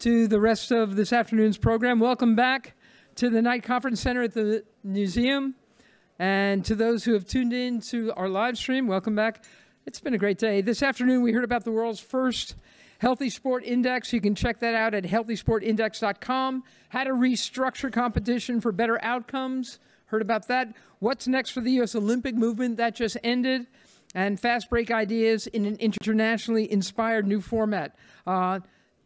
to the rest of this afternoon's program. Welcome back to the Night Conference Center at the museum. And to those who have tuned in to our live stream, welcome back. It's been a great day. This afternoon, we heard about the world's first Healthy Sport Index. You can check that out at healthysportindex.com. How to restructure competition for better outcomes. Heard about that. What's next for the U.S. Olympic movement? That just ended. And fast break ideas in an internationally inspired new format.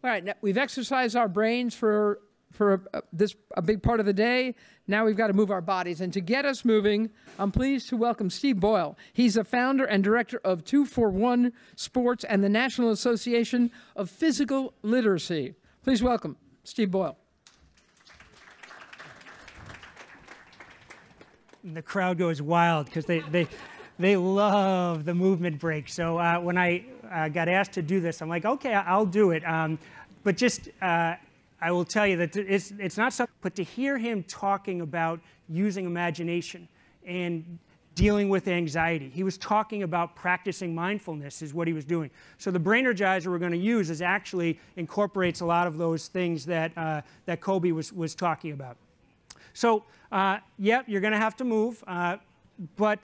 All right, now we've exercised our brains for a big part of the day. Now we've got to move our bodies. And to get us moving, I'm pleased to welcome Steve Boyle. He's the founder and director of 241 Sports and the National Association of Physical Literacy. Please welcome Steve Boyle. The crowd goes wild because they love the movement break. So when I got asked to do this, I'm like, okay, I'll do it. But just I will tell you that it's not something, but to hear him talking about using imagination and dealing with anxiety. He was talking about practicing mindfulness is what he was doing. So the brain energizer we're going to use is actually incorporates a lot of those things that, that Kobe was talking about. So, yep, you're going to have to move. But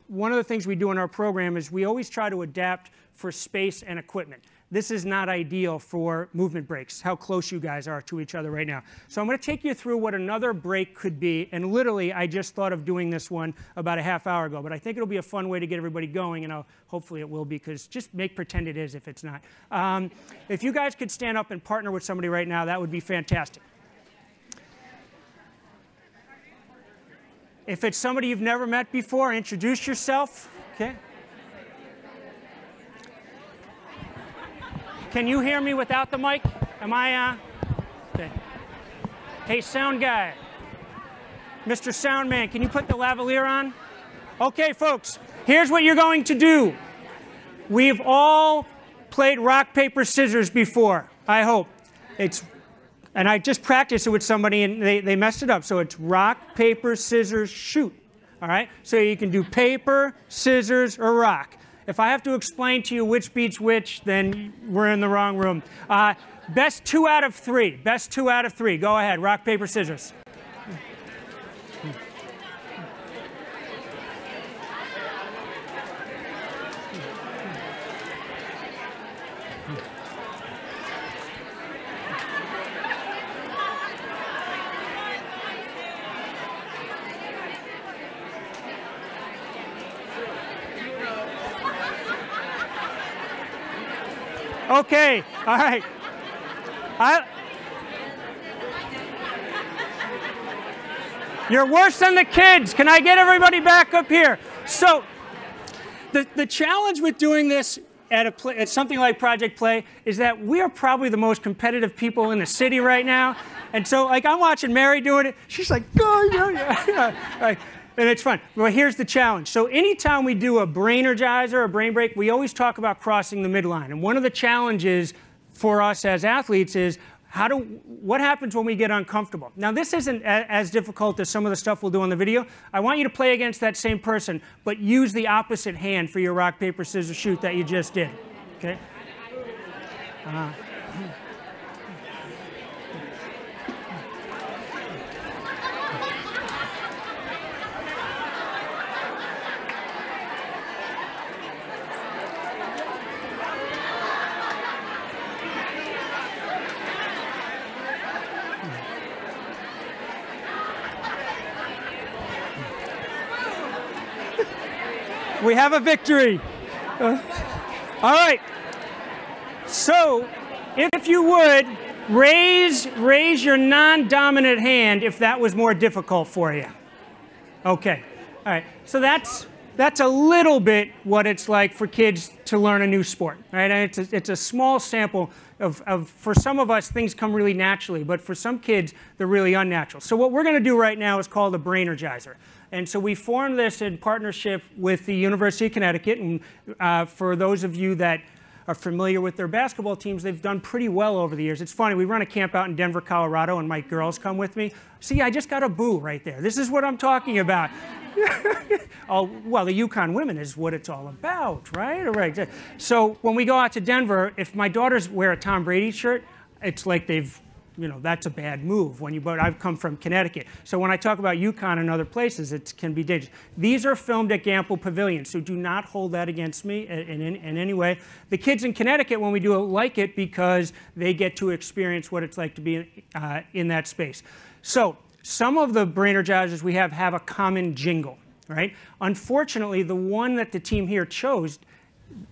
one of the things we do in our program is we always try to adapt for space and equipment. This is not ideal for movement breaks, how close you guys are to each other right now. So I'm going to take you through what another break could be. And literally, I just thought of doing this one about a half hour ago. But I think it'll be a fun way to get everybody going. And hopefully it will be, because just make pretend it is if it's not. If you guys could stand up and partner with somebody right now, that would be fantastic. If it's somebody you've never met before, introduce yourself. Okay. Can you hear me without the mic? Am I, okay. Hey, sound guy. Mr. Soundman, can you put the lavalier on? Okay, folks, here's what you're going to do. We've all played rock, paper, scissors before, I hope. And I just practiced it with somebody, and they messed it up. So it's rock, paper, scissors, shoot. All right? So you can do paper, scissors, or rock. If I have to explain to you which beats which, then we're in the wrong room. Best 2 out of 3. Best 2 out of 3. Go ahead. Rock, paper, scissors. Okay, all right. You're worse than the kids. Can I get everybody back up here? So the challenge with doing this at something like Project Play is that we are probably the most competitive people in the city right now. And so, like, I'm watching Mary doing it. She's like, go, yeah. And it's fun. Well, here's the challenge. So anytime we do a brain energizer, a brain break, we always talk about crossing the midline. And one of the challenges for us as athletes is what happens when we get uncomfortable? Now, this isn't as difficult as some of the stuff we'll do on the video. I want you to play against that same person, but use the opposite hand for your rock, paper, scissors, shoot that you just did. Okay? We have a victory. All right. So, if you would, raise your non-dominant hand if that was more difficult for you. Okay. All right. So that's a little bit what it's like for kids to learn a new sport, right? And it's a small sample of for some of us, things come really naturally, but for some kids, they're really unnatural. So what we're going to do right now is called a brain energizer. And so we formed this in partnership with the University of Connecticut. And for those of you that are familiar with their basketball teams, they've done pretty well over the years. It's funny, we run a camp out in Denver, Colorado, and my girls come with me. See, I just got a boo right there. This is what I'm talking about. Oh, well, the Yukon women is what it's all about, right? All right. So when we go out to Denver, if my daughters wear a Tom Brady shirt, it's like they've, you know, that's a bad move. But I've come from Connecticut. So when I talk about UConn and other places, it can be dangerous. These are filmed at Gamble Pavilion, so do not hold that against me in any way. The kids in Connecticut, when we do it, like it because they get to experience what it's like to be in that space. So some of the Brain-Energizers we have a common jingle, right? Unfortunately, the one that the team here chose,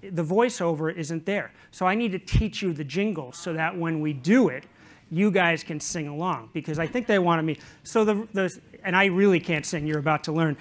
the voiceover isn't there. So I need to teach you the jingle so that when we do it, you guys can sing along, because I think they wanted me. So and I really can't sing, you're about to learn,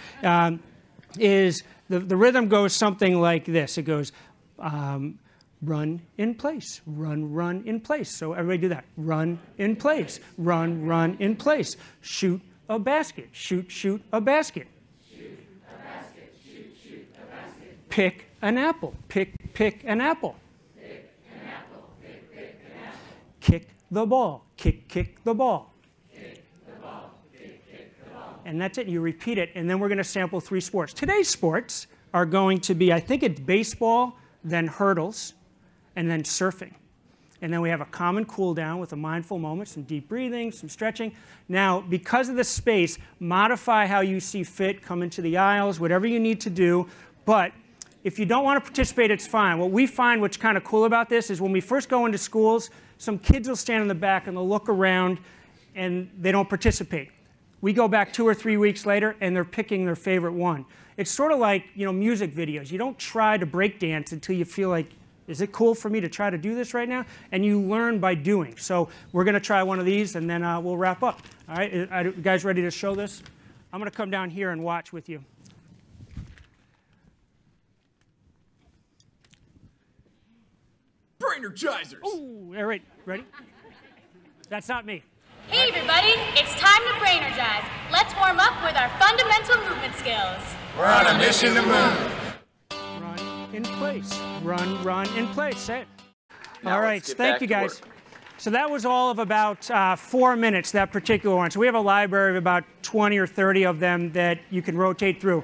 is the rhythm goes something like this. It goes, run in place, run in place. So everybody do that. Run in place, run in place. Shoot a basket, shoot a basket. Shoot a basket, shoot a basket. Pick an apple, pick an apple. Pick an apple, pick an apple. Kick the ball, kick the ball. Kick the ball, kick the ball. And that's it, you repeat it, and then we're going to sample 3 sports. Today's sports are going to be, I think it's baseball, then hurdles, and then surfing. And then we have a common cool down with a mindful moment, some deep breathing, some stretching. Now, because of the space, modify how you see fit, come into the aisles, whatever you need to do, but if you don't want to participate, it's fine. What we find what's kind of cool about this is when we first go into schools, some kids will stand in the back and they'll look around and they don't participate. We go back 2 or 3 weeks later and they're picking their favorite one. It's sort of like, you know, music videos. You don't try to break dance until you feel like, is it cool for me to try to do this right now? And you learn by doing. So we're going to try one of these and then we'll wrap up. All right, you guys ready to show this? I'm going to come down here and watch with you. Brain-Energizers! Oh, all right, ready? That's not me. Hey everybody, it's time to Brain-Energize. Let's warm up with our fundamental movement skills. We're on a mission to move. Run in place. Run in place. Say it. Now all right, let's get thank back you to guys. work. So that was all of about 4 minutes, that particular one. So we have a library of about 20 or 30 of them that you can rotate through.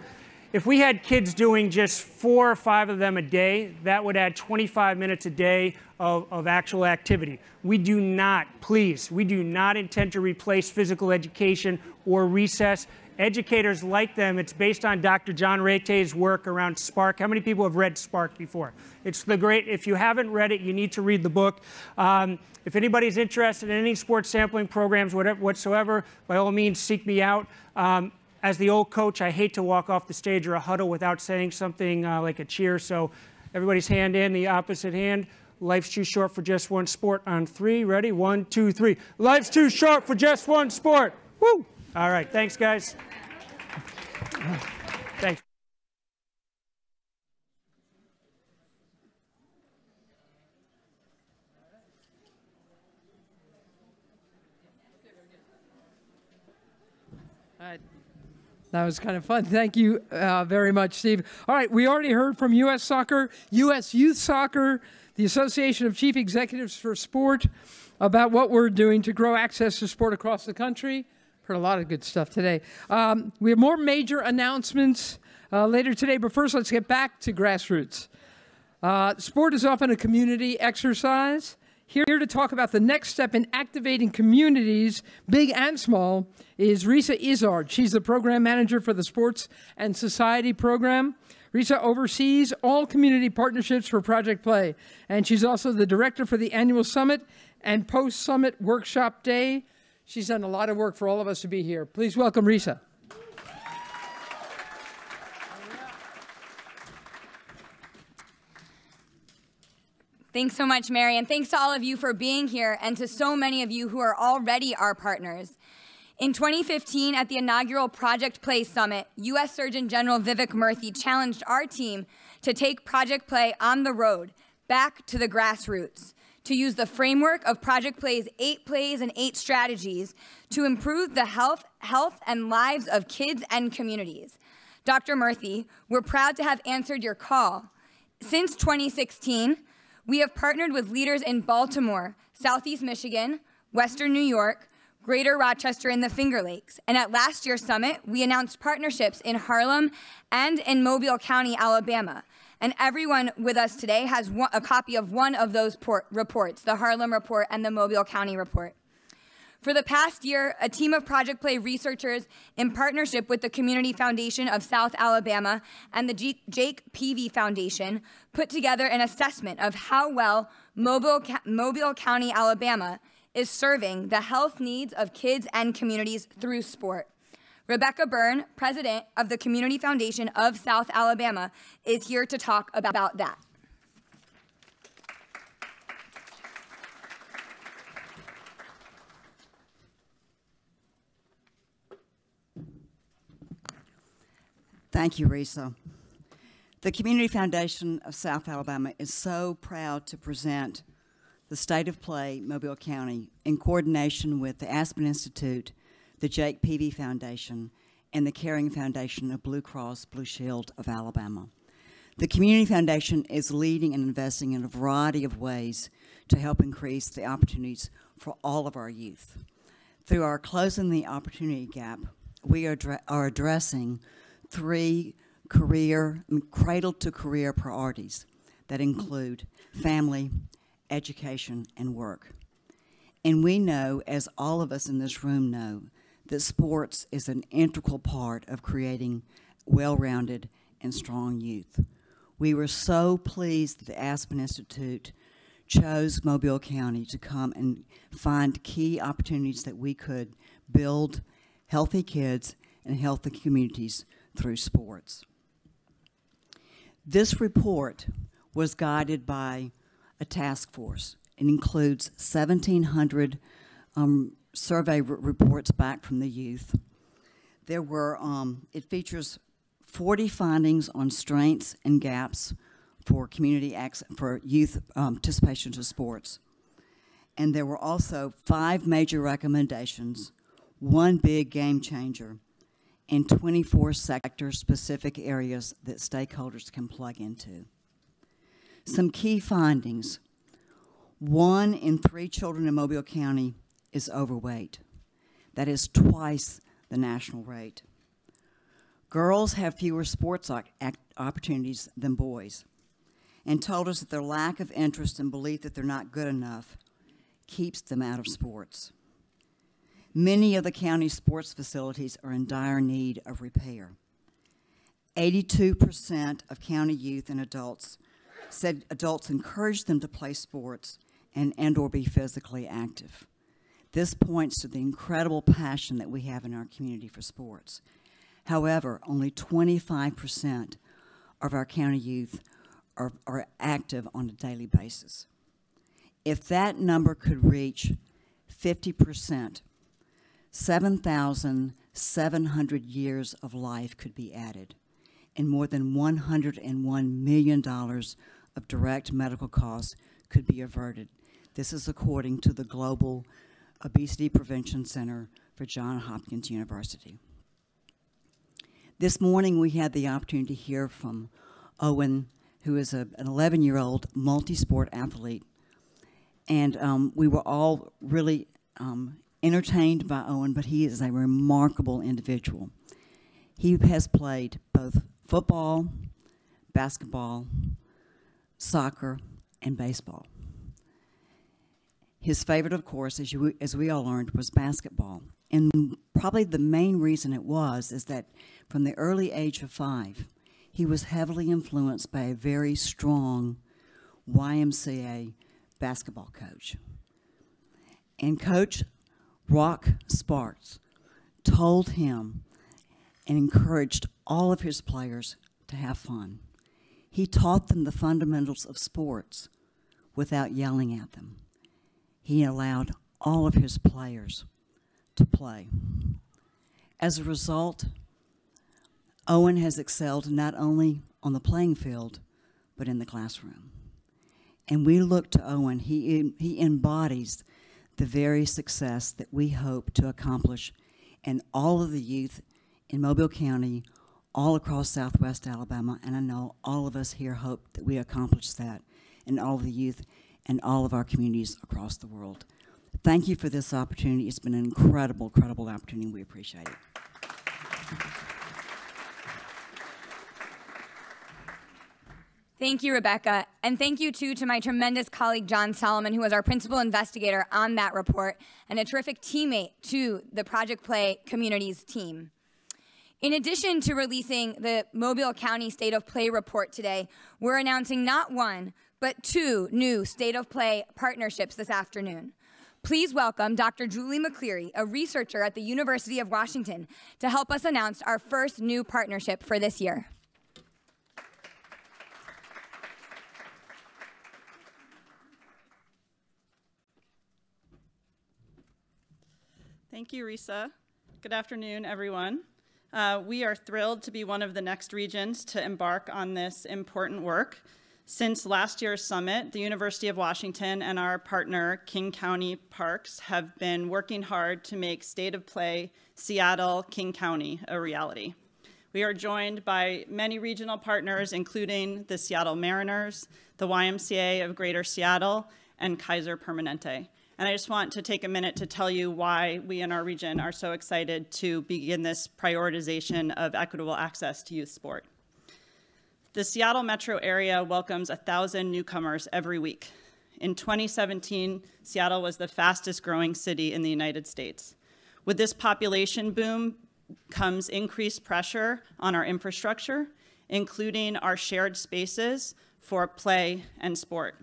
If we had kids doing just 4 or 5 of them a day, that would add 25 minutes a day of actual activity. We do not, please, we do not intend to replace physical education or recess. Educators like them. It's based on Dr. John Reite's work around Spark. How many people have read Spark before? It's the great, if you haven't read it, you need to read the book. If anybody's interested in any sports sampling programs, whatsoever, by all means, seek me out. As the old coach, I hate to walk off the stage or a huddle without saying something like a cheer. So everybody's hand in, the opposite hand. Life's too short for just one sport. On 3, ready? 1, 2, 3. Life's too short for just one sport. Woo! All right, thanks, guys. Thanks. All right. That was kind of fun. Thank you very much, Steve. All right, we already heard from U.S. Soccer, U.S. Youth Soccer, the Association of Chief Executives for Sport, about what we're doing to grow access to sport across the country. Heard a lot of good stuff today. We have more major announcements later today, but first let's get back to grassroots. Sport is often a community exercise. Here to talk about the next step in activating communities, big and small, is Risa Izard. She's the program manager for the Sports and Society program. Risa oversees all community partnerships for Project Play, and she's also the director for the annual summit and post-summit workshop day. She's done a lot of work for all of us to be here. Please welcome Risa. Thanks so much, Mary, and thanks to all of you for being here and to so many of you who are already our partners. In 2015, at the inaugural Project Play Summit, U.S. Surgeon General Vivek Murthy challenged our team to take Project Play on the road, back to the grassroots, to use the framework of Project Play's 8 plays and 8 strategies to improve the health and lives of kids and communities. Dr. Murthy, we're proud to have answered your call. Since 2016, we have partnered with leaders in Baltimore, Southeast Michigan, Western New York, Greater Rochester, and the Finger Lakes. And at last year's summit, we announced partnerships in Harlem and in Mobile County, Alabama. And everyone with us today has a copy of one of those reports, the Harlem Report and the Mobile County Report. For the past year, a team of Project Play researchers in partnership with the Community Foundation of South Alabama and the Jake Peavy Foundation put together an assessment of how well Mobile County, Alabama is serving the health needs of kids and communities through sport. Rebecca Byrne, president of the Community Foundation of South Alabama, is here to talk about that. Thank you, Risa. The Community Foundation of South Alabama is so proud to present the State of Play, Mobile County, in coordination with the Aspen Institute, the Jake Peavy Foundation, and the Caring Foundation of Blue Cross Blue Shield of Alabama. The Community Foundation is leading and investing in a variety of ways to help increase the opportunities for all of our youth. Through our Closing the Opportunity Gap, we are addressing 3 cradle-to-career priorities that include family, education, and work. And we know, as all of us in this room know, that sports is an integral part of creating well-rounded and strong youth. We were so pleased that the Aspen Institute chose Mobile County to come and find key opportunities that we could build healthy kids and healthy communities through sports. This report was guided by a task force. It includes 1,700 survey reports back from the youth. There were, it features 40 findings on strengths and gaps for for youth participation to sports. And there were also 5 major recommendations, 1 big game changer, and 24 sector-specific areas that stakeholders can plug into. Some key findings. 1 in 3 children in Mobile County is overweight. That is twice the national rate. Girls have fewer sports opportunities than boys, and told us that their lack of interest and belief that they're not good enough keeps them out of sports. Many of the county's sports facilities are in dire need of repair. 82% of county youth and adults said adults encouraged them to play sports and or be physically active. This points to the incredible passion that we have in our community for sports. However, only 25% of our county youth are active on a daily basis. If that number could reach 50%, 7,700 years of life could be added, and more than $101 million of direct medical costs could be averted. This is according to the Global Obesity Prevention Center for Johns Hopkins University. This morning we had the opportunity to hear from Owen, who is an 11-year-old multi-sport athlete, and we were all really entertained by Owen, but he is a remarkable individual. He has played both football, basketball, soccer, and baseball. His favorite, of course, as we all learned, was basketball. And probably the main reason it was is that from the early age of 5, he was heavily influenced by a very strong YMCA basketball coach. And Coach Rock Sparks told him and encouraged all of his players to have fun. He taught them the fundamentals of sports without yelling at them. He allowed all of his players to play. As a result, Owen has excelled not only on the playing field, but in the classroom. And we look to Owen. He embodies the very success that we hope to accomplish in all of the youth in Mobile County, all across Southwest Alabama, and I know all of us here hope that we accomplish that in all of the youth and all of our communities across the world. Thank you for this opportunity. It's been an incredible, incredible opportunity. We appreciate it. Thank you, Rebecca. And thank you, too, to my tremendous colleague, John Solomon, who was our principal investigator on that report and a terrific teammate to the Project Play Communities team. In addition to releasing the Mobile County State of Play report today, we're announcing not one, but 2 new State of Play partnerships this afternoon. Please welcome Dr. Julie McCleary, a researcher at the University of Washington, to help us announce our first new partnership for this year. Thank you, Risa. Good afternoon, everyone. We are thrilled to be one of the next regions to embark on this important work. Since last year's summit, the University of Washington and our partner, King County Parks, have been working hard to make State of Play Seattle, King County a reality. We are joined by many regional partners, including the Seattle Mariners, the YMCA of Greater Seattle, and Kaiser Permanente. And I just want to take a minute to tell you why we in our region are so excited to begin this prioritization of equitable access to youth sport. The Seattle metro area welcomes 1,000 newcomers every week. In 2017, Seattle was the fastest growing city in the United States. With this population boom comes increased pressure on our infrastructure, including our shared spaces for play and sport.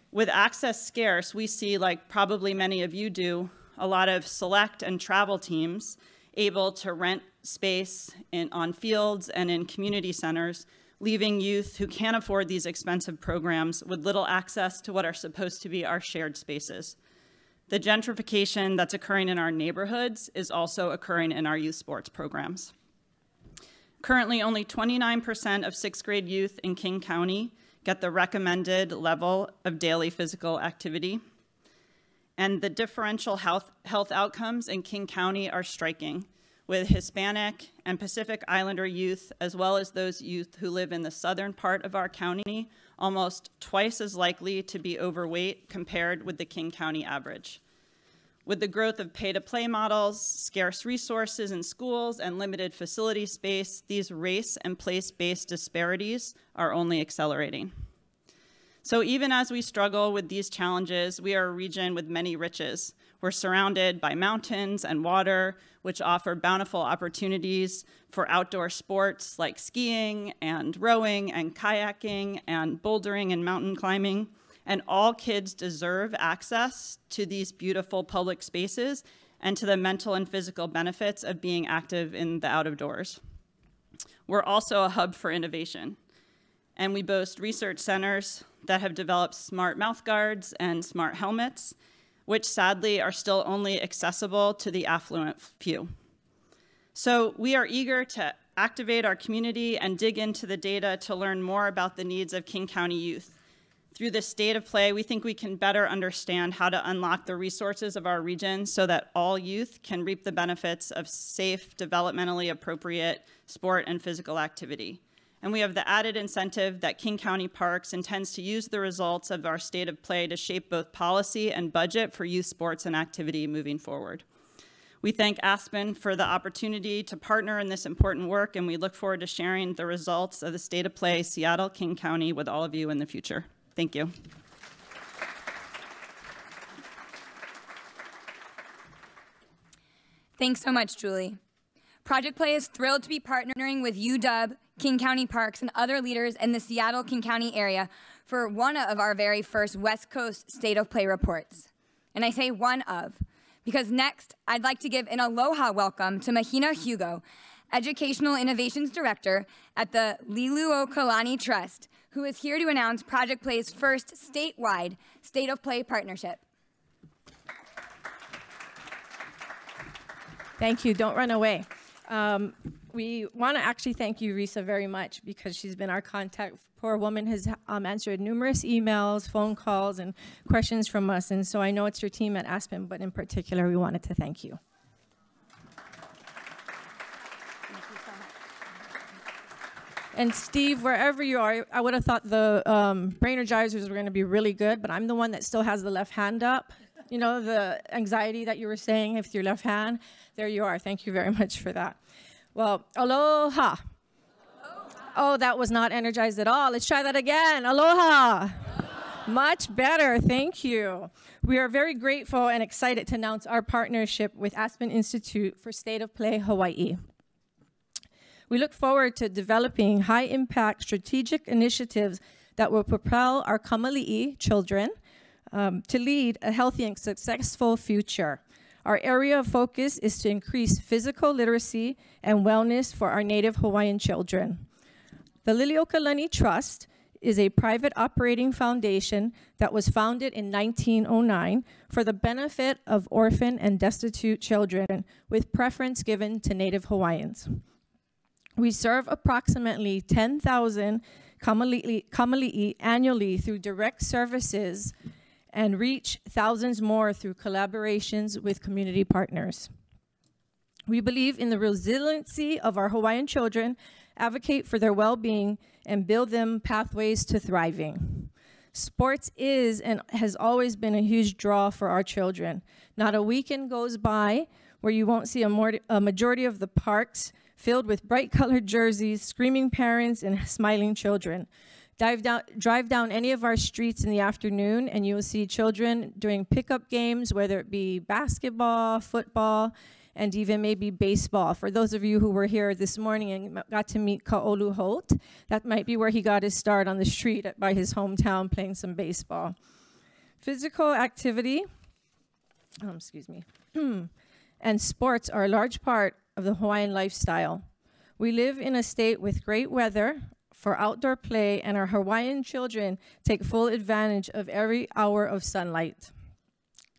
With access scarce, we see, like probably many of you do, a lot of select and travel teams able to rent space on fields and in community centers, leaving youth who can't afford these expensive programs with little access to what are supposed to be our shared spaces. The gentrification that's occurring in our neighborhoods is also occurring in our youth sports programs. Currently, only 29% of 6th grade youth in King County get the recommended level of daily physical activity. And the differential health outcomes in King County are striking, with Hispanic and Pacific Islander youth, as well as those youth who live in the southern part of our county, almost twice as likely to be overweight compared with the King County average. With the growth of pay-to-play models, scarce resources in schools, and limited facility space, these race and place-based disparities are only accelerating. So even as we struggle with these challenges, we are a region with many riches. We're surrounded by mountains and water, which offer bountiful opportunities for outdoor sports like skiing and rowing and kayaking and bouldering and mountain climbing. And all kids deserve access to these beautiful public spaces and to the mental and physical benefits of being active in the out of doors. We're also a hub for innovation, and we boast research centers that have developed smart mouth guards and smart helmets, which sadly are still only accessible to the affluent few. So we are eager to activate our community and dig into the data to learn more about the needs of King County youth. Through this State of Play, we think we can better understand how to unlock the resources of our region so that all youth can reap the benefits of safe, developmentally appropriate sport and physical activity. And we have the added incentive that King County Parks intends to use the results of our State of Play to shape both policy and budget for youth sports and activity moving forward. We thank Aspen for the opportunity to partner in this important work, and we look forward to sharing the results of the State of Play Seattle, King County with all of you in the future. Thank you. Thanks so much, Julie. Project Play is thrilled to be partnering with UW, King County Parks, and other leaders in the Seattle-King County area for one of our very first West Coast State of Play reports. And I say one of, because next, I'd like to give an aloha welcome to Mahina Hugo, Educational Innovations Director at the Liluokalani Trust, who is here to announce Project Play's first statewide State of Play partnership. Thank you. Don't run away. We want to actually thank you, Risa, very much, because she's been our contact. Poor woman has answered numerous emails, phone calls, and questions from us. And so I know it's your team at Aspen, but in particular, we wanted to thank you. And Steve, wherever you are, I would have thought the brain energizers were going to be really good, but I'm the one that still has the left hand up. You know, the anxiety that you were saying with your left hand. There you are. Thank you very much for that. Well, aloha. Oh, that was not energized at all. Let's try that again. Aloha. Much better, thank you. We are very grateful and excited to announce our partnership with Aspen Institute for State of Play Hawaii. We look forward to developing high-impact strategic initiatives that will propel our kamali'i children to lead a healthy and successful future. Our area of focus is to increase physical literacy and wellness for our Native Hawaiian children. The Liliuokalani Trust is a private operating foundation that was founded in 1909 for the benefit of orphan and destitute children, with preference given to Native Hawaiians. We serve approximately 10,000 kamali'i annually through direct services and reach thousands more through collaborations with community partners. We believe in the resiliency of our Hawaiian children, advocate for their well-being, and build them pathways to thriving. Sports is and has always been a huge draw for our children. Not a weekend goes by where you won't see a majority of the parks filled with bright-colored jerseys, screaming parents, and smiling children. Drive down any of our streets in the afternoon, and you will see children doing pickup games, whether it be basketball, football, and even maybe baseball. For those of you who were here this morning and got to meet Ka'olu Holt, that might be where he got his start on the street by his hometown playing some baseball. Physical activity, and sports are a large part of the Hawaiian lifestyle. We live in a state with great weather for outdoor play, and our Hawaiian children take full advantage of every hour of sunlight.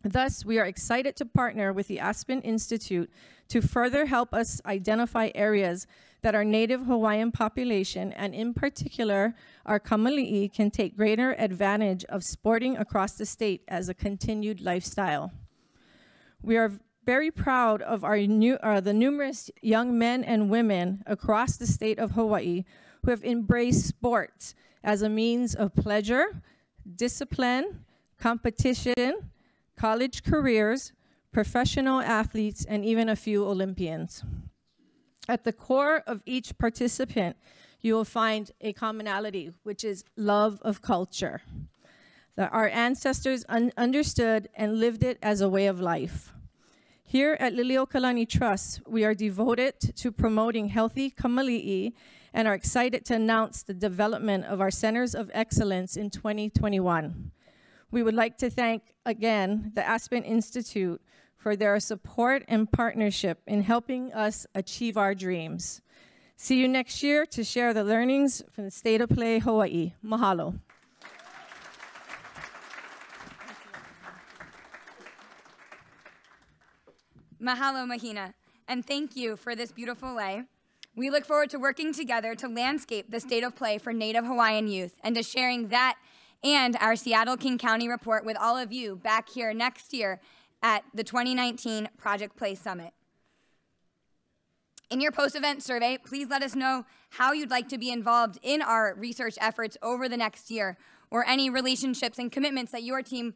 Thus, we are excited to partner with the Aspen Institute to further help us identify areas that our Native Hawaiian population, and in particular, our kamali'i, can take greater advantage of sporting across the state as a continued lifestyle. We are very proud of the numerous young men and women across the state of Hawaii who have embraced sports as a means of pleasure, discipline, competition, college careers, professional athletes, and even a few Olympians. At the core of each participant, you will find a commonality, which is love of culture. That our ancestors understood and lived it as a way of life. Here at Liliuokalani Trust, we are devoted to promoting healthy kamali'i and are excited to announce the development of our Centers of Excellence in 2021. We would like to thank, again, the Aspen Institute for their support and partnership in helping us achieve our dreams. See you next year to share the learnings from the State of Play, Hawaii. Mahalo. Mahalo, Mahina, and thank you for this beautiful lei. We look forward to working together to landscape the State of Play for Native Hawaiian youth and to sharing that and our Seattle-King County report with all of you back here next year at the 2019 Project Play Summit. In your post-event survey, please let us know how you'd like to be involved in our research efforts over the next year, or any relationships and commitments that your team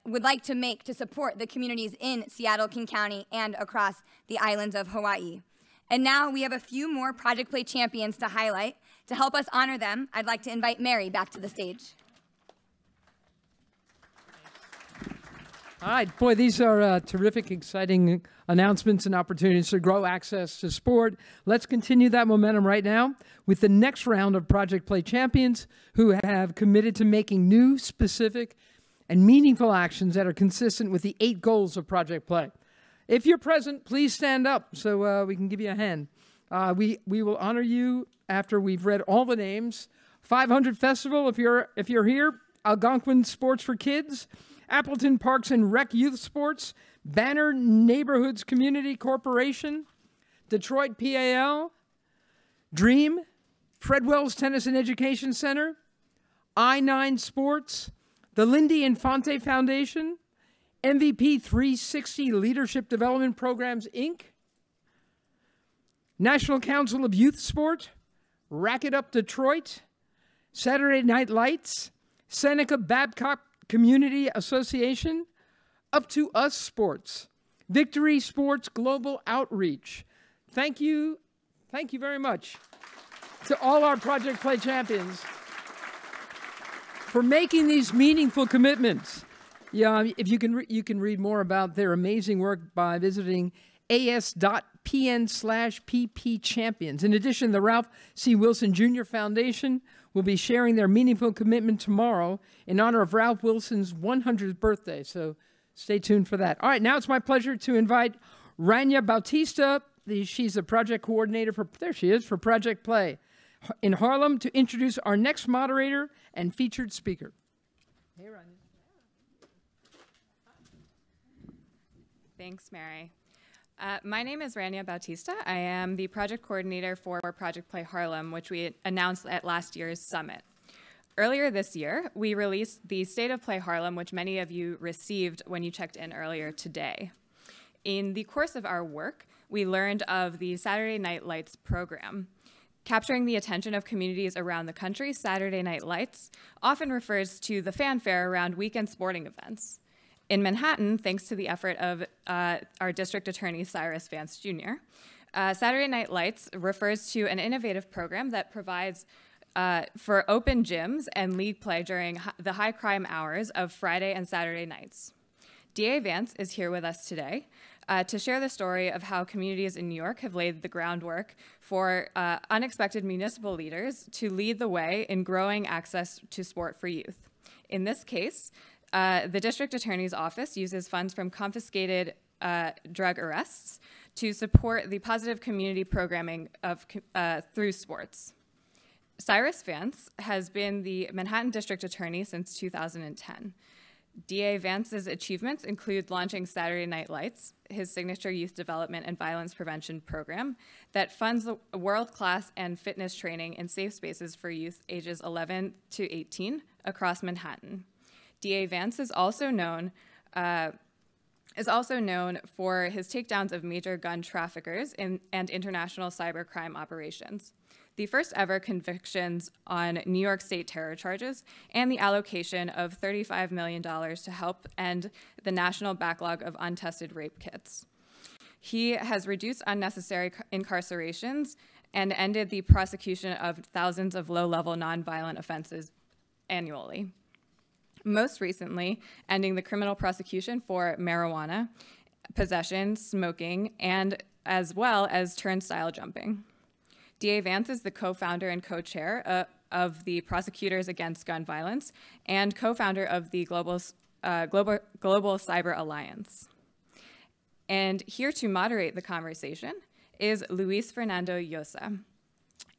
would like to make to support the communities in Seattle-King County and across the islands of Hawaii. And now we have a few more Project Play champions to highlight. To help us honor them, I'd like to invite Mary back to the stage. All right, boy, these are terrific, exciting announcements and opportunities to grow access to sport. Let's continue that momentum right now with the next round of Project Play champions who have committed to making new, specific, and meaningful actions that are consistent with the 8 goals of Project Play. If you're present, please stand up so we can give you a hand. We will honor you after we've read all the names. 500 Festival, if you're here. Algonquin Sports for Kids. Appleton Parks and Rec Youth Sports. Banner Neighborhoods Community Corporation. Detroit PAL. Dream. Fred Wells Tennis and Education Center. I-9 Sports. The Lindy Infante Foundation. MVP 360 Leadership Development Programs, Inc., National Council of Youth Sport, Rack It Up Detroit, Saturday Night Lights, Seneca Babcock Community Association, Up to Us Sports, Victory Sports Global Outreach. Thank you very much. to all our Project Play champions for making these meaningful commitments. Yeah, if you can read more about their amazing work by visiting as.pn/pp champions. In addition, the Ralph C. Wilson Jr. Foundation will be sharing their meaningful commitment tomorrow in honor of Ralph Wilson's 100th birthday. So stay tuned for that. All right, now it's my pleasure to invite Rania Bautista. She's the project coordinator for, there she is, for Project Play in Harlem, to introduce our next moderator and featured speaker. Hey, Rania. Thanks, Mary. My name is Rania Bautista. I am the project coordinator for Project Play Harlem, which we announced at last year's summit. Earlier this year, we released the State of Play Harlem, which many of you received when you checked in earlier today. In the course of our work, we learned of the Saturday Night Lights program. Capturing the attention of communities around the country, Saturday Night Lights often refers to the fanfare around weekend sporting events. In Manhattan, thanks to the effort of our district attorney, Cyrus Vance Jr., Saturday Night Lights refers to an innovative program that provides for open gyms and league play during the high crime hours of Friday and Saturday nights. DA Vance is here with us today to share the story of how communities in New York have laid the groundwork for unexpected municipal leaders to lead the way in growing access to sport for youth. In this case, the district attorney's office uses funds from confiscated drug arrests to support the positive community programming of, through sports. Cyrus Vance has been the Manhattan district attorney since 2010. DA Vance's achievements include launching Saturday Night Lights, his signature youth development and violence prevention program that funds world-class and fitness training in safe spaces for youth ages 11 to 18 across Manhattan. DA Vance is also known for his takedowns of major gun traffickers and international cybercrime operations, the first ever convictions on New York State terror charges, and the allocation of $35 million to help end the national backlog of untested rape kits. He has reduced unnecessary incarcerations and ended the prosecution of thousands of low-level nonviolent offenses annually. Most recently, ending the criminal prosecution for marijuana, possession, smoking, and as well as turnstile jumping. DA Vance is the co-founder and co-chair of the Prosecutors Against Gun Violence and co-founder of the Global Cyber Alliance. And here to moderate the conversation is Luis Fernando Llosa,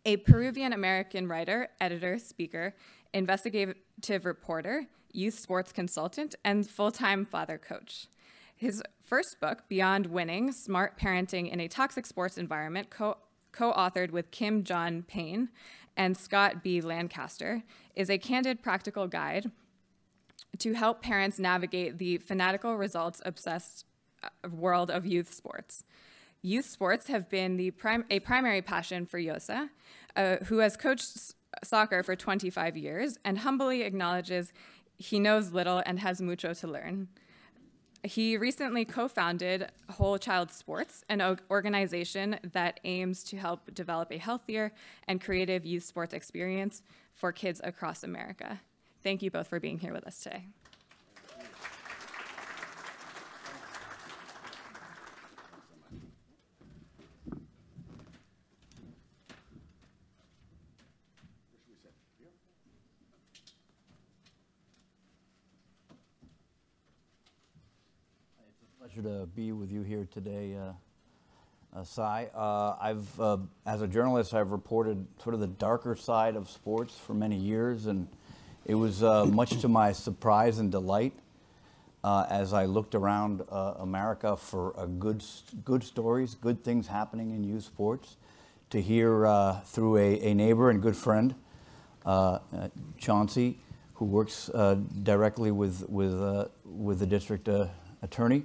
a Peruvian-American writer, editor, speaker, investigative reporter, youth sports consultant, and full-time father coach. His first book, Beyond Winning, Smart Parenting in a Toxic Sports Environment, co-authored with Kim John Payne and Scott B. Lancaster, is a candid practical guide to help parents navigate the fanatical results-obsessed world of youth sports. Youth sports have been a primary passion for Llosa, who has coached soccer for 25 years and humbly acknowledges he knows little and has mucho to learn. He recently co-founded Whole Child Sports, an organization that aims to help develop a healthier and creative youth sports experience for kids across America. Thank you both for being here with us today. Pleasure to be with you here today, Cy. As a journalist, I've reported sort of the darker side of sports for many years, and it was much to my surprise and delight as I looked around America for good stories, good things happening in youth sports, to hear through a neighbor and good friend, Chauncey, who works directly with the district attorney,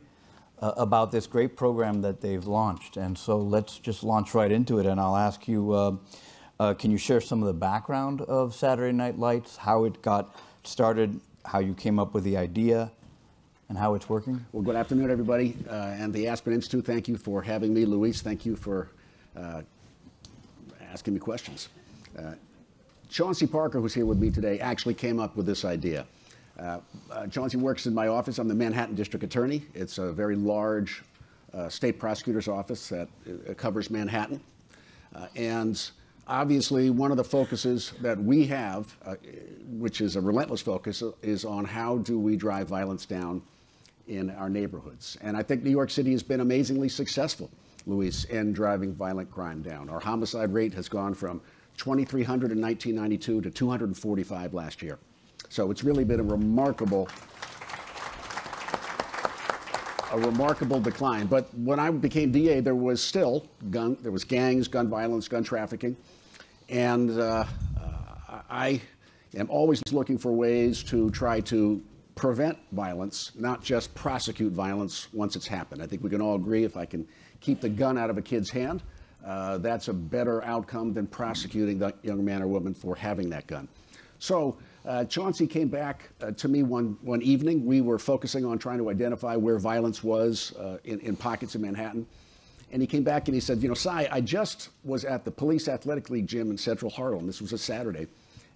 about this great program that they've launched. And so let's just launch right into it, and I'll ask you, can you share some of the background of Saturday Night Lights, how it got started, how you came up with the idea, and how it's working? Well, good afternoon, everybody, and the Aspen Institute. Thank you for having me. Luis, thank you for asking me questions. Chauncey Parker, who's here with me today, actually came up with this idea. Chauncey works in my office. I'm the Manhattan District Attorney. It's a very large state prosecutor's office that covers Manhattan. And obviously, one of the focuses that we have, which is a relentless focus, is on how do we drive violence down in our neighborhoods. And I think New York City has been amazingly successful, Luis, in driving violent crime down. Our homicide rate has gone from 2,300 in 1992 to 245 last year. So it's really been a remarkable decline. But when I became DA, there was still gangs, gun violence, gun trafficking. And I am always looking for ways to try to prevent violence, not just prosecute violence once it's happened. I think we can all agree if I can keep the gun out of a kid's hand, that's a better outcome than prosecuting the young man or woman for having that gun. So Chauncey came back to me one evening. We were focusing on trying to identify where violence was in pockets of Manhattan. And he came back and he said, you know, Cy, I just was at the Police Athletic League gym in Central Harlem. This was a Saturday.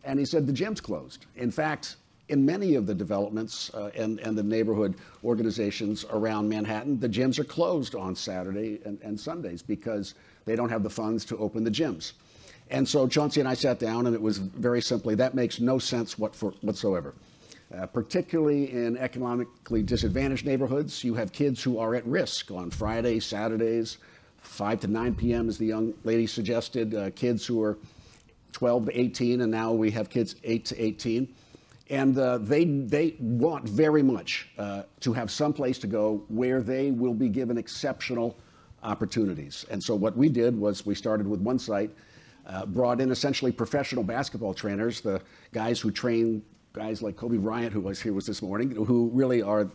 And he said, the gym's closed. In fact, in many of the developments and the neighborhood organizations around Manhattan, the gyms are closed on Saturday and Sundays because they don't have the funds to open the gyms. And so Chauncey and I sat down, and it was very simply, that makes no sense whatsoever. Particularly in economically disadvantaged neighborhoods, you have kids who are at risk on Fridays, Saturdays, 5 to 9 p.m., as the young lady suggested, kids who are 12 to 18, and now we have kids 8 to 18. And they want very much to have some place to go where they will be given exceptional opportunities. And so what we did was we started with one site, brought in essentially professional basketball trainers, the guys who train guys like Kobe Bryant, who was here this morning, who really are,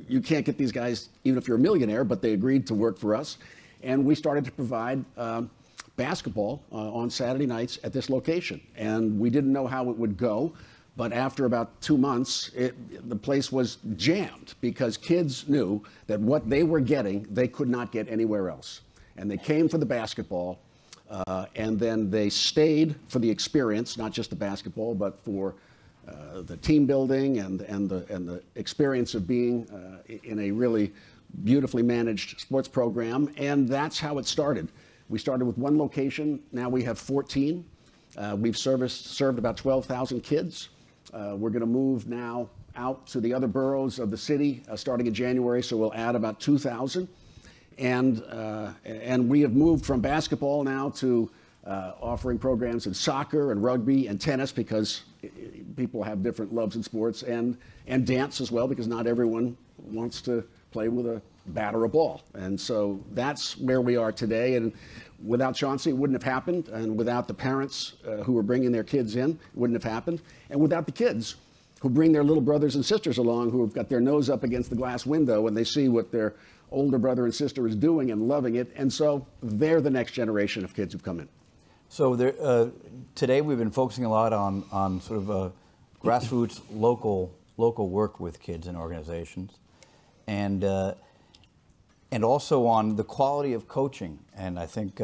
you can't get these guys even if you're a millionaire, but they agreed to work for us. And we started to provide basketball on Saturday nights at this location. And we didn't know how it would go. But after about 2 months, the place was jammed because kids knew that what they were getting, they could not get anywhere else. And they came for the basketball, and then they stayed for the experience, not just the basketball, but for the team building and the experience of being in a really beautifully managed sports program. And that's how it started. We started with one location. Now we have 14. We've served about 12,000 kids. We're going to move now out to the other boroughs of the city starting in January, so we'll add about 2,000. And we have moved from basketball now to offering programs in soccer and rugby and tennis because people have different loves in sports, and dance as well because not everyone wants to play with a bat or a ball. And so that's where we are today. And without Chauncey, it wouldn't have happened. And without the parents who were bringing their kids in, it wouldn't have happened. And without the kids who bring their little brothers and sisters along who have got their nose up against the glass window and they see what their older brother and sister is doing and loving it. And so they're the next generation of kids who've come in. So there, today we've been focusing a lot on sort of grassroots local work with kids and organizations. And also on the quality of coaching. And I think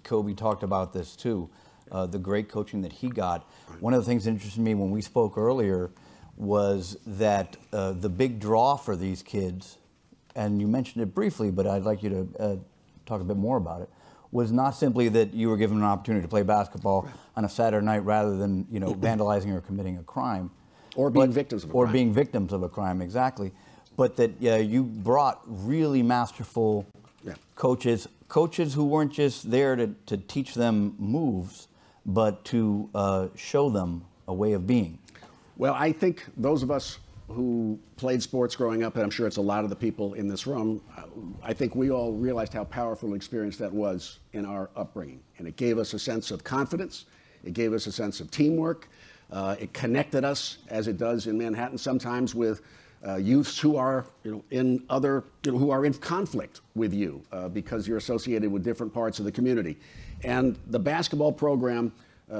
Kobe talked about this too, the great coaching that he got. One of the things that interested me when we spoke earlier was that the big draw for these kids, and you mentioned it briefly, but I'd like you to talk a bit more about it, was not simply that you were given an opportunity to play basketball on a Saturday night rather than, you know, vandalizing or committing a crime. Or being victims of a crime. Or being victims of a crime, exactly. But that you brought really masterful coaches who weren't just there to teach them moves, but to show them a way of being. Well, I think those of us who played sports growing up, and I'm sure it's a lot of the people in this room, I think we all realized how powerful an experience that was in our upbringing. And it gave us a sense of confidence. It gave us a sense of teamwork. It connected us, as it does in Manhattan, sometimes with youths who are, in other, who are in conflict with you because you're associated with different parts of the community. And the basketball program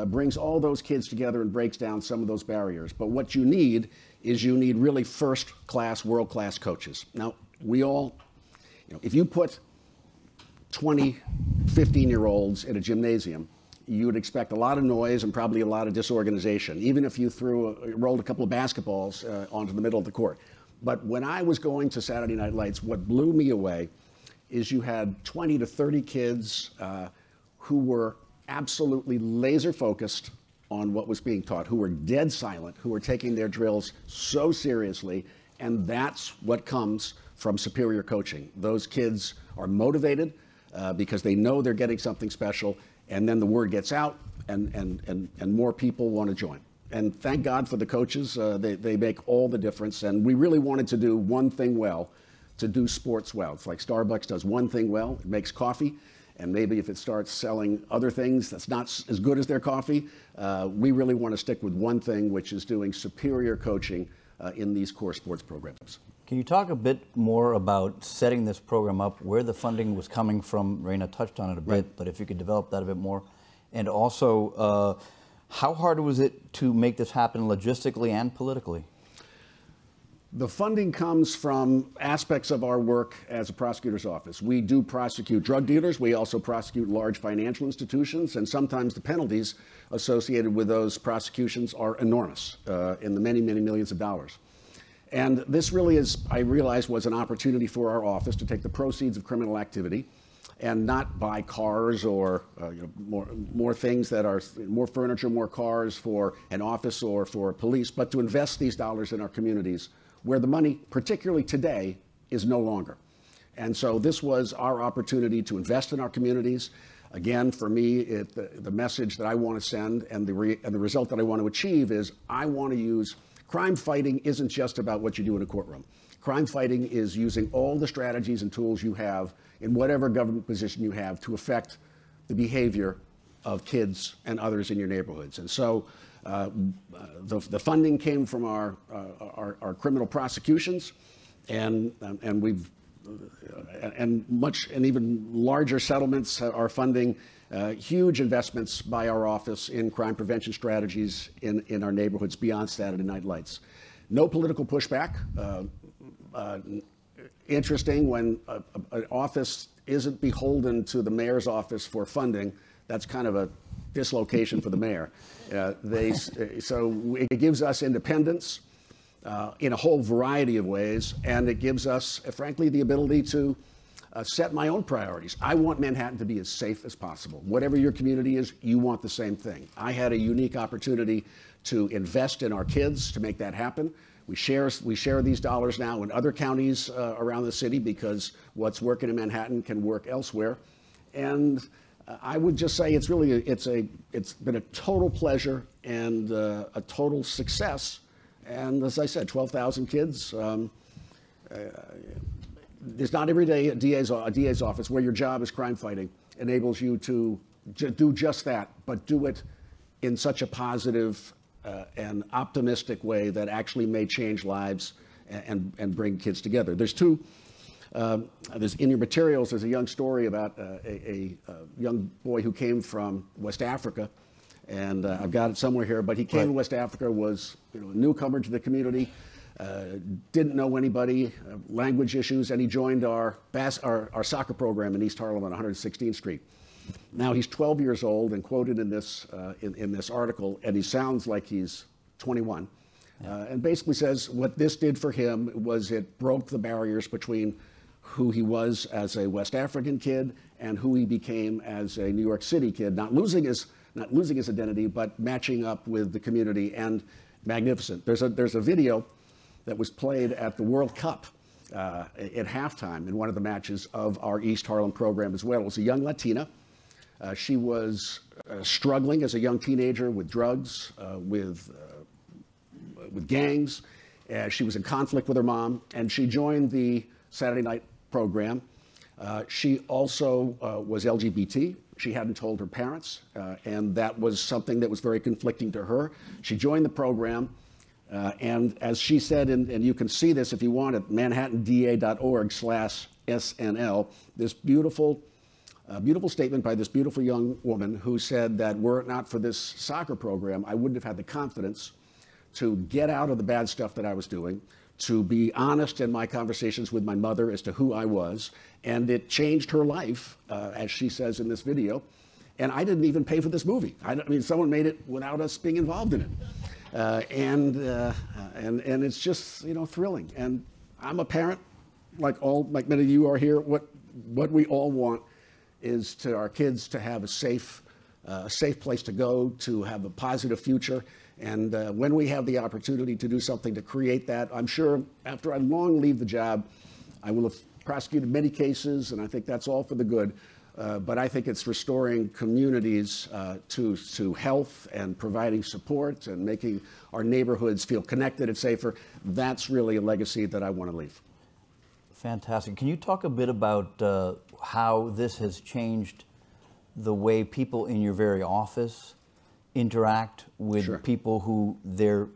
brings all those kids together and breaks down some of those barriers. But what you need is you need really first-class, world-class coaches. Now, we all, if you put 20, 15-year-olds in a gymnasium you would expect a lot of noise and probably a lot of disorganization, even if you rolled a couple of basketballs onto the middle of the court. But when I was going to Saturday Night Lights, what blew me away is you had 20 to 30 kids who were absolutely laser focused on what was being taught, who were dead silent, who were taking their drills so seriously, and that's what comes from superior coaching. Those kids are motivated because they know they're getting something special, and then the word gets out, and more people want to join. And thank God for the coaches. They make all the difference, and we really wanted to do one thing well, to do sports well. It's like Starbucks does one thing well, it makes coffee. And maybe if it starts selling other things that's not as good as their coffee, we really want to stick with one thing, which is doing superior coaching in these core sports programs. Can you talk a bit more about setting this program up, where the funding was coming from? Raina touched on it a bit, right, but if you could develop that a bit more. And also, how hard was it to make this happen logistically and politically? The funding comes from aspects of our work as a prosecutor's office. We do prosecute drug dealers. We also prosecute large financial institutions, and sometimes the penalties associated with those prosecutions are enormous, in the many, many millions of dollars. And this really is, I realized, was an opportunity for our office to take the proceeds of criminal activity and not buy cars or more things that are more furniture, more cars for an office or for police, but to invest these dollars in our communities, where the money, particularly today, is no longer. And so this was our opportunity to invest in our communities. Again, for me, the message that I want to send and the result that I want to achieve is I want to use, crime fighting isn't just about what you do in a courtroom. Crime fighting is using all the strategies and tools you have in whatever government position you have to affect the behavior of kids and others in your neighborhoods. And so the funding came from our criminal prosecutions, and even larger settlements are funding huge investments by our office in crime prevention strategies in our neighborhoods beyond Saturday Night Lights. No political pushback. Interesting, when an office isn't beholden to the mayor's office for funding, that's kind of a dislocation for the mayor. So it gives us independence in a whole variety of ways, and it gives us, frankly, the ability to set my own priorities. I want Manhattan to be as safe as possible. Whatever your community is, you want the same thing. I had a unique opportunity to invest in our kids to make that happen. We share these dollars now in other counties around the city because what's working in Manhattan can work elsewhere. And I would just say it's been a total pleasure and a total success. And as I said, 12,000 kids. There's not every day a DA's office where your job is crime fighting enables you to do just that, but do it in such a positive and optimistic way that actually may change lives and bring kids together. There's in your materials, there's a young story about a young boy who came from West Africa, and I've got it somewhere here, but he came to West Africa, was a newcomer to the community, didn't know anybody, language issues, and he joined our soccer program in East Harlem on 116th Street. Now he's 12 years old and quoted in this article, and he sounds like he's 21, and basically says what this did for him was it broke the barriers between who he was as a West African kid and who he became as a New York City kid, not losing his identity, but matching up with the community, and magnificent. There's a video that was played at the World Cup at halftime in one of the matches of our East Harlem program as well. It was a young Latina. She was struggling as a young teenager with drugs, with gangs. She was in conflict with her mom, and she joined the Saturday night program. She also was LGBT. She hadn't told her parents, and that was something that was very conflicting to her. She joined the program, and as she said, and you can see this if you want at manhattanda.org/SNL, this beautiful statement by this beautiful young woman who said that were it not for this soccer program, I wouldn't have had the confidence to get out of the bad stuff that I was doing, to be honest in my conversations with my mother as to who I was, and it changed her life, as she says in this video. and I didn't even pay for this movie. I mean, someone made it without us being involved in it. And it's just, you know, thrilling. And I'm a parent, like many of you are here. What we all want is to our kids to have a safe place to go, to have a positive future. And when we have the opportunity to do something to create that, I'm sure after I long leave the job, I will have prosecuted many cases, and I think that's all for the good. But I think it's restoring communities to health and providing support and making our neighborhoods feel connected and safer. That's really a legacy that I want to leave. Fantastic. Can you talk a bit about how this has changed the way people in your very office interact with Sure. people who they're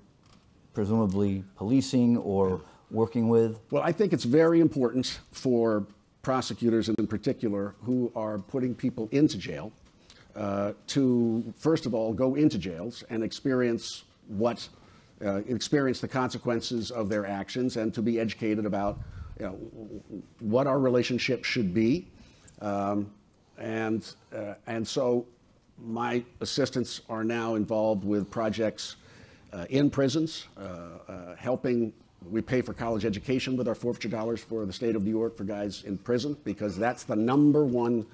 presumably policing or working with? Well, I think it's very important for prosecutors in particular who are putting people into jail to, first of all, go into jails and experience the consequences of their actions, and to be educated about, you know, what our relationship should be. And so my assistants are now involved with projects in prisons, helping. We pay for college education with our forfeiture dollars for the state of New York for guys in prison, because that's the #1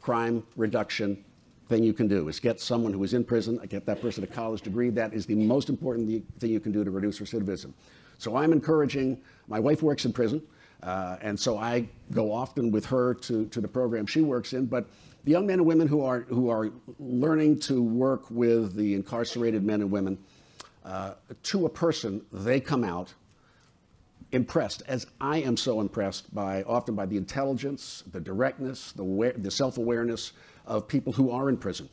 crime reduction thing you can do, is get someone who is in prison, get that person a college degree. That is the most important thing you can do to reduce recidivism. So I'm encouraging, my wife works in prison, and so I go often with her to the program she works in. But the young men and women who are learning to work with the incarcerated men and women, to a person, they come out impressed, as I am so impressed often by the intelligence, the directness, the self-awareness of people who are in prison.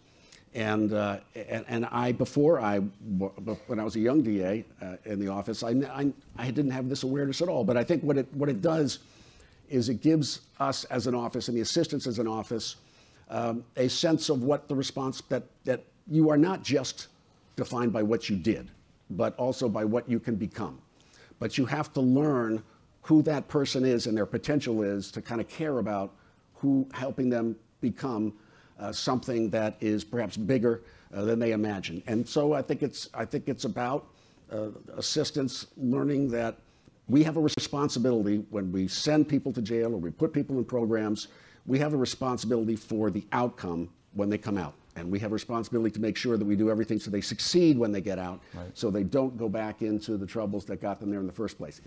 And when I was a young DA in the office, I didn't have this awareness at all. But I think what it does is it gives us as an office and the assistants as an office a sense of what the response, that you are not just defined by what you did, but also by what you can become. But you have to learn who that person is and their potential is to kind of care about helping them become something that is perhaps bigger than they imagine. And so I think it's about assistants learning that we have a responsibility when we send people to jail or we put people in programs. We have a responsibility for the outcome when they come out. And we have a responsibility to make sure that we do everything so they succeed when they get out, right, so they don't go back into the troubles that got them there in the first place.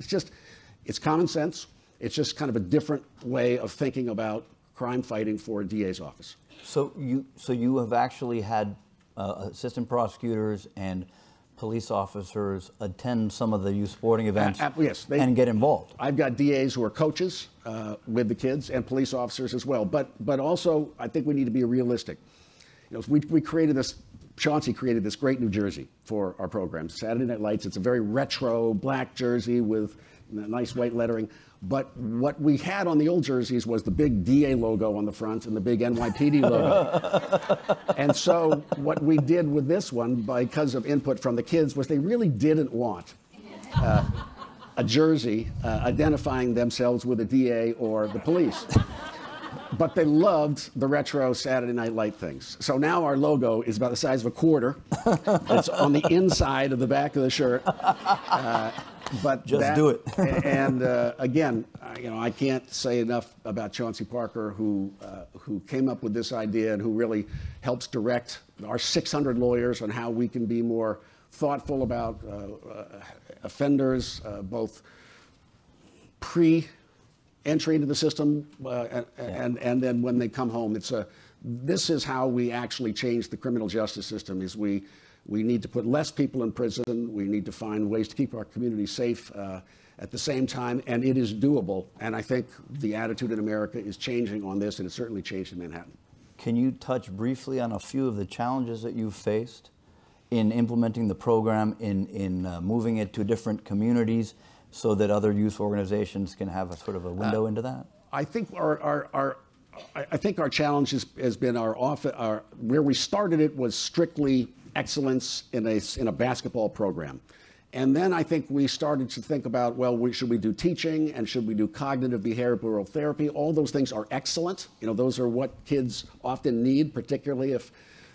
It's common sense. It's just kind of a different way of thinking about crime fighting for a DA's office. So you have actually had assistant prosecutors and police officers attend some of the youth sporting events yes, and get involved. I've got DAs who are coaches with the kids, and police officers as well. But also, I think we need to be realistic. You know, we created this, Chauncey created this great New Jersey for our program, Saturday Night Lights. It's a very retro black jersey with nice white lettering. But what we had on the old jerseys was the big DA logo on the front and the big NYPD logo. And so what we did with this one, because of input from the kids, was they really didn't want a jersey identifying themselves with a DA or the police. But they loved the retro Saturday Night Light things. So now our logo is about the size of a quarter. It's on the inside of the back of the shirt. But just do it. And again, you know, I can't say enough about Chauncey Parker, who came up with this idea and who really helps direct our 600 lawyers on how we can be more thoughtful about offenders, both pre-entry into the system and then when they come home. This is how we actually change the criminal justice system. Is we need to put less people in prison. We need to find ways to keep our community safe at the same time, and it is doable. And I think the attitude in America is changing on this, and it's certainly changed in Manhattan. Can you touch briefly on a few of the challenges that you've faced in implementing the program, in moving it to different communities so that other youth organizations can have a sort of a window into that? I think our challenge has been where we started it was strictly excellence in a basketball program. And then I think we started to think about, well, should we do teaching and should we do cognitive behavioral therapy? All those things are excellent. You know, those are what kids often need, particularly if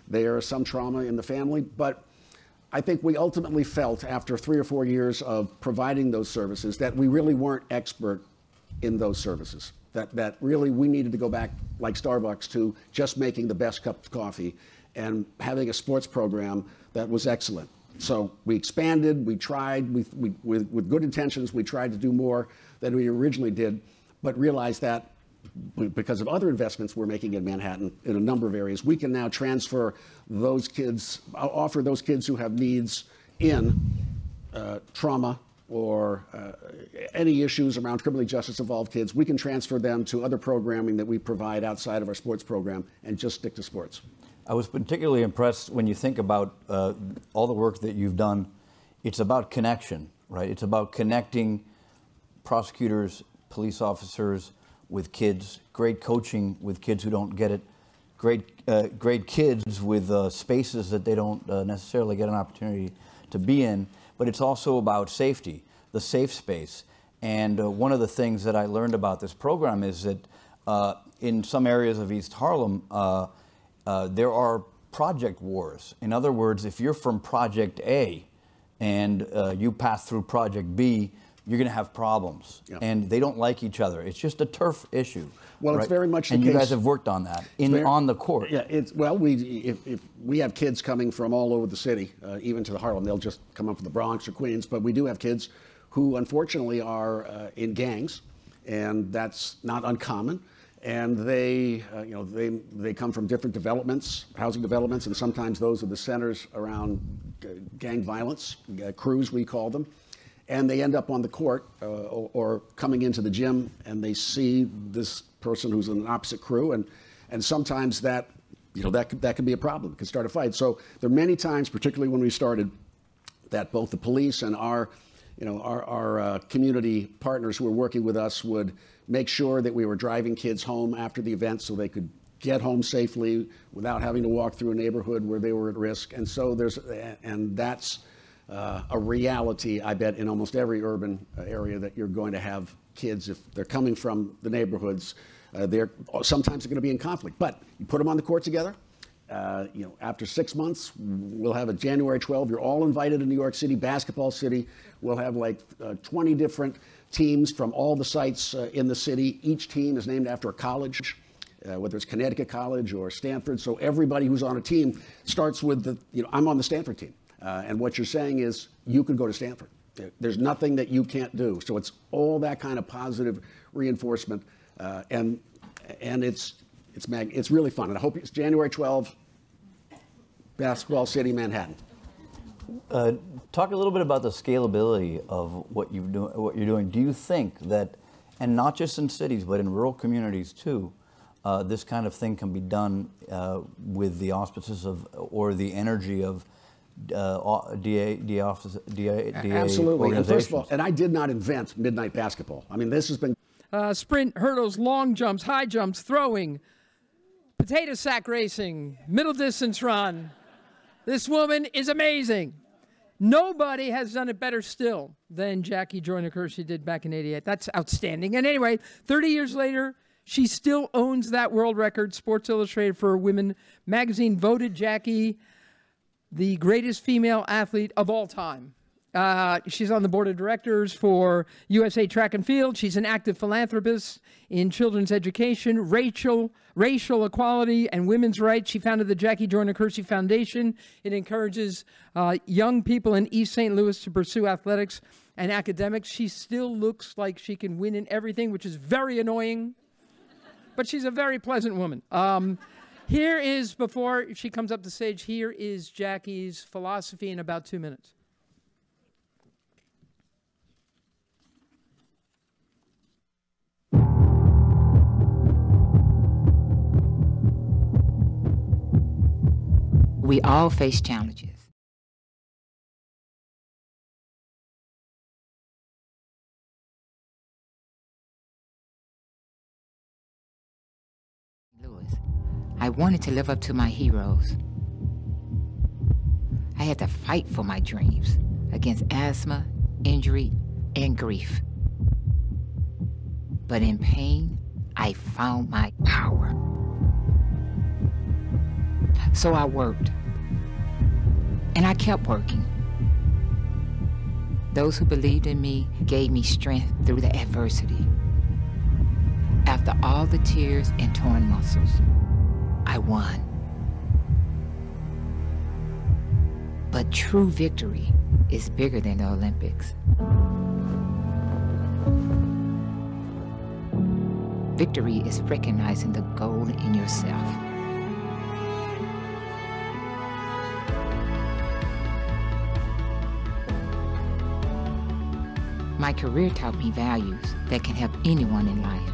there is some trauma in the family. But I think we ultimately felt after 3 or 4 years of providing those services that we really weren't expert in those services. That really we needed to go back, like Starbucks, to just making the best cup of coffee and having a sports program that was excellent. So we expanded, we tried, with good intentions, we tried to do more than we originally did, but realized that because of other investments we're making in Manhattan in a number of areas, we can now transfer those kids, offer those kids who have needs in trauma or any issues around criminally justice involved kids, we can transfer them to other programming that we provide outside of our sports program and just stick to sports. I was particularly impressed when you think about all the work that you've done. It's about connection, right? It's about connecting prosecutors, police officers with kids, great coaching with kids who don't get it, great kids with spaces that they don't necessarily get an opportunity to be in. But it's also about safety, the safe space. And one of the things that I learned about this program is that in some areas of East Harlem, there are project wars. In other words, if you're from Project A and you pass through Project B, you're going to have problems. Yeah. And they don't like each other. It's just a turf issue. Well, right? It's very much the case. And you guys have worked on that on the court. Yeah, if we have kids coming from all over the city, even to the Harlem. They'll just come up from the Bronx or Queens. But we do have kids who, unfortunately, are in gangs, and that's not uncommon. And they come from different developments, housing developments, and sometimes those are the centers around gang violence, crews we call them. And they end up on the court or coming into the gym, and they see this person who's in an opposite crew, and sometimes that can be a problem. It can start a fight. So there are many times, particularly when we started, that both the police and our community partners who were working with us would make sure that we were driving kids home after the event so they could get home safely without having to walk through a neighborhood where they were at risk. And so that's a reality, I bet, in almost every urban area, that you're going to have kids, if they're coming from the neighborhoods, they're sometimes going to be in conflict. But you put them on the court together. After 6 months, we'll have a January 12. You're all invited to New York City, basketball city. We'll have like 20 different teams from all the sites in the city. Each team is named after a college, whether it's Connecticut College or Stanford. So everybody who's on a team starts with I'm on the Stanford team. And what you're saying is you could go to Stanford. There's nothing that you can't do. So it's all that kind of positive reinforcement. And it's really fun. And I hope it's January 12, Basketball City, Manhattan. Talk a little bit about the scalability of what you're doing. Do you think that, and not just in cities, but in rural communities too, this kind of thing can be done with the auspices of, or the energy of DA Absolutely. And first of all, and I did not invent midnight basketball. I mean, this has been sprint, hurdles, long jumps, high jumps, throwing, potato sack racing, middle distance run. This woman is amazing. Nobody has done it better still than Jackie Joyner-Kersee did back in '88. That's outstanding. And anyway, 30 years later, she still owns that world record. Sports Illustrated for Women magazine voted Jackie the greatest female athlete of all time. She's on the board of directors for USA Track and Field. She's an active philanthropist in children's education, racial equality, and women's rights. She founded the Jackie Joyner-Kersee Foundation. It encourages young people in East St. Louis to pursue athletics and academics. She still looks like she can win in everything, which is very annoying, but she's a very pleasant woman. Here is, before she comes up the stage, here is Jackie's philosophy in about 2 minutes. We all face challenges. I wanted to live up to my heroes. I had to fight for my dreams against asthma, injury, and grief. But in pain, I found my power. So I worked, and I kept working. Those who believed in me gave me strength through the adversity. After all the tears and torn muscles, I won. But true victory is bigger than the Olympics. Victory is recognizing the goal in yourself. My career taught me values that can help anyone in life.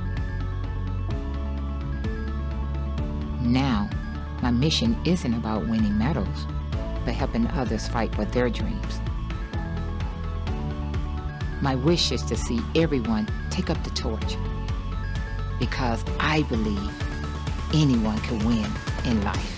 Now, my mission isn't about winning medals, but helping others fight for their dreams. My wish is to see everyone take up the torch, because I believe anyone can win in life.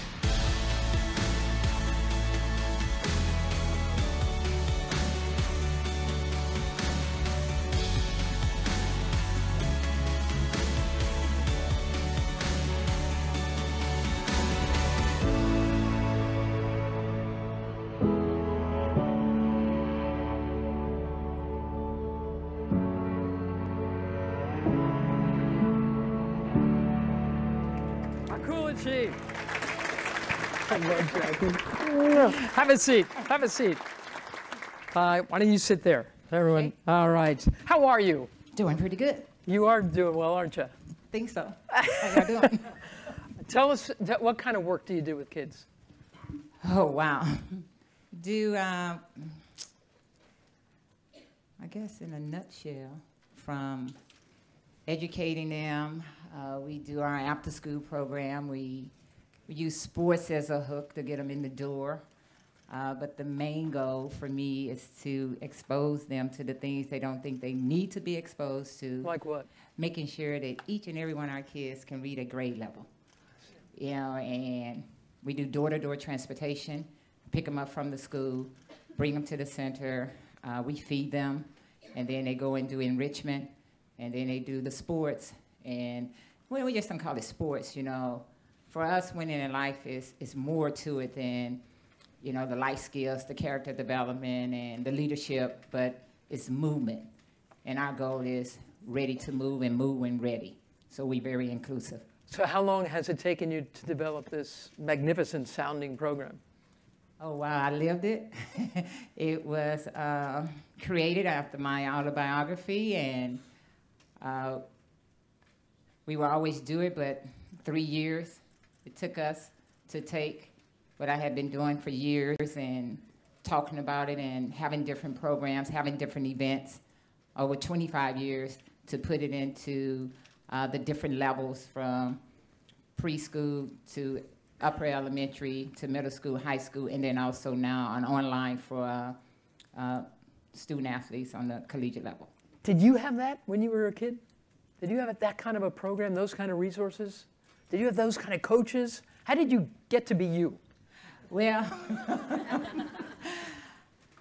Have a seat. Have a seat. Why don't you sit there, everyone? Okay. All right. How are you? Doing pretty good. You are doing well, aren't you? Think so. How y'all doing? Tell us, what kind of work do you do with kids? Oh, wow. I guess in a nutshell, from educating them, we do our after-school program. We use sports as a hook to get them in the door. But the main goal for me is to expose them to the things they don't think they need to be exposed to. Like what? Making sure that each and every one of our kids can read at grade level. You know, and we do door-to-door transportation, pick them up from the school, bring them to the center, we feed them, and then they go and do enrichment, and then they do the sports. And well, we just don't call it sports, you know. For us, winning in life is more to it than, you know, the life skills, the character development, and the leadership, but it's movement. And our goal is ready to move and move when ready. So we're very inclusive. So how long has it taken you to develop this magnificent sounding program? Oh, wow, I lived it. It was created after my autobiography, and we will always do it, but 3 years it took us to take what I had been doing for years and talking about it and having different programs, having different events over 25 years to put it into the different levels from preschool to upper elementary to middle school, high school, and then also now on online for student athletes on the collegiate level. Did you have that when you were a kid? Did you have that kind of a program, those kind of resources? Did you have those kind of coaches? How did you get to be you? Well,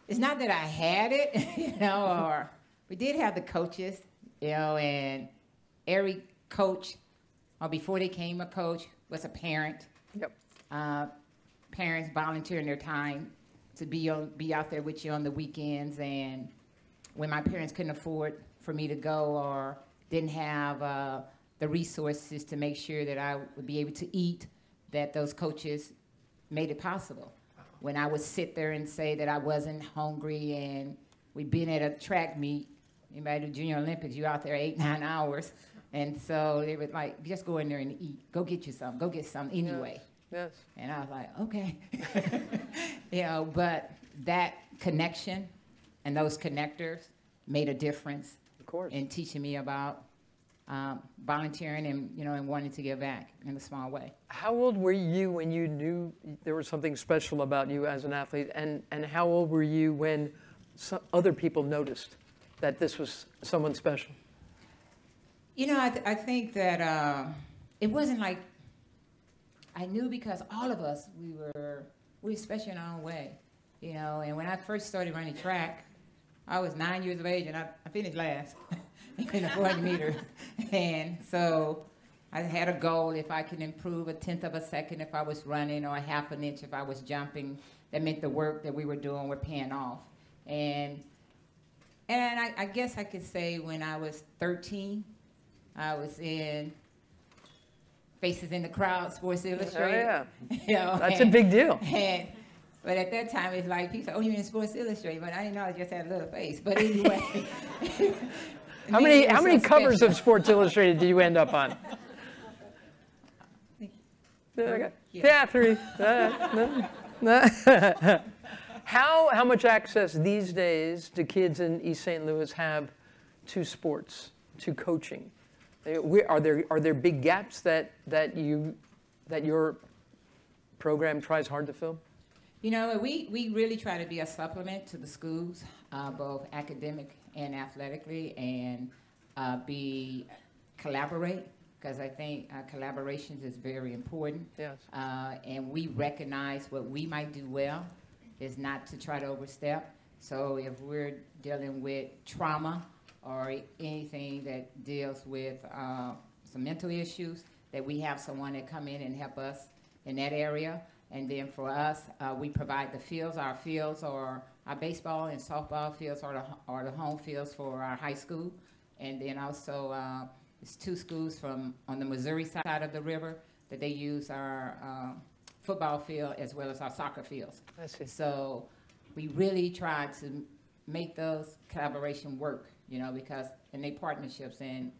it's not that I had it, you know, or we did have the coaches, you know, and every coach, or before they became a coach, was a parent. Yep. Parents volunteering their time to be out there with you on the weekends, and when my parents couldn't afford for me to go or didn't have the resources to make sure that I would be able to eat, that those coaches made it possible. When I would sit there and say that I wasn't hungry, and we'd been at a track meet, anybody do Junior Olympics, you're out there 8-9 hours, and so they would like, just go in there and eat, go get you some, go get some anyway. Yes. And I was like, okay. You know, but that connection and those connectors made a difference. Of course. In teaching me about volunteering and, you know, and wanting to give back in a small way. How old were you when you knew there was something special about you as an athlete? And how old were you when other people noticed that this was someone special? You know, I think that it wasn't like, I knew because all of us, we were special in our own way. you know, and when I first started running track, I was 9 years of age, and I finished last in the 400 meters. And so I had a goal, if I could improve a 1/10 of a second if I was running, or a 1/2 inch if I was jumping, that meant the work that we were doing were paying off. And I guess I could say when I was 13, I was in Faces in the Crowd, Sports Illustrated. Oh, yeah. You know, That's a big deal. But at that time, it's like people say, "Oh, you're in Sports Illustrated," but I didn't know I just had a little face. But anyway. How many covers of Sports Illustrated do you end up on? Yeah, 3. How much access these days do kids in East St. Louis have to sports, to coaching? Are there big gaps that your program tries hard to fill? You know, we really try to be a supplement to the schools, both academic and athletically, and collaborate, because I think collaborations is very important. Yes. And we recognize what we might do well is not to try to overstep. So if we're dealing with trauma or anything that deals with some mental issues, that we have someone that come in and help us in that area. And then for us, we provide the fields. Our fields are our baseball and softball fields are the home fields for our high school. And then also, there's 2 schools on the Missouri side of the river that they use our football field as well as our soccer fields. I see. So we really try to make those collaboration work, you know, because in they partnerships, and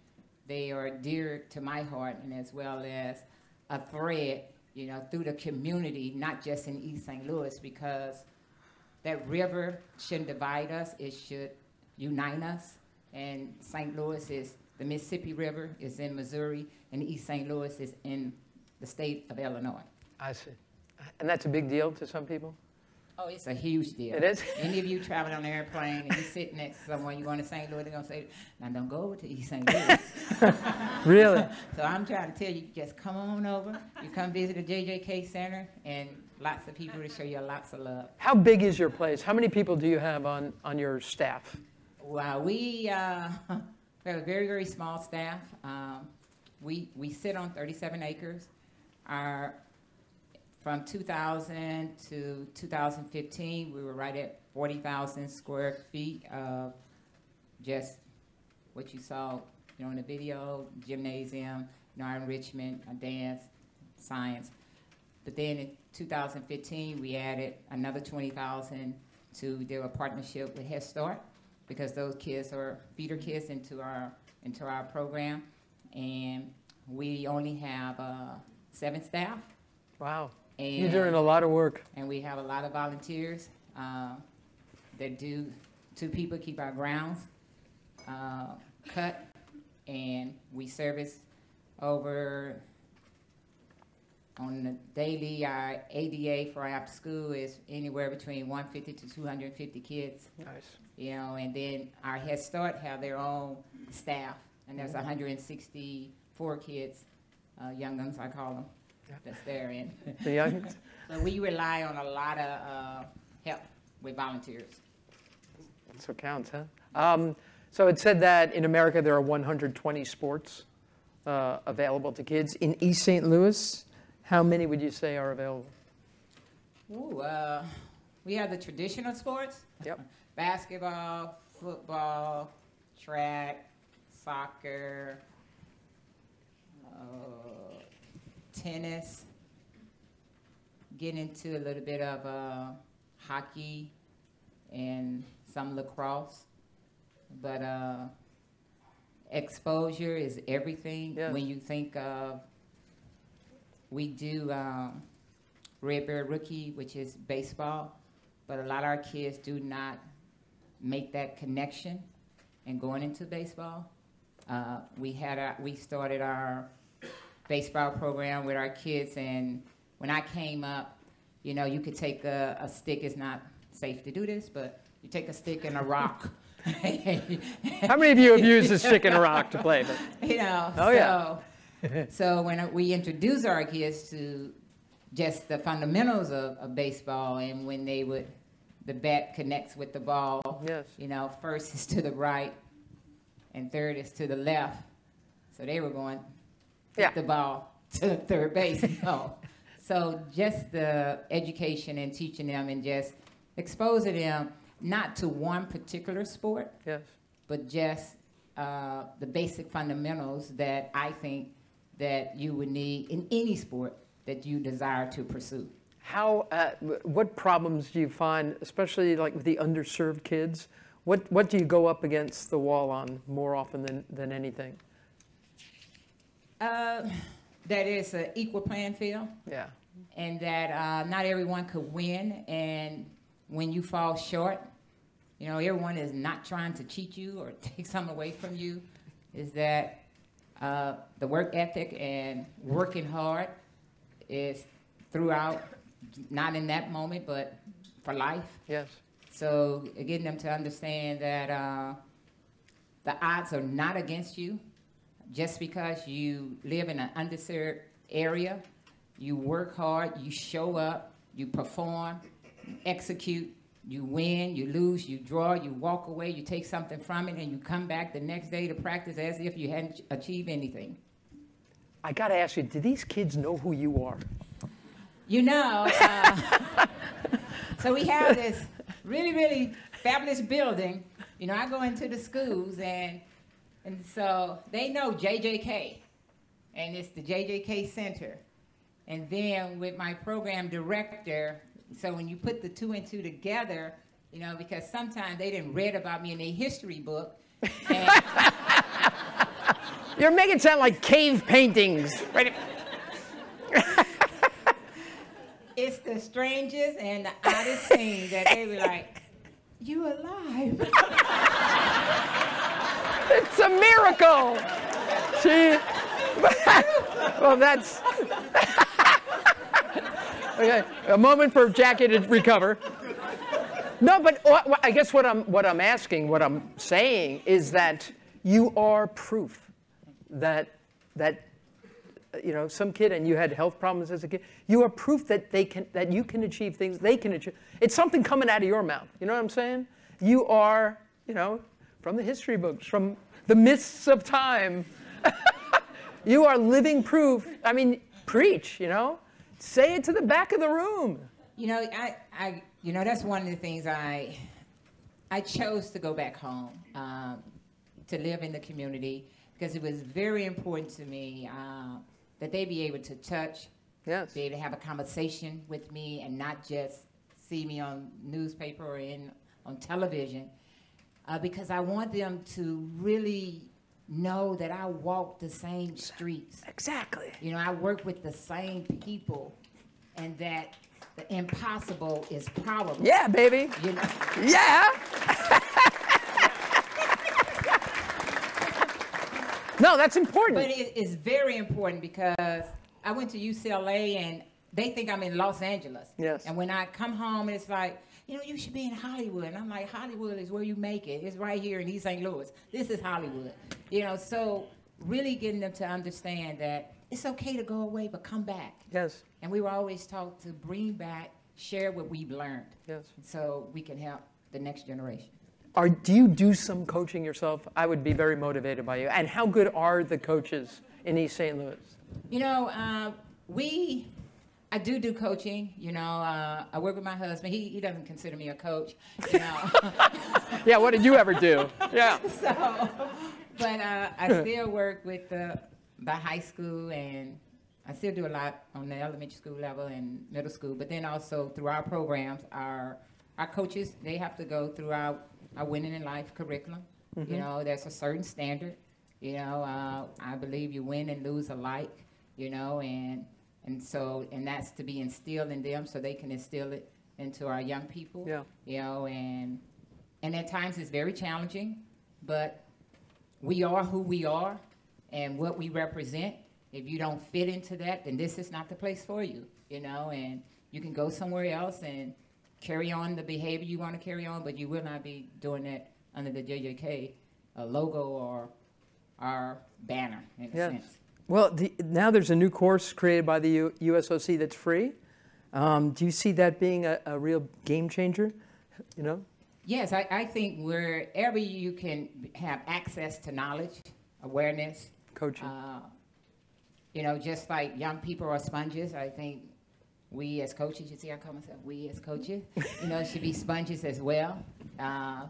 they are dear to my heart, and as well as a thread, you know, through the community, not just in East St. Louis, because that river shouldn't divide us, it should unite us. And St. Louis is, the Mississippi River is in Missouri, and East St. Louis is in the state of Illinois. I see. And that's a big deal to some people? Oh, it's a huge deal. It is? Any of you traveling on an airplane and you sit next to someone, you're going to St. Louis, they're going to say, now don't go over to East St. Louis. Really? So I'm trying to tell you, just come on over. You come visit the JJK Center, and lots of people to show you lots of love. How big is your place? How many people do you have on your staff? Well, we have a very, very small staff. We sit on 37 acres. From 2000 to 2015, we were right at 40,000 square feet of just what you saw, you know, in the video, gymnasium, you know, our enrichment, our dance, science. But then in 2015, we added another 20,000 to do a partnership with Head Start, because those kids are feeder kids into our program, and we only have 7 staff. Wow. And you're doing a lot of work. And we have a lot of volunteers that do. 2 people keep our grounds cut, and we service over on the daily. Our ADA for our after school is anywhere between 150 to 250 kids. Nice. You know, and then our Head Start have their own staff, and there's 164 kids, young guns I call them. That's there. And the youngins? So we rely on a lot of help with volunteers. That's what counts, huh? So it said that in America there are 120 sports available to kids. In East St. Louis, how many would you say are available? Ooh, we have the traditional sports. Yep. Basketball, football, track, soccer, tennis, get into a little bit of hockey and some lacrosse. But exposure is everything. Yes. When you think of, we do Red Bear Rookie, which is baseball, but a lot of our kids do not make that connection and going into baseball. We started our baseball program with our kids, and when I came up, you know, you could take a stick. It's not safe to do this, but you take a stick and a rock. How many of you have used a stick and a rock to play? But, you know, oh, yeah. So when we introduce our kids to just the fundamentals of baseball, and when they would the bat connects with the ball. Yes. You know, first is to the right, and third is to the left. So they were going the ball to third base. So just the education and teaching them and just exposing them not to one particular sport, but just the basic fundamentals that I think that you would need in any sport that you desire to pursue. How, what problems do you find, especially like with the underserved kids? What do you go up against the wall on more often than anything? That it's an equal playing field. Yeah. And that not everyone could win. And when you fall short, you know, everyone is not trying to cheat you or take something away from you. Is that the work ethic and working hard is throughout, not in that moment, but for life. Yes. So getting them to understand that the odds are not against you. Just because you live in an underserved area, you work hard, you show up, you perform, you execute, you win, you lose, you draw, you walk away, you take something from it, and you come back the next day to practice as if you hadn't achieved anything. I got to ask you, do these kids know who you are? You know, so we have this really, really fabulous building. You know, I go into the schools, and so they know JJK, and it's the JJK Center. And then with my program director, so when you put the 2 and 2 together, you know, because sometimes they didn't read about me in their history book. You're making it sound like cave paintings. Right? It's the strangest and the oddest thing that they were like, you alive. It's a miracle. See? Well, that's... Okay, a moment for Jackie to recover. No, but I guess what I'm asking, what I'm saying is that you are proof that you know, some kid, and you had health problems as a kid, you are proof that you can achieve things, they can achieve. It's something coming out of your mouth. You know what I'm saying? You are, you know, from the history books, from the mists of time. You are living proof. I mean, preach, you know? Say it to the back of the room. You know, you know, that's one of the things I chose to go back home, to live in the community, because it was very important to me that they be able to touch, be able to have a conversation with me, and not just see me on newspaper or on television, because I want them to really know that I walk the same streets. Exactly. You know, I work with the same people, and that the impossible is probable. Yeah, baby. You know? Yeah. No, that's important. But it is very important, because I went to UCLA and they think I'm in Los Angeles. Yes. And when I come home, it's like, you know, you should be in Hollywood. And I'm like, Hollywood is where you make it. It's right here in East St. Louis. This is Hollywood. You know, so really getting them to understand that it's okay to go away, but come back. Yes. And we were always taught to bring back, share what we've learned. Yes. So we can help the next generation. Do you do some coaching yourself? I would be very motivated by you. And how good are the coaches in East St. Louis? You know, I do coaching. You know, I work with my husband. He doesn't consider me a coach. You know. Yeah. What did you ever do? Yeah. So, but I still work with the high school, and I still do a lot on the elementary school level and middle school. But then also through our programs, our coaches, they have to go through our Winning in Life curriculum. Mm-hmm. You know, there's a certain standard. You know, I believe you win and lose alike. You know, and that's to be instilled in them so they can instill it into our young people. Yeah. You know, and at times it's very challenging, but we are who we are and what we represent. If you don't fit into that, then this is not the place for you. You know, and you can go somewhere else and carry on the behavior you want to carry on, but you will not be doing that under the JJK logo or our banner, in a sense. Well, now there's a new course created by the USOC that's free. Do you see that being a real game changer? you know? Yes, I think wherever you can have access to knowledge, awareness, coaching. You know, just like young people are sponges, I think we as coaches, you see I call myself we as coaches, you know, should be sponges as well,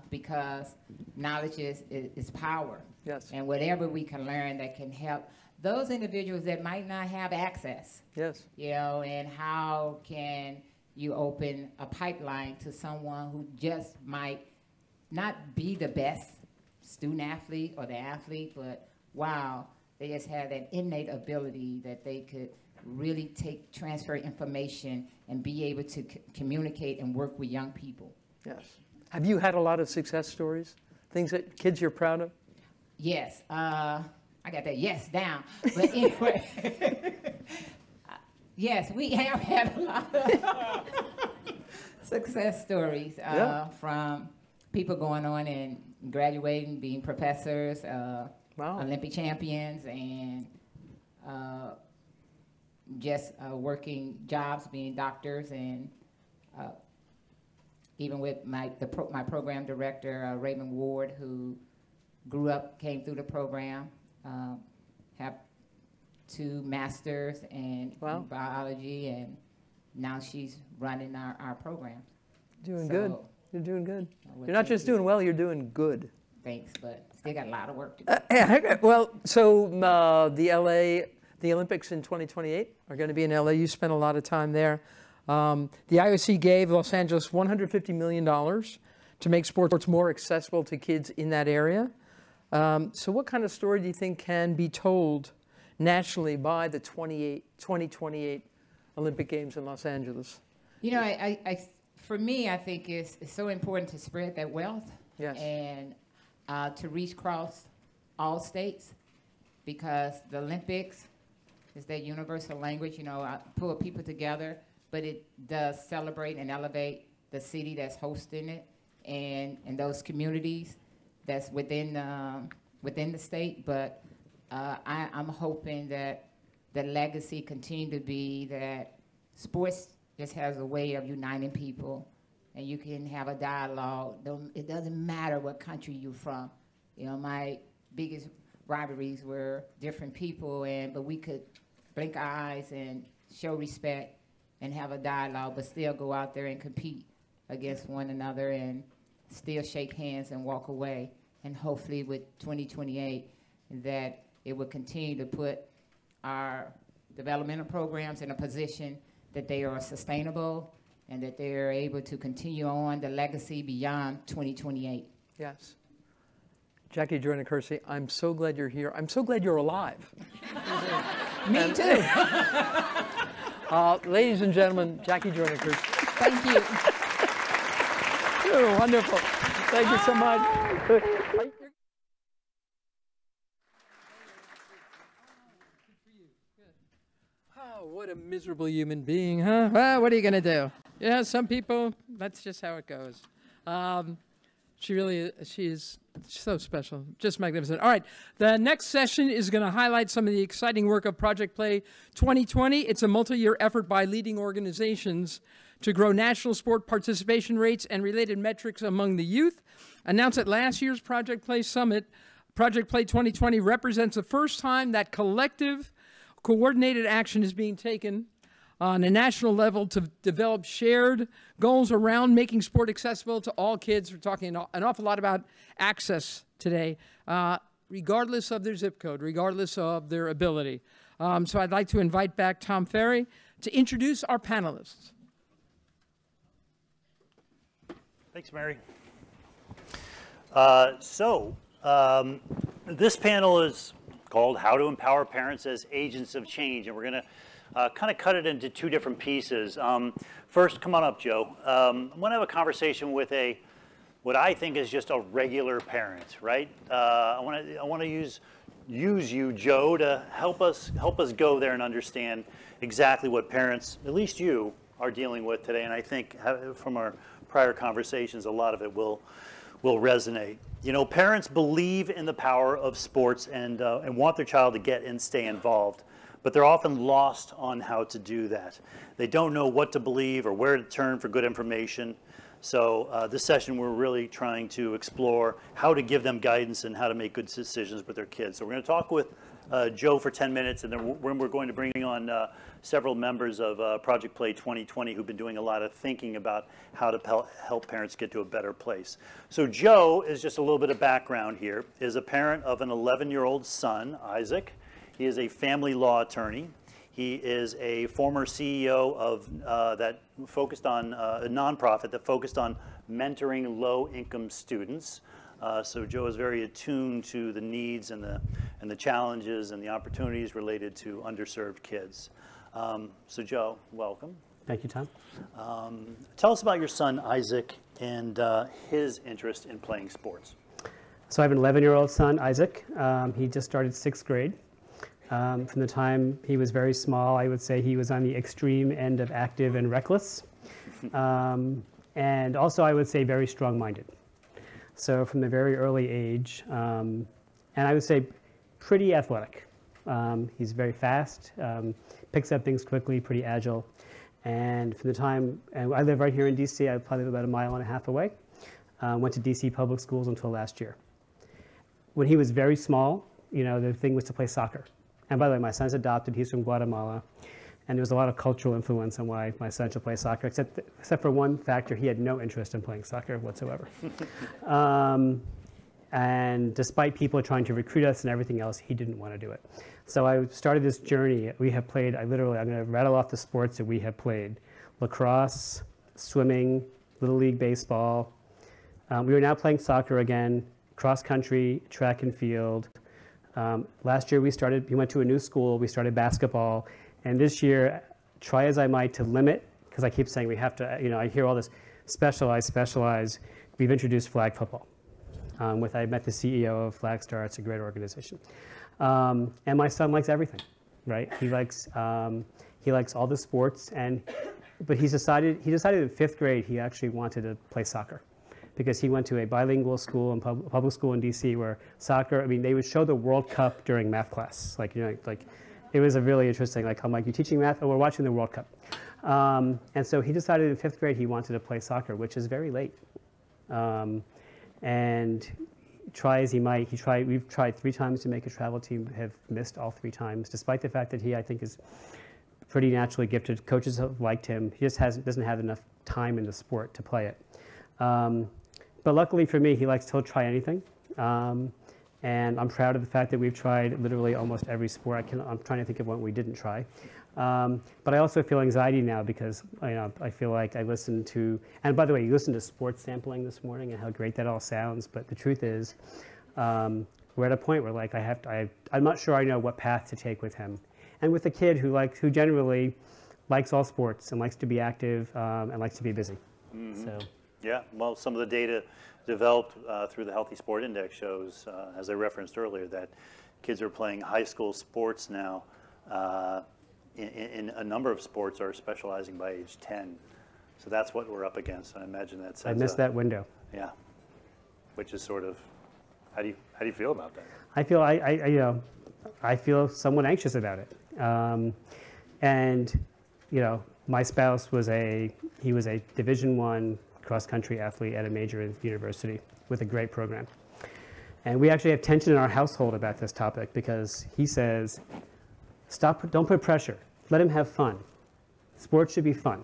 because knowledge is power. Yes. And whatever we can learn that can help those individuals that might not have access. Yes. You know, and how can you open a pipeline to someone who just might not be the best student athlete or the athlete, but wow, they just have that innate ability that they could really transfer information and be able to communicate and work with young people. Yes. Have you had a lot of success stories? Things that kids you're proud of? Yes. I got that yes down. But anyway, yes, we have had a lot of success stories from people going on and graduating, being professors, Olympic champions, and just working jobs, being doctors, and even with my program director, Raymond Ward, who came through the program, have 2 masters in biology, and now she's running our program. Doing good. You're doing good. You're not just doing well, you're doing good. Thanks, but still got a lot of work to do. Well, so the Olympics in 2028 are going to be in LA. You spent a lot of time there. The IOC gave Los Angeles $150 million to make sports more accessible to kids in that area. So what kind of story do you think can be told nationally by the 2028 Olympic Games in Los Angeles? You know, for me, I think it's so important to spread that wealth. Yes. And to reach across all states, because the Olympics is that universal language, you know, pull people together, but it does celebrate and elevate the city that's hosting it and those communities that's within the state. But I'm hoping that the legacy continue to be that sports just has a way of uniting people, and you can have a dialogue. It doesn't matter what country you're from. You know, my biggest rivalries were different people, but we could blink our eyes and show respect and have a dialogue, but still go out there and compete against one another and still shake hands and walk away. And hopefully with 2028, that it will continue to put our developmental programs in a position that they are sustainable and that they are able to continue on the legacy beyond 2028. Yes. Jackie Joyner-Kersee, I'm so glad you're here. I'm so glad you're alive. Me too. Ladies and gentlemen, Jackie Joyner-Kersee. Thank you. You're wonderful. Thank you so much. Oh, what a miserable human being, huh? Well, what are you going to do? Yeah, some people, that's just how it goes. She is so special, just magnificent. All right, the next session is going to highlight some of the exciting work of Project Play 2020. It's a multi-year effort by leading organizations to grow national sport participation rates and related metrics among the youth. Announced at last year's Project Play Summit, Project Play 2020 represents the first time that collective, coordinated action is being taken on a national level to develop shared goals around making sport accessible to all kids. We're talking an awful lot about access today, regardless of their zip code, regardless of their ability. So I'd like to invite back Tom Ferry to introduce our panelists. Thanks, Mary. This panel is called How to Empower Parents as Agents of Change, and we're going to kind of cut it into 2 different pieces. First, come on up, Joe. I'm going to have a conversation with what I think is just a regular parent, right? I want to use you, Joe, to help us go there and understand exactly what parents, at least you, are dealing with today. And I think from our prior conversations, a lot of it will resonate. You know, parents believe in the power of sports and want their child to get and stay involved, but they're often lost on how to do that. They don't know what to believe or where to turn for good information. So this session, we're really trying to explore how to give them guidance and how to make good decisions with their kids. So we're going to talk with Joe for 10 minutes, and then we're going to bring on several members of Project Play 2020 who've been doing a lot of thinking about how to help parents get to a better place. So Joe is just a little bit of background here, is a parent of an 11-year-old son, Isaac. He is a family law attorney. He is a former CEO of that focused on a nonprofit that focused on mentoring low-income students. So Joe is very attuned to the needs and the challenges and the opportunities related to underserved kids. So Joe, welcome. Thank you, Tom. Tell us about your son Isaac and his interest in playing sports. So I have an 11-year-old son, Isaac. He just started 6th grade. From the time he was very small, I would say he was on the extreme end of active and reckless. And also, I would say, very strong-minded. So from a very early age, and I would say pretty athletic. He's very fast, picks up things quickly, pretty agile. And from the time, and I live right here in DC, I probably live about 1.5 miles away. Went to DC public schools until last year. When he was very small, you know, the thing was to play soccer. And by the way, my son's adopted, he's from Guatemala. And there was a lot of cultural influence on why my son should play soccer, except for one factor, he had no interest in playing soccer whatsoever. And despite people trying to recruit us and everything else, he didn't want to do it. So I started this journey. We have played, I'm going to rattle off the sports that we have played. Lacrosse, swimming, Little League baseball. We are now playing soccer again, cross country, track and field. Last year we went to a new school, we started basketball. And this year, try as I might to limit, because I keep saying we have to, you know, I hear all this specialize. We've introduced flag football. I met the CEO of Flagstar. It's a great organization. And my son likes everything, right? He likes all the sports, but he decided in 5th grade he actually wanted to play soccer, because he went to a bilingual school and public school in DC where soccer. I mean, they would show the World Cup during math class, like, you know, like. It was a really interesting, like, I'm like, you teaching math? Oh, we're watching the World Cup. And so he decided in 5th grade he wanted to play soccer, which is very late. And try as he might, we've tried 3 times to make a travel team, have missed all 3 times, despite the fact that he, I think, is pretty naturally gifted. Coaches have liked him. He just doesn't have enough time in the sport to play it. But luckily for me, he'll try anything. And I'm proud of the fact that we've tried literally almost every sport. I'm trying to think of one we didn't try. But I also feel anxiety now because, you know, I feel like I listened to, and by the way, you listened to sports sampling this morning and how great that all sounds. But the truth is, we're at a point where, like, I'm not sure I know what path to take with him. And with a kid who generally likes all sports and likes to be active and likes to be busy. Mm-hmm. So. Yeah, well, some of the data developed through the Healthy Sport Index shows, as I referenced earlier, that kids are playing high school sports now. In a number of sports are specializing by age 10. So that's what we're up against. I imagine that's. I missed that window. Yeah, which is sort of, how do you feel about that? I feel I feel somewhat anxious about it. And you know, my spouse was a Division I cross-country athlete at a major university with a great program. And we actually have tension in our household about this topic because he says, don't put pressure. Let him have fun. Sports should be fun.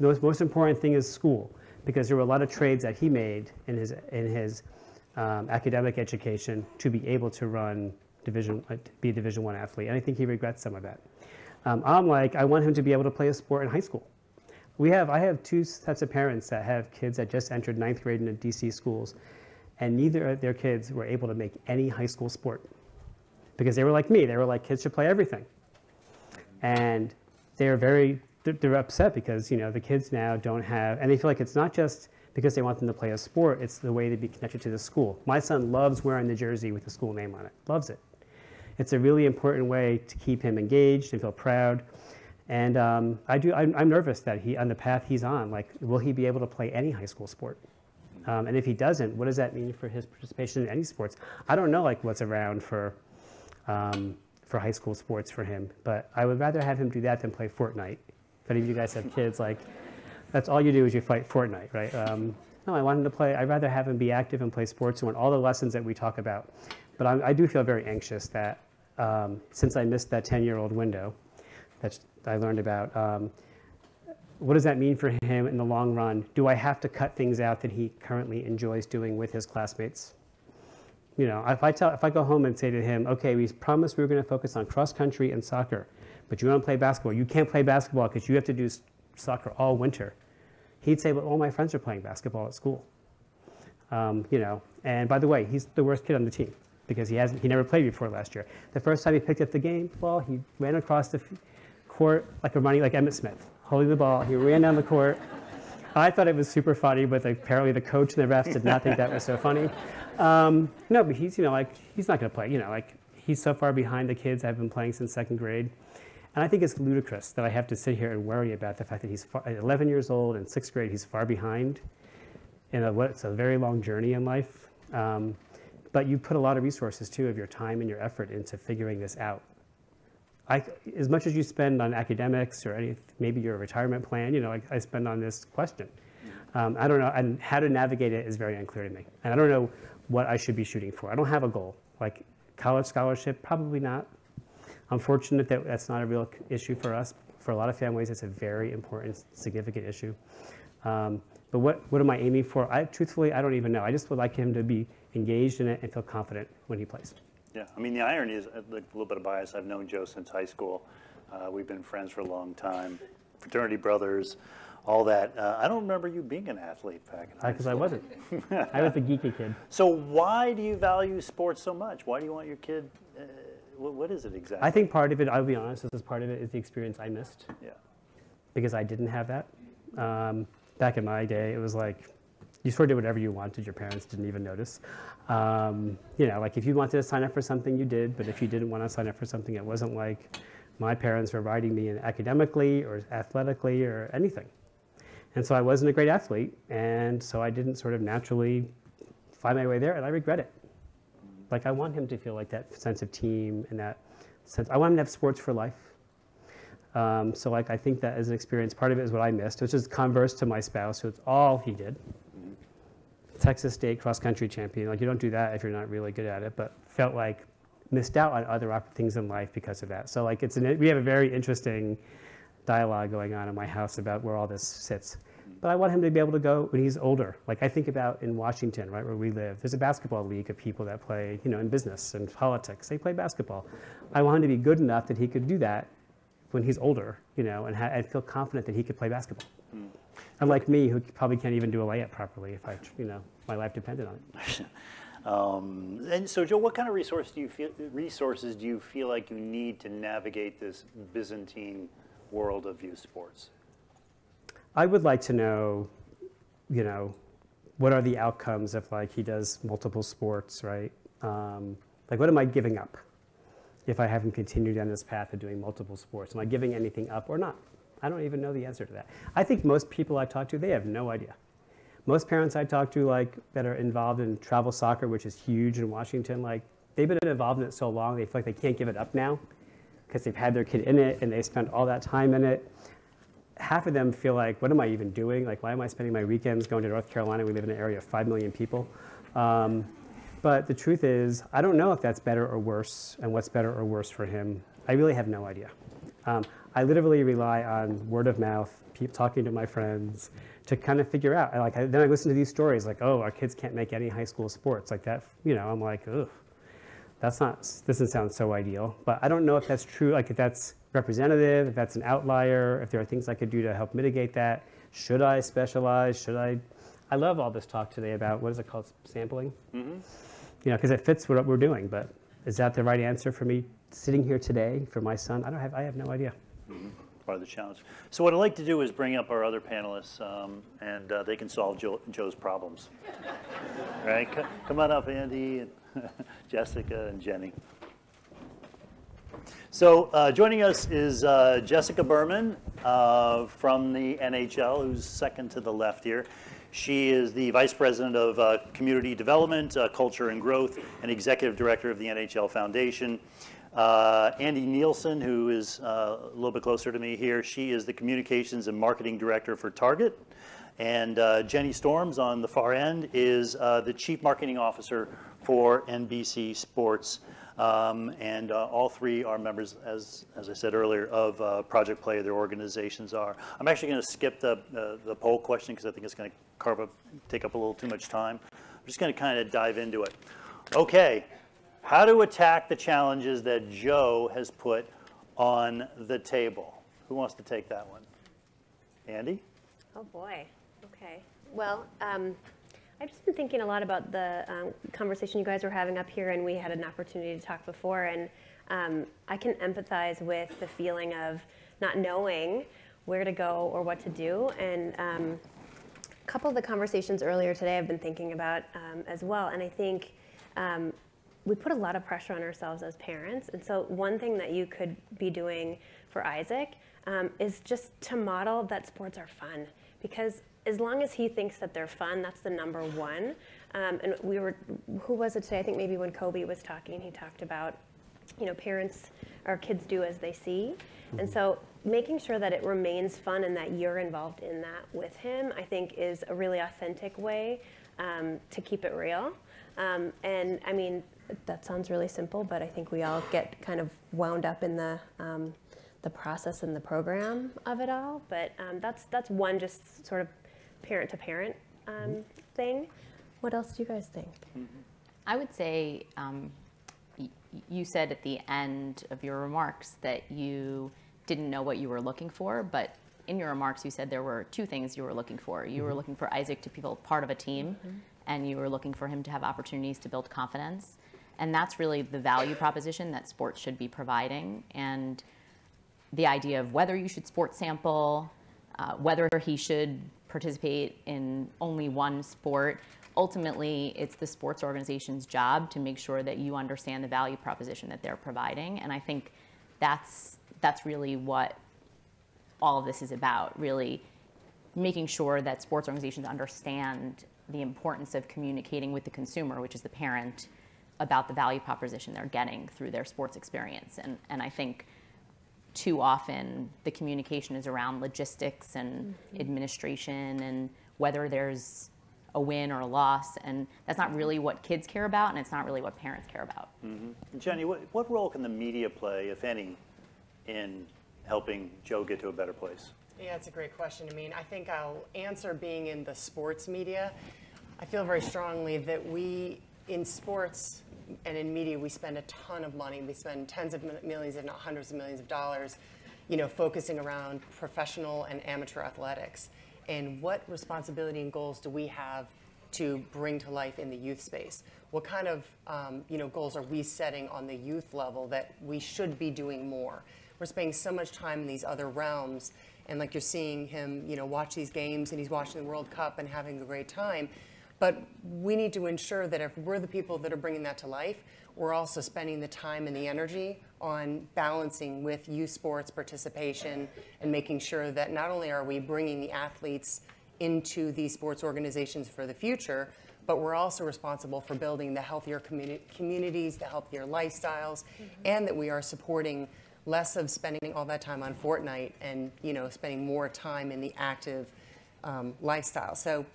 The most important thing is school, because there were a lot of trades that he made in his academic education to be able to be a Division I athlete. And I think he regrets some of that. I'm like, I want him to be able to play a sport in high school. I have 2 sets of parents that have kids that just entered 9th grade into DC schools, and neither of their kids were able to make any high school sport because they were like me. They were like, kids should play everything. And they're upset because, you know, the kids now don't have, and they feel like it's not just because they want them to play a sport, it's the way to be connected to the school. My son loves wearing the jersey with the school name on it, loves it. It's a really important way to keep him engaged and feel proud. And I'm nervous that on the path he's on, like, will he be able to play any high school sport? And if he doesn't, what does that mean for his participation in any sports? I don't know, like, what's around for high school sports for him, but I would rather have him do that than play Fortnite. If any of you guys have kids, like, That's all you do is you fight Fortnite, right? No, I want him to play. I'd rather have him be active and play sports and learn all the lessons that we talk about. But I do feel very anxious that since I missed that 10-year-old window that I learned about, what does that mean for him in the long run? Do I have to cut things out that he currently enjoys doing with his classmates? You know, if I go home and say to him, okay, we promised we were going to focus on cross country and soccer, but you want to play basketball. You can't play basketball because you have to do soccer all winter. He'd say, well, all my friends are playing basketball at school. You know, and by the way, he's the worst kid on the team because he never played before last year. The first time he picked up the game, well, he ran across the court like Emmitt Smith, holding the ball. He ran down the court. I thought it was super funny, but apparently the coach and the refs did not think that was so funny. No, but he's, you know, like, he's not going to play, you know, like, he's so far behind the kids I've been playing since 2nd grade. And I think it's ludicrous that I have to sit here and worry about the fact that he's 11 years old and 6th grade, he's far behind in it's a very long journey in life. But you put a lot of resources, too, of your time and your effort into figuring this out. As much as you spend on academics or maybe your retirement plan, you know, I spend on this question. I don't know, and how to navigate it is very unclear to me. And I don't know what I should be shooting for. I don't have a goal. Like college scholarship, probably not. I'm fortunate that that's not a real issue for us. For a lot of families, it's a very important, significant issue. But what am I aiming for? Truthfully, I don't even know. I just would like him to be engaged in it and feel confident when he plays. Yeah, I mean, the irony is, a little bit of bias, I've known Joe since high school. We've been friends for a long time, fraternity brothers, all that. I don't remember you being an athlete back in high school. Because I wasn't. I was a geeky kid. So why do you value sports so much? Why do you want your kid, what is it exactly? I think part of it, I'll be honest, part of it is the experience I missed. Yeah. Because I didn't have that. Back in my day, it was like, you sort of did whatever you wanted. Your parents didn't even notice. You know, like if you wanted to sign up for something, you did. But if you didn't want to sign up for something, it wasn't like my parents were riding me in academically or athletically or anything. And so I wasn't a great athlete. And so I didn't sort of naturally find my way there. And I regret it. Like I want him to feel like that sense of team and that sense. I want him to have sports for life. So like I think that as an experience, part of it is what I missed, which is converse to my spouse, who it's all he did. Texas State cross-country champion. Like you don't do that if you're not really good at it, but felt like missed out on other things in life because of that. So like we have a very interesting dialogue going on in my house about where all this sits. But I want him to be able to go when he's older. Like I think about in Washington, right, where we live, there's a basketball league of people that play, you know, in business and politics. They play basketball. I want him to be good enough that he could do that when he's older, you know, and feel confident that he could play basketball. Unlike me, who probably can't even do a layup properly if my life depended on it. And so, Joe, what kind of resources do you feel like you need to navigate this Byzantine world of youth sports? I would like to know, you know, what are the outcomes if like he does multiple sports, right? Like what am I giving up if I have him continue down this path of doing multiple sports? Am I giving anything up or not? I don't even know the answer to that. I think most people I talk to, they have no idea. Most parents I talk to, like that are involved in travel soccer, which is huge in Washington, like they've been involved in it so long, they feel like they can't give it up now because they've had their kid in it and they spent all that time in it. Half of them feel like, what am I even doing? Like, why am I spending my weekends going to North Carolina? We live in an area of 5 million people. But the truth is, I don't know if that's better or worse and what's better or worse for him. I really have no idea. I literally rely on word of mouth, talking to my friends to kind of figure out. Then I listen to these stories like, oh, our kids can't make any high school sports like that. You know, I'm like, ugh, doesn't sound so ideal. But I don't know if that's true, like if that's representative, if that's an outlier, if there are things I could do to help mitigate that. Should I specialize? I love all this talk today about, what is it called, sampling? Mm-hmm. You know, because it fits what we're doing, but is that the right answer for me sitting here today for my son? I have no idea. Mm-hmm. Part of the challenge. So what I'd like to do is bring up our other panelists, and they can solve Joe's problems. Right? Come on up, Andy, and Jessica, and Jenny. So joining us is Jessica Berman from the NHL, who's second to the left here. She is the Vice President of Community Development, Culture and Growth, and Executive Director of the NHL Foundation. Andy Nielsen, who is a little bit closer to me here, she is the Communications and Marketing Director for Target. And Jenny Storms on the far end is the Chief Marketing Officer for NBC Sports. And all three are members, as I said earlier, of Project Play. Their organizations are. I'm actually going to skip the poll question because I think it's going to take up a little too much time. I'm just going to kind of dive into it. Okay, how to attack the challenges that Joe has put on the table. Who wants to take that one? Andy? Oh boy. Okay. Well, I've just been thinking a lot about the conversation you guys were having up here, and we had an opportunity to talk before, and I can empathize with the feeling of not knowing where to go or what to do, and a couple of the conversations earlier today I've been thinking about as well, and I think we put a lot of pressure on ourselves as parents, and so one thing that you could be doing for Isaac is just to model that sports are fun, because as long as he thinks that they're fun, that's the number one. And who was it today? I think maybe when Kobe was talking, he talked about, parents or kids do as they see. And so making sure that it remains fun and that you're involved in that with him, I think is a really authentic way to keep it real. And I mean, that sounds really simple, but I think we all get kind of wound up in the process and the program of it all. But that's one just sort of parent to parent thing. What else do you guys think? I would say you said at the end of your remarks that you didn't know what you were looking for, but in your remarks you said there were two things you were looking for. You were looking for Isaac to feel part of a team, and you were looking for him to have opportunities to build confidence. And that's really the value proposition that sports should be providing. And the idea of whether you should sports sample, whether he should participate in only one sport, ultimately it's the sports organization's job to make sure that you understand the value proposition that they're providing. And I think that's really what all of this is about, really making sure that sports organizations understand the importance of communicating with the consumer, which is the parent, about the value proposition they're getting through their sports experience. And I think too often the communication is around logistics and administration and whether there's a win or a loss, and that's not really what kids care about, and it's not really what parents care about. Jenny, what role can the media play, if any, in helping Joe get to a better place? Yeah, it's a great question. I mean, I think I'll answer being in the sports media. I feel very strongly that we, in sports and in media, we spend a ton of money. We spend tens of millions, if not hundreds of millions of dollars, focusing around professional and amateur athletics. And what responsibility and goals do we have to bring to life in the youth space? What kind of goals are we setting on the youth level that we should be doing more? We're spending so much time in these other realms, and like you're seeing him, watch these games, and he's watching the World Cup and having a great time. But we need to ensure that if we're the people that are bringing that to life, we're also spending the time and the energy on balancing with youth sports participation and making sure that not only are we bringing the athletes into these sports organizations for the future, but we're also responsible for building the healthier communities, the healthier lifestyles, and that we are supporting less of spending all that time on Fortnite and spending more time in the active lifestyle. So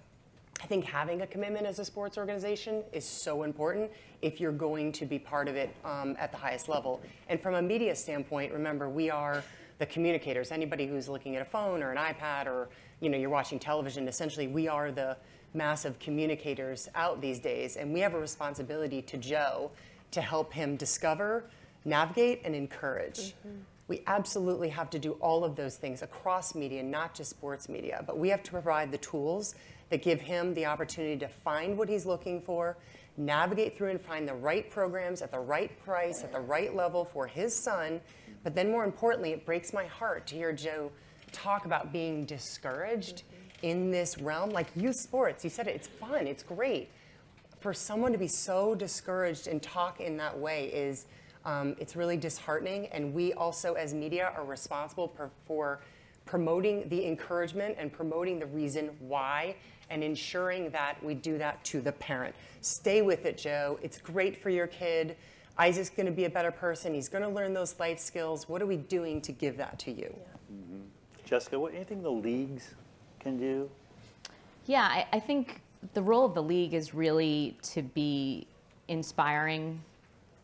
I think having a commitment as a sports organization is so important if you're going to be part of it at the highest level. And from a media standpoint, remember, we are the communicators. Anybody who's looking at a phone or an iPad or you're watching television, essentially we are the massive communicators out these days. And we have a responsibility to Joe to help him discover, navigate, and encourage. We absolutely have to do all of those things across media, not just sports media, but we have to provide the tools that give him the opportunity to find what he's looking for, navigate through and find the right programs at the right price, at the right level for his son. But then more importantly, it breaks my heart to hear Joe talk about being discouraged in this realm. Like youth sports, you said it, it's fun, it's great. For someone to be so discouraged and talk in that way is, it's really disheartening. And we also as media are responsible for promoting the encouragement and promoting the reason why and ensuring that we do that to the parent. Stay with it, Joe. It's great for your kid. Isaac's going to be a better person. He's going to learn those life skills. What are we doing to give that to you? Mm-hmm. Jessica, anything the leagues can do? Yeah, I think the role of the league is really to be inspiring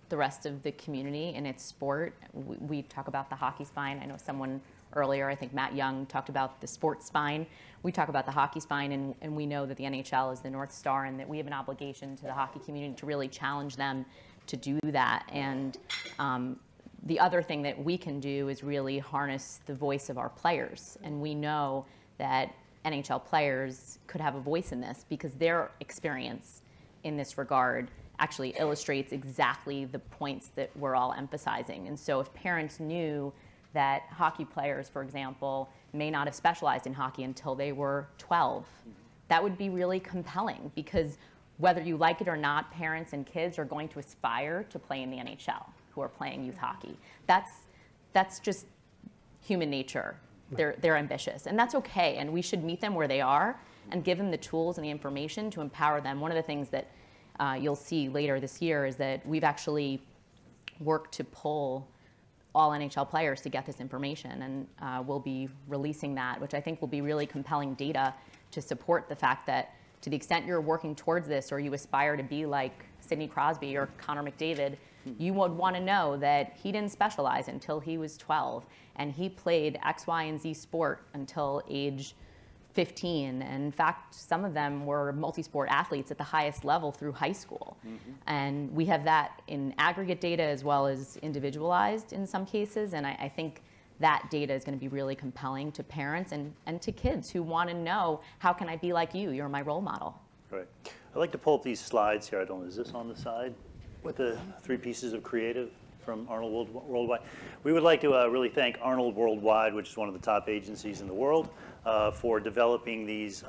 the rest of the community in its sport. We talk about the hockey spine. I know someone earlier, I think Matt Young, talked about the sports spine. We talk about the hockey spine, and we know that the NHL is the North Star and that we have an obligation to the hockey community to really challenge them to do that. And the other thing that we can do is really harness the voice of our players. And we know that NHL players could have a voice in this because their experience in this regard actually illustrates exactly the points that we're all emphasizing. And so if parents knew that hockey players, for example, may not have specialized in hockey until they were 12, that would be really compelling because whether you like it or not, parents and kids are going to aspire to play in the NHL who are playing youth hockey. That's just human nature. They're ambitious, and that's okay, and we should meet them where they are and give them the tools and the information to empower them. One of the things that you'll see later this year is that we've actually worked to pull all NHL players to get this information, and we'll be releasing that, which I think will be really compelling data to support the fact that to the extent you're working towards this or you aspire to be like Sidney Crosby or Connor McDavid, you would want to know that he didn't specialize until he was 12, and he played X, Y, and Z sport until age 15. And in fact, some of them were multi-sport athletes at the highest level through high school. Mm-hmm. And we have that in aggregate data as well as individualized in some cases. And I think that data is going to be really compelling to parents and to kids who want to know, how can I be like you? You're my role model. Right. I'd like to pull up these slides here. I don't know, is this on the side? With the 3 pieces of creative from Arnold Worldwide. We would like to really thank Arnold Worldwide, which is one of the top agencies in the world, for developing these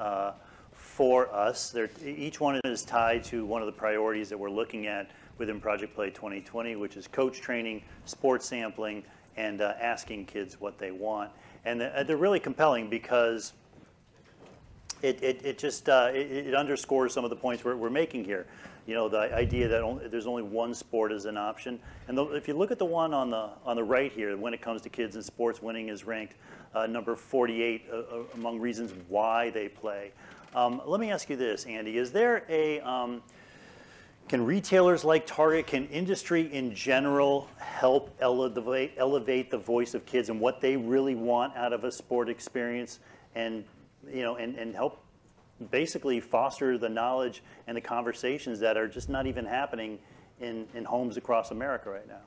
for us. Each one is tied to one of the priorities that we're looking at within Project Play 2020, which is coach training, sports sampling, and asking kids what they want. And they're really compelling because it underscores some of the points we're making here. You know, the idea that there's only one sport as an option. And if you look at the one on the right here, when it comes to kids in sports, winning is ranked number 48 among reasons why they play. Let me ask you this, Andy. Is there can retailers like Target, can industry in general help elevate the voice of kids and what they really want out of a sport experience, and and help basically foster the knowledge and the conversations that are just not even happening in homes across America right now?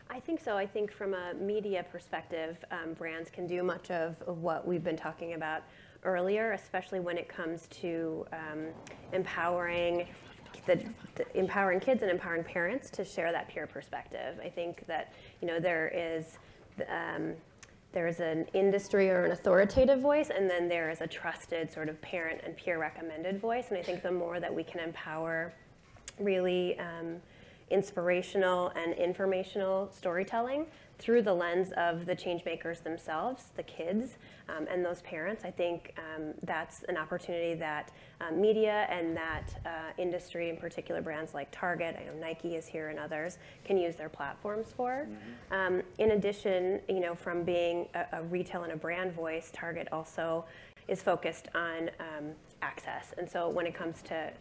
I think so. I think from a media perspective, brands can do much of what we've been talking about earlier, especially when it comes to empowering kids and empowering parents to share that peer perspective. I think that there's an industry or an authoritative voice, and then there is a trusted sort of parent and peer recommended voice. And I think the more that we can empower really inspirational and informational storytelling through the lens of the change makers themselves, the kids, and those parents, I think that's an opportunity that media and that industry, in particular brands like Target, I know Nike is here and others, can use their platforms for. Mm-hmm. In addition, from being a retail and a brand voice, Target also is focused on access. And so when it comes to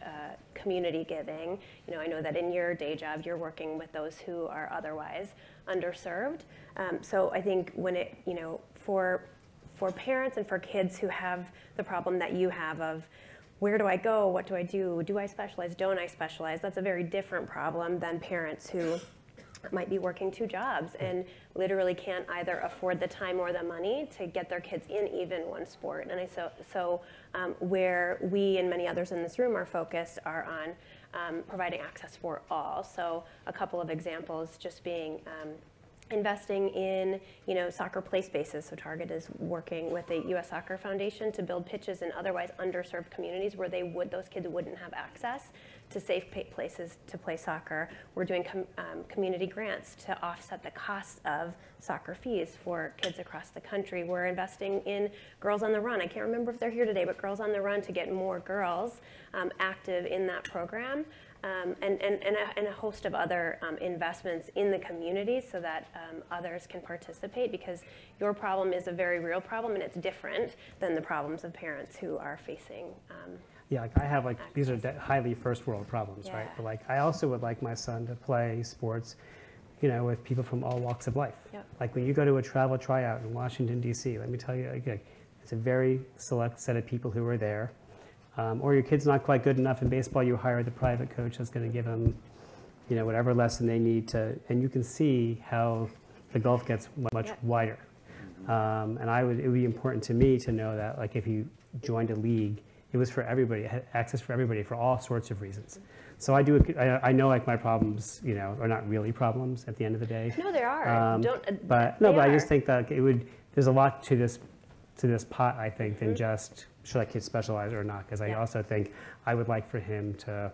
community giving, I know that in your day job, you're working with those who are otherwise underserved. So I think when it, for parents and for kids who have the problem that you have of, where do I go? What do I do? Do I specialize? Don't I specialize? That's a very different problem than parents who might be working 2 jobs and literally can't either afford the time or the money to get their kids in even one sport. And where we and many others in this room are focused are on providing access for all. So a couple of examples just being investing in soccer play spaces. So Target is working with the U.S. Soccer Foundation to build pitches in otherwise underserved communities where those kids wouldn't have access to safe places to play soccer. We're doing community grants to offset the costs of soccer fees for kids across the country. We're investing in Girls on the Run. I can't remember if they're here today, but Girls on the Run to get more girls active in that program. and a host of other investments in the community so that others can participate, because your problem is a very real problem and it's different than the problems of parents who are facing yeah, like I have like, these are highly first world problems, right? But like, I also would like my son to play sports, you know, with people from all walks of life. Yep. Like when you go to a travel tryout in Washington, D.C., let me tell you, like, it's a very select set of people who are there. Or your kid's not quite good enough in baseball, you hire the private coach that's going to give them, you know, whatever lesson they need to, and you can see how the gulf gets much wider. And it would be important to me to know that, like, if you joined a league, it was for everybody, it had access for everybody for all sorts of reasons. So I I know like my problems, you know, are not really problems at the end of the day. No, there are. But I just think that there's a lot to this pot, I think, than just should I kid specialize or not, because I also think I would like for him to,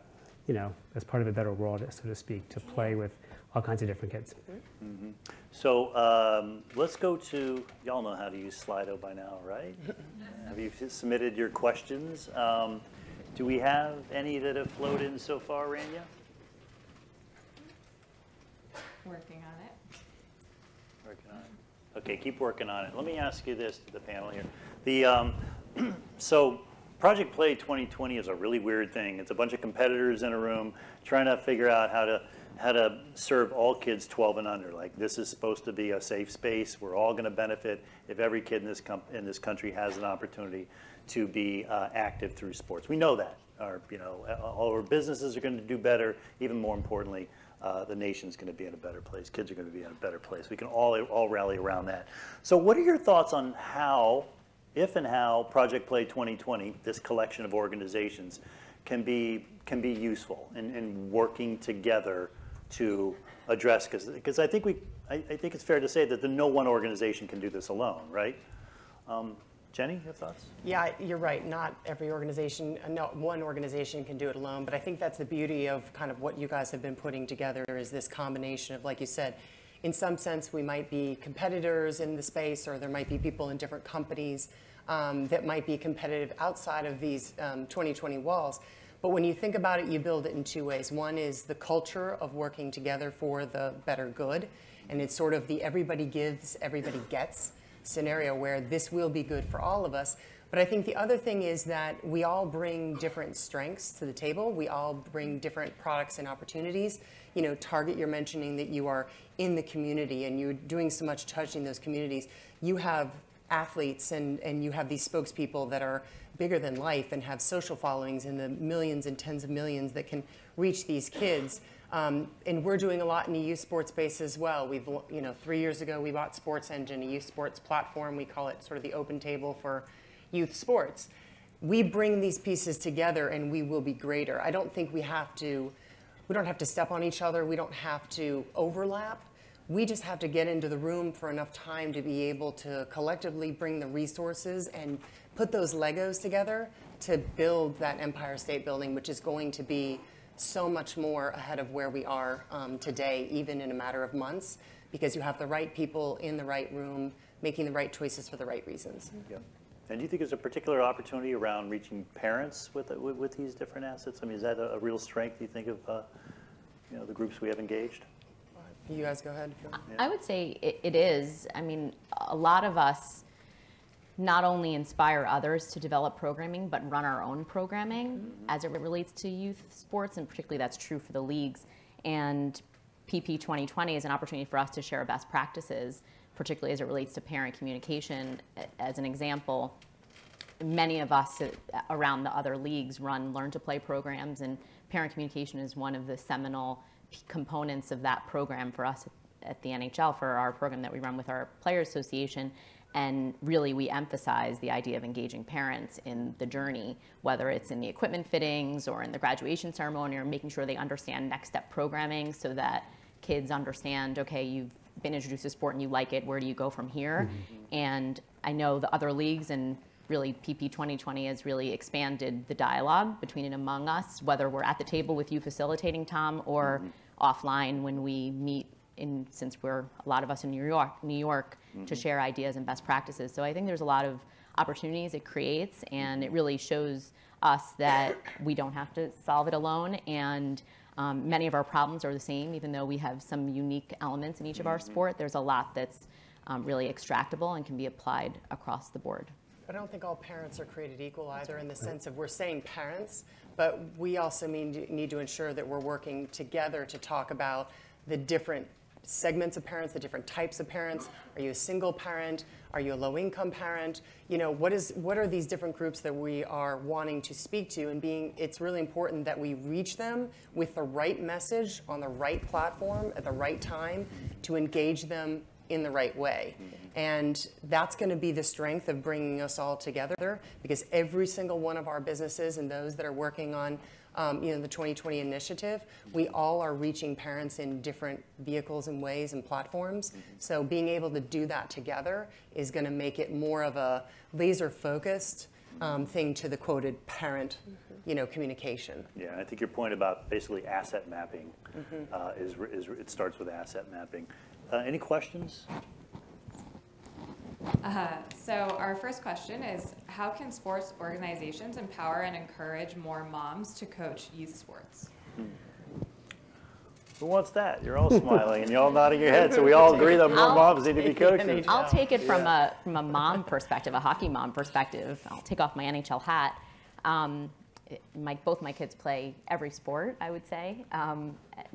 you know, as part of a better world, so to speak, to play with all kinds of different kids. Mm-hmm. So let's go to, y'all know how to use Slido by now, right? Have you submitted your questions? Do we have any that have flowed in so far, Rania? Working on it. Working on it. Okay, keep working on it. Let me ask you this to the panel here. So Project Play 2020 is a really weird thing. It's a bunch of competitors in a room trying to figure out how to serve all kids 12 and under. Like, this is supposed to be a safe space. We're all going to benefit if every kid in this country has an opportunity to be active through sports. We know that. All our businesses are going to do better. Even more importantly, the nation's going to be in a better place. Kids are going to be in a better place. We can all rally around that. So what are your thoughts on how, if and how Project Play 2020, this collection of organizations, can be useful in working together to address, because I think it's fair to say that no one organization can do this alone, right? Jenny, your thoughts? Yeah, you're right. Not every organization, not one organization can do it alone, but I think that's the beauty of kind of what you guys have been putting together is this combination of, like you said, in some sense we might be competitors in the space, or there might be people in different companies that might be competitive outside of these 2020 walls. But when you think about it, you build it in two ways. One is the culture of working together for the better good, and it's sort of the everybody gives, everybody gets scenario where this will be good for all of us. But I think the other thing is that we all bring different strengths to the table. We all bring different products and opportunities. You know, Target, you're mentioning that you are in the community and you're doing so much touching those communities. You have athletes and you have these spokespeople that are bigger than life and have social followings in the millions and tens of millions that can reach these kids. And we're doing a lot in the youth sports space as well. We've, 3 years ago, we bought Sports Engine, a youth sports platform. We call it sort of the open table for youth sports. We bring these pieces together and we will be greater. I don't think we don't have to step on each other. We don't have to overlap. We just have to get into the room for enough time to be able to collectively bring the resources and put those Legos together to build that Empire State Building, which is going to be so much more ahead of where we are today, even in a matter of months, because you have the right people in the right room making the right choices for the right reasons. Yeah. And do you think there's a particular opportunity around reaching parents with these different assets? I mean, is that a real strength, you think, of the groups we have engaged? You guys go ahead. I would say it is. I mean, a lot of us not only inspire others to develop programming, but run our own programming as it relates to youth sports, and particularly that's true for the leagues. And PP 2020 is an opportunity for us to share best practices, particularly as it relates to parent communication. As an example, many of us around the other leagues run learn-to-play programs, and parent communication is one of the seminal components of that program for us at the NHL for our program that we run with our Players Association. And really, we emphasize the idea of engaging parents in the journey, whether it's in the equipment fittings or in the graduation ceremony, or making sure they understand next step programming so that kids understand, okay, you've been introduced to sport and you like it, where do you go from here? And I know the other leagues and really PP 2020 has really expanded the dialogue between and among us, whether we're at the table with you facilitating, Tom, or offline when we meet since we're a lot of us in New York, to share ideas and best practices. So I think there's a lot of opportunities it creates, and it really shows us that we don't have to solve it alone, and many of our problems are the same, even though we have some unique elements in each of our sport. There's a lot that's really extractable and can be applied across the board. I don't think all parents are created equal either, in the sense of we're saying parents, but we also need to ensure that we're working together to talk about the different segments of parents, the different types of parents. Are you a single parent? Are you a low-income parent? You know, what are these different groups that we are wanting to speak to, and it's really important that we reach them with the right message on the right platform at the right time to engage them in the right way. And that's going to be the strength of bringing us all together, because every single one of our businesses and those that are working on the 2020 initiative, we all are reaching parents in different vehicles and ways and platforms. So being able to do that together is going to make it more of a laser-focused thing to the quoted parent, communication. Yeah, I think your point about basically asset mapping it starts with asset mapping. Any questions? So our first question is, how can sports organizations empower and encourage more moms to coach youth sports? Who wants that? You're all smiling and you're all nodding your head, so we all agree that more moms need to be coaches. I'll take it from a mom perspective, a hockey mom perspective. I'll take off my NHL hat. Both my kids play every sport, I would say,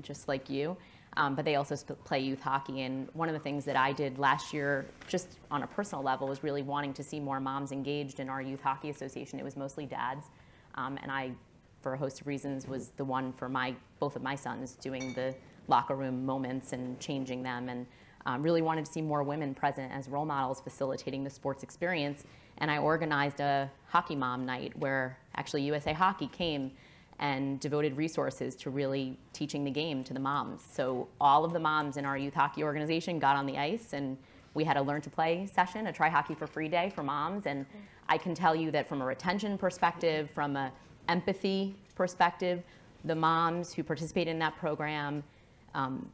just like you. But they also play youth hockey. And one of the things that I did last year, just on a personal level, was really wanting to see more moms engaged in our youth hockey association. It was mostly dads. And I, for a host of reasons, was the one for both of my sons doing the locker room moments and changing them. And really wanted to see more women present as role models facilitating the sports experience. And I organized a hockey mom night where actually USA Hockey came and devoted resources to really teaching the game to the moms. So all of the moms in our youth hockey organization got on the ice, and we had a learn to play session, a try hockey for free day for moms. And I can tell you that from a retention perspective, from an empathy perspective, the moms who participated in that program,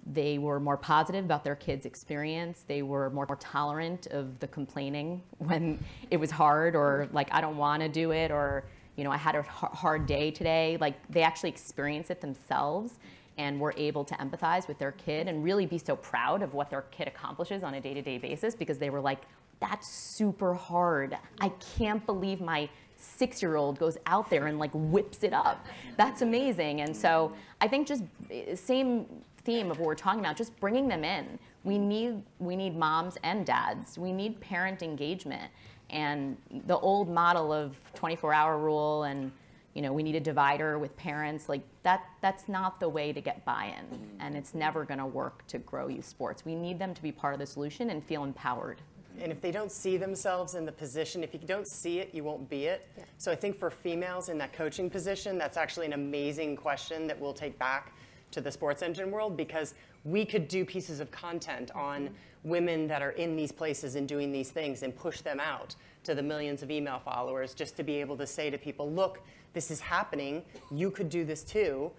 they were more positive about their kids' experience. They were more tolerant of the complaining when it was hard, or like, I don't want to do it, or I had a hard day today. Like, they actually experience it themselves and were able to empathize with their kid and really be so proud of what their kid accomplishes on a day-to-day basis, because they were like, that's super hard. I can't believe my 6-year-old goes out there and like whips it up. That's amazing. And so I think just same theme of what we're talking about, just bringing them in. We need moms and dads. We need parent engagement. And the old model of 24-hour rule and we need a divider with parents, like that's not the way to get buy-in, and it's never going to work to grow youth sports. We need them to be part of the solution and feel empowered. And if they don't see themselves in the position, if you don't see it, you won't be it. Yeah. So I think for females in that coaching position, that's actually an amazing question that we'll take back to the sports engine world, because we could do pieces of content on women that are in these places and doing these things and push them out to the millions of email followers, just to be able to say to people, look, this is happening, you could do this too.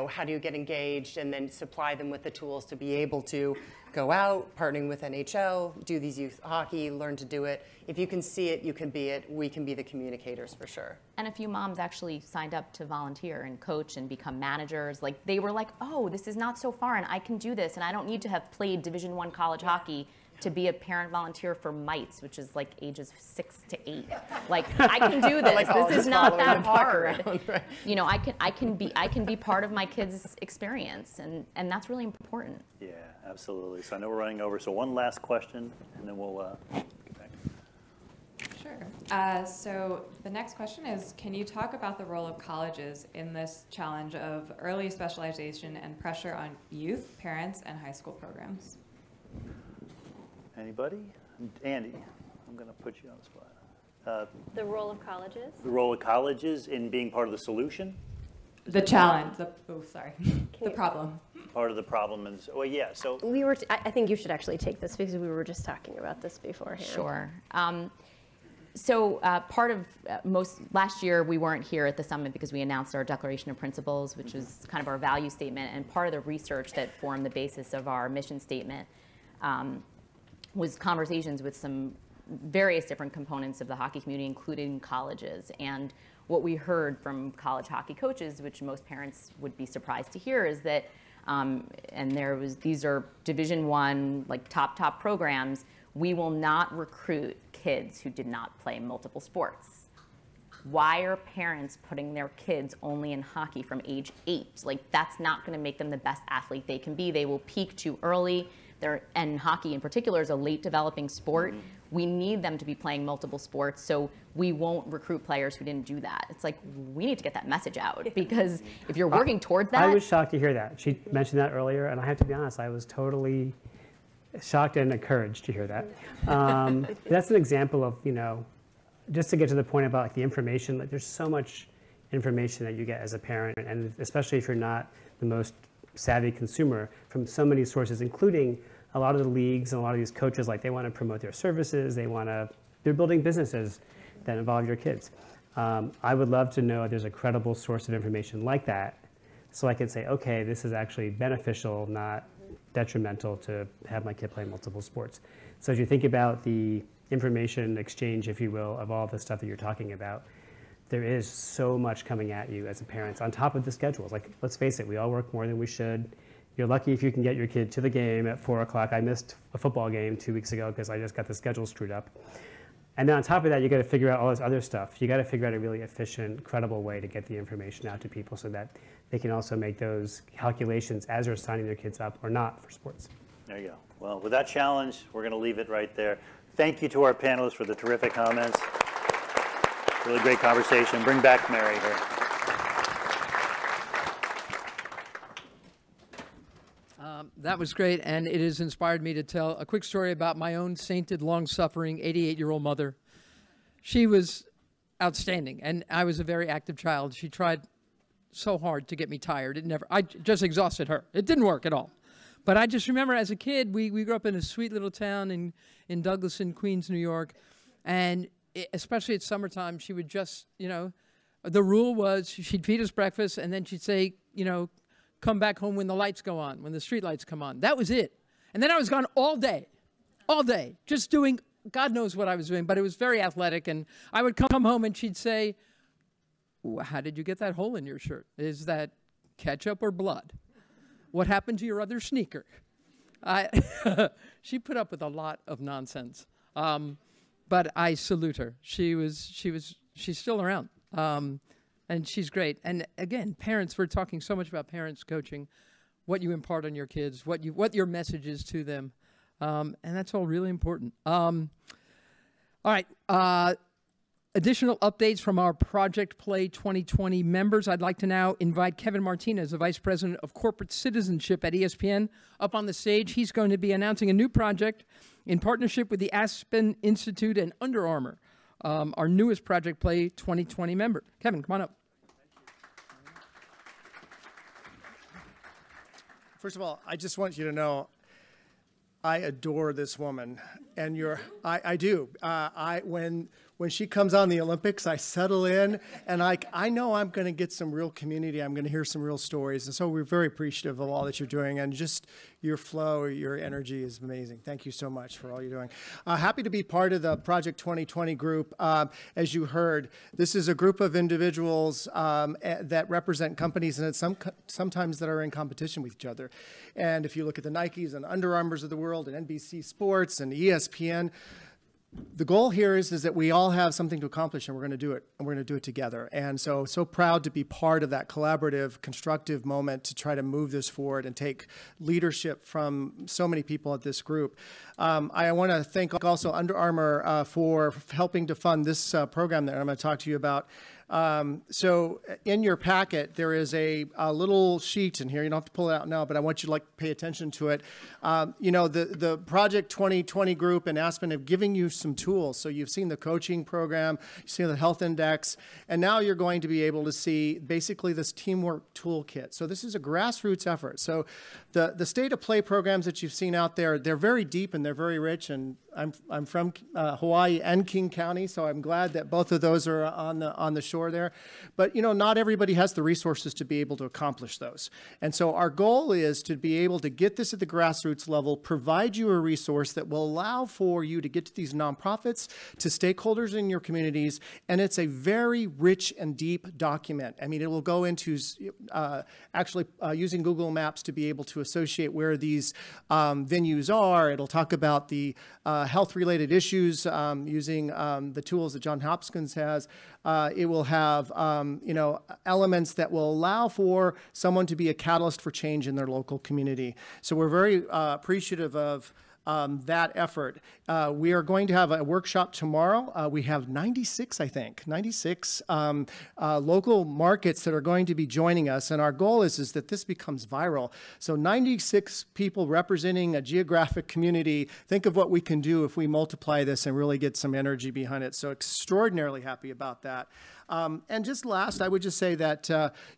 How do you get engaged, and then supply them with the tools to be able to go out, partnering with NHL, do these youth hockey, learn to do it. If you can see it, you can be it. We can be the communicators for sure. And a few moms actually signed up to volunteer and coach and become managers. Like, they were like, oh, this is not so far, and I can do this, and I don't need to have played Division I college hockey to be a parent volunteer for mites, which is like ages 6 to 8. Like, I can do this. Like, this is not that hard. Around, right? I can be part of my kids' experience, and that's really important. Yeah, absolutely. So I know we're running over. So one last question, and then we'll get back. Sure. So the next question is, can you talk about the role of colleges in this challenge of early specialization and pressure on youth, parents, and high school programs? Anybody? Andy, I'm going to put you on the spot. The role of colleges? The role of colleges in being part of the solution? The challenge. The problem. Part of the problem is, well, yeah, so. I think you should actually take this, because we were just talking about this beforehand. Sure. So part of last year we weren't here at the summit because we announced our Declaration of Principles, which was kind of our value statement, and part of the research that formed the basis of our mission statement was conversations with some various different components of the hockey community, including colleges. And what we heard from college hockey coaches, which most parents would be surprised to hear, is that, these are Division I, like top programs, we will not recruit kids who did not play multiple sports. Why are parents putting their kids only in hockey from age 8? Like, that's not going to make them the best athlete they can be. They will peak too early. And hockey in particular is a late developing sport. We need them to be playing multiple sports, so we won't recruit players who didn't do that. It's like, we need to get that message out, because if you're working towards that. I was shocked to hear that. She mentioned that earlier, and I have to be honest, I was totally shocked and encouraged to hear that. That's an example of, just to get to the point about like the information, like there's so much information that you get as a parent, and especially if you're not the most savvy consumer, from so many sources, including a lot of the leagues and a lot of these coaches, like they want to promote their services, they're building businesses that involve your kids. I would love to know if there's a credible source of information like that, so I could say, okay, this is actually beneficial, not detrimental to have my kid play multiple sports. So as you think about the information exchange, if you will, of all the stuff that you're talking about, there is so much coming at you as a parent on top of the schedules. Like, let's face it, we all work more than we should. You're lucky if you can get your kid to the game at 4 o'clock. I missed a football game 2 weeks ago because I just got the schedule screwed up. And then on top of that, you got to figure out all this other stuff. You got to figure out a really efficient, credible way to get the information out to people so that they can also make those calculations as they're signing their kids up or not for sports. There you go. Well, with that challenge, we're going to leave it right there. Thank you to our panelists for the terrific comments. Really great conversation. Bring back Mary here. That was great, and it has inspired me to tell a quick story about my own sainted, long-suffering 88-year-old mother. She was outstanding, and I was a very active child. She tried so hard to get me tired. I just exhausted her. It didn't work at all. But I just remember as a kid, we grew up in a sweet little town in Douglas in Queens, New York, and especially at summertime, she would just, the rule was she'd feed us breakfast, and then she'd say, come back home when the lights go on, when the street lights come on. That was it. And then I was gone all day, just doing God knows what I was doing, but it was very athletic. And I would come home and she'd say, how did you get that hole in your shirt? Is that ketchup or blood? What happened to your other sneaker? She put up with a lot of nonsense, but I salute her. She's still around. And she's great. And again, parents, we're talking so much about parents coaching, what you impart on your kids, what your message is to them. And that's all really important. All right. Additional updates from our Project Play 2020 members. I'd like to now invite Kevin Martinez, the Vice President of Corporate Citizenship at ESPN, up on the stage. He's going to be announcing a new project in partnership with the Aspen Institute and Under Armour. Our newest Project Play 2020 member. Kevin, come on up. First of all, I just want you to know I adore this woman, and I do. When she comes on the Olympics, I settle in, and I know I'm going to get some real community. I'm going to hear some real stories, and so we're very appreciative of all that you're doing, and just your flow, your energy is amazing. Thank you so much for all you're doing. Happy to be part of the Project 2020 group. As you heard, this is a group of individuals that represent companies, and sometimes that are in competition with each other. And if you look at the Nikes and Under Armours of the world, and NBC Sports and ESPN, the goal here is that we all have something to accomplish, and we're going to do it, and we're going to do it together. And so proud to be part of that collaborative, constructive moment to try to move this forward and take leadership from so many people at this group. I want to thank also Under Armour for helping to fund this program that I'm going to talk to you about. So in your packet, there is a little sheet in here. You don't have to pull it out now, but I want you to pay attention to it. The Project 2020 group and Aspen have given you some tools. So you've seen the coaching program, you've seen the health index, and now you're going to be able to see basically this teamwork toolkit. So this is a grassroots effort. So the state of play programs that you've seen out there, they're very deep and they're very rich, and I'm from Hawaii and King County, so I'm glad that both of those are on the shore there. But not everybody has the resources to be able to accomplish those. And so our goal is to be able to get this at the grassroots level, provide you a resource that will allow for you to get to these nonprofits, to stakeholders in your communities, and it's a very rich and deep document. I mean, it will go into actually using Google Maps to be able to associate where these venues are. It'll talk about the health-related issues using the tools that Johns Hopkins has. It will have elements that will allow for someone to be a catalyst for change in their local community. So we're very appreciative of that effort. We are going to have a workshop tomorrow. We have 96 local markets that are going to be joining us, and our goal is that this becomes viral. So 96 people representing a geographic community. Think of what we can do if we multiply this and really get some energy behind it. So extraordinarily happy about that. And just last, I would just say that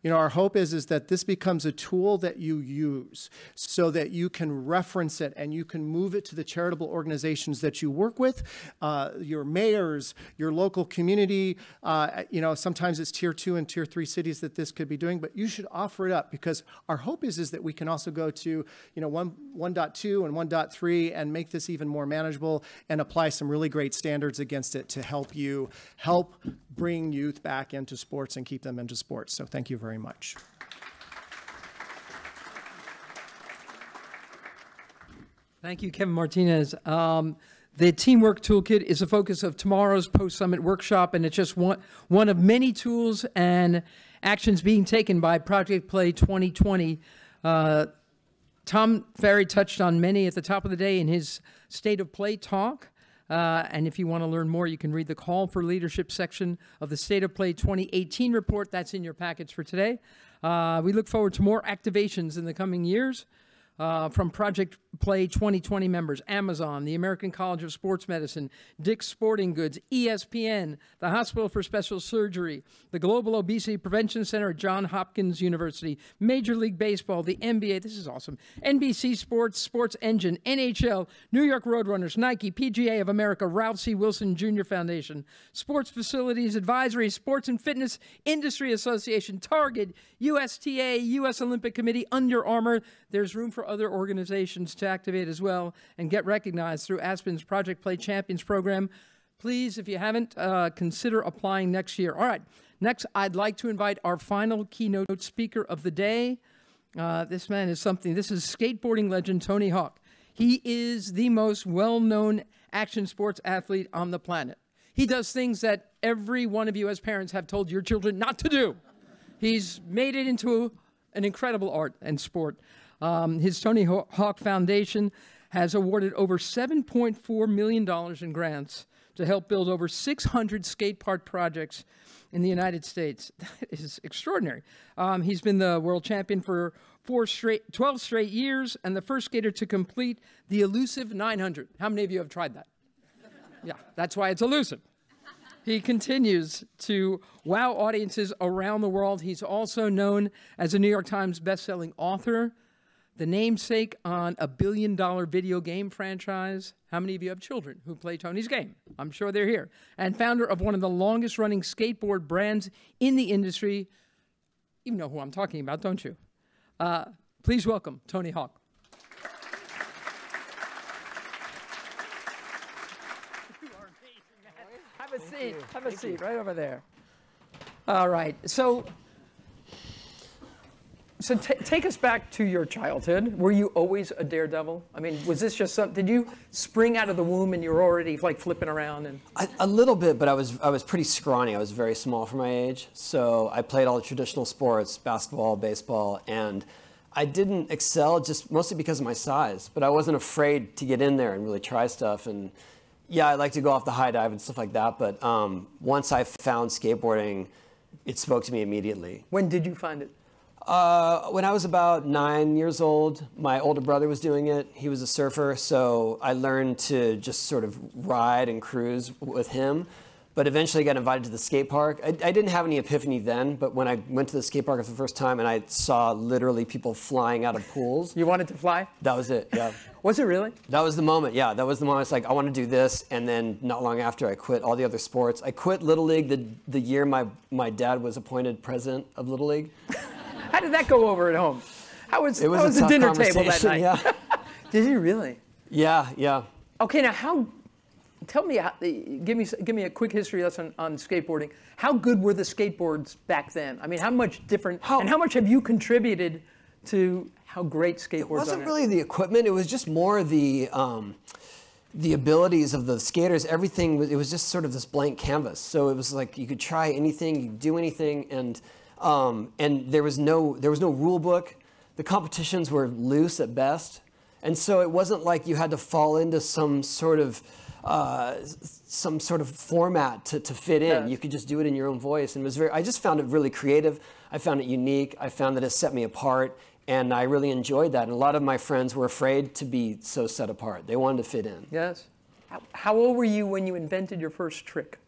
our hope is that this becomes a tool that you use so that you can reference it and you can move it to the charitable organizations that you work with, your mayors, your local community. Sometimes it's tier 2 and tier 3 cities that this could be doing, but you should offer it up because our hope is that we can also go to 1.2 and 1.3 and make this even more manageable and apply some really great standards against it to help bring youth back into sports and keep them into sports. So thank you very much. Thank you, Kevin Martinez. The Teamwork Toolkit is the focus of tomorrow's post-summit workshop, and it's just one of many tools and actions being taken by Project Play 2020. Tom Ferry touched on many at the top of the day in his State of Play talk. And if you want to learn more, you can read the Call for Leadership section of the State of Play 2018 report. That's in your package for today. We look forward to more activations in the coming years from Project Play 2020 members, Amazon, the American College of Sports Medicine, Dick's Sporting Goods, ESPN, the Hospital for Special Surgery, the Global Obesity Prevention Center at Johns Hopkins University, Major League Baseball, the NBA, this is awesome, NBC Sports, Sports Engine, NHL, New York Roadrunners, Nike, PGA of America, Ralph C. Wilson Jr. Foundation, Sports Facilities Advisory, Sports and Fitness Industry Association, Target, USTA, U.S. Olympic Committee, Under Armour. There's room for other organizations to activate as well and get recognized through Aspen's Project Play Champions program. Please, if you haven't, consider applying next year. All right, next I'd like to invite our final keynote speaker of the day. This man is something. This is skateboarding legend Tony Hawk. He is the most well-known action sports athlete on the planet. He does things that every one of you as parents have told your children not to do. He's made it into an incredible art and sport. His Tony Hawk Foundation has awarded over $7.4 million in grants to help build over 600 skate park projects in the United States. That is extraordinary. He's been the world champion for 12 straight years and the first skater to complete the elusive 900. How many of you have tried that? Yeah, that's why it's elusive. He continues to wow audiences around the world. He's also known as a New York Times bestselling author, the namesake on a billion-dollar video game franchise. How many of you have children who play Tony's game? I'm sure they're here. And founder of one of the longest-running skateboard brands in the industry. You know who I'm talking about, don't you? Please welcome Tony Hawk. You are amazing, man. Have a seat. Have a seat right over there. All right. So take us back to your childhood. Were you always a daredevil? I mean, was this just something? Did you spring out of the womb and you were already like flipping around? And a little bit, but I was pretty scrawny. I was very small for my age, so I played all the traditional sports, basketball, baseball, and I didn't excel just mostly because of my size. But I wasn't afraid to get in there and really try stuff. And yeah, I like to go off the high dive and stuff like that. But once I found skateboarding, it spoke to me immediately. When did you find it? When I was about 9 years old, my older brother was doing it. He was a surfer, so I learned to just sort of ride and cruise with him. but eventually got invited to the skate park. I didn't have any epiphany then, but when I went to the skate park for the first time and I saw literally people flying out of pools. You wanted to fly? That was it, yeah. Was it really? That was the moment, yeah. That was the moment. It's like, I want to do this. And then not long after, I quit all the other sports. I quit Little League the year my dad was appointed president of Little League. How did that go over at home? How was a the dinner tough table that conversation, night? yeah. Did you really? Yeah, yeah. Okay, now tell me, give me a quick history lesson on skateboarding. How good were the skateboards back then? I mean, how much different, and how much have you contributed to how great skateboards are? It wasn't really the equipment. It was just more the abilities of the skaters. Everything, it was just sort of this blank canvas. So it was like you could try anything, you could do anything, and there was no rule book. The competitions were loose at best. And so it wasn't like you had to fall into some sort of format to fit in. Yeah. You could just do it in your own voice. And it was I just found it really creative. I found it unique. I found that it set me apart. And I really enjoyed that. And a lot of my friends were afraid to be so set apart. They wanted to fit in. Yes. How old were you when you invented your first trick?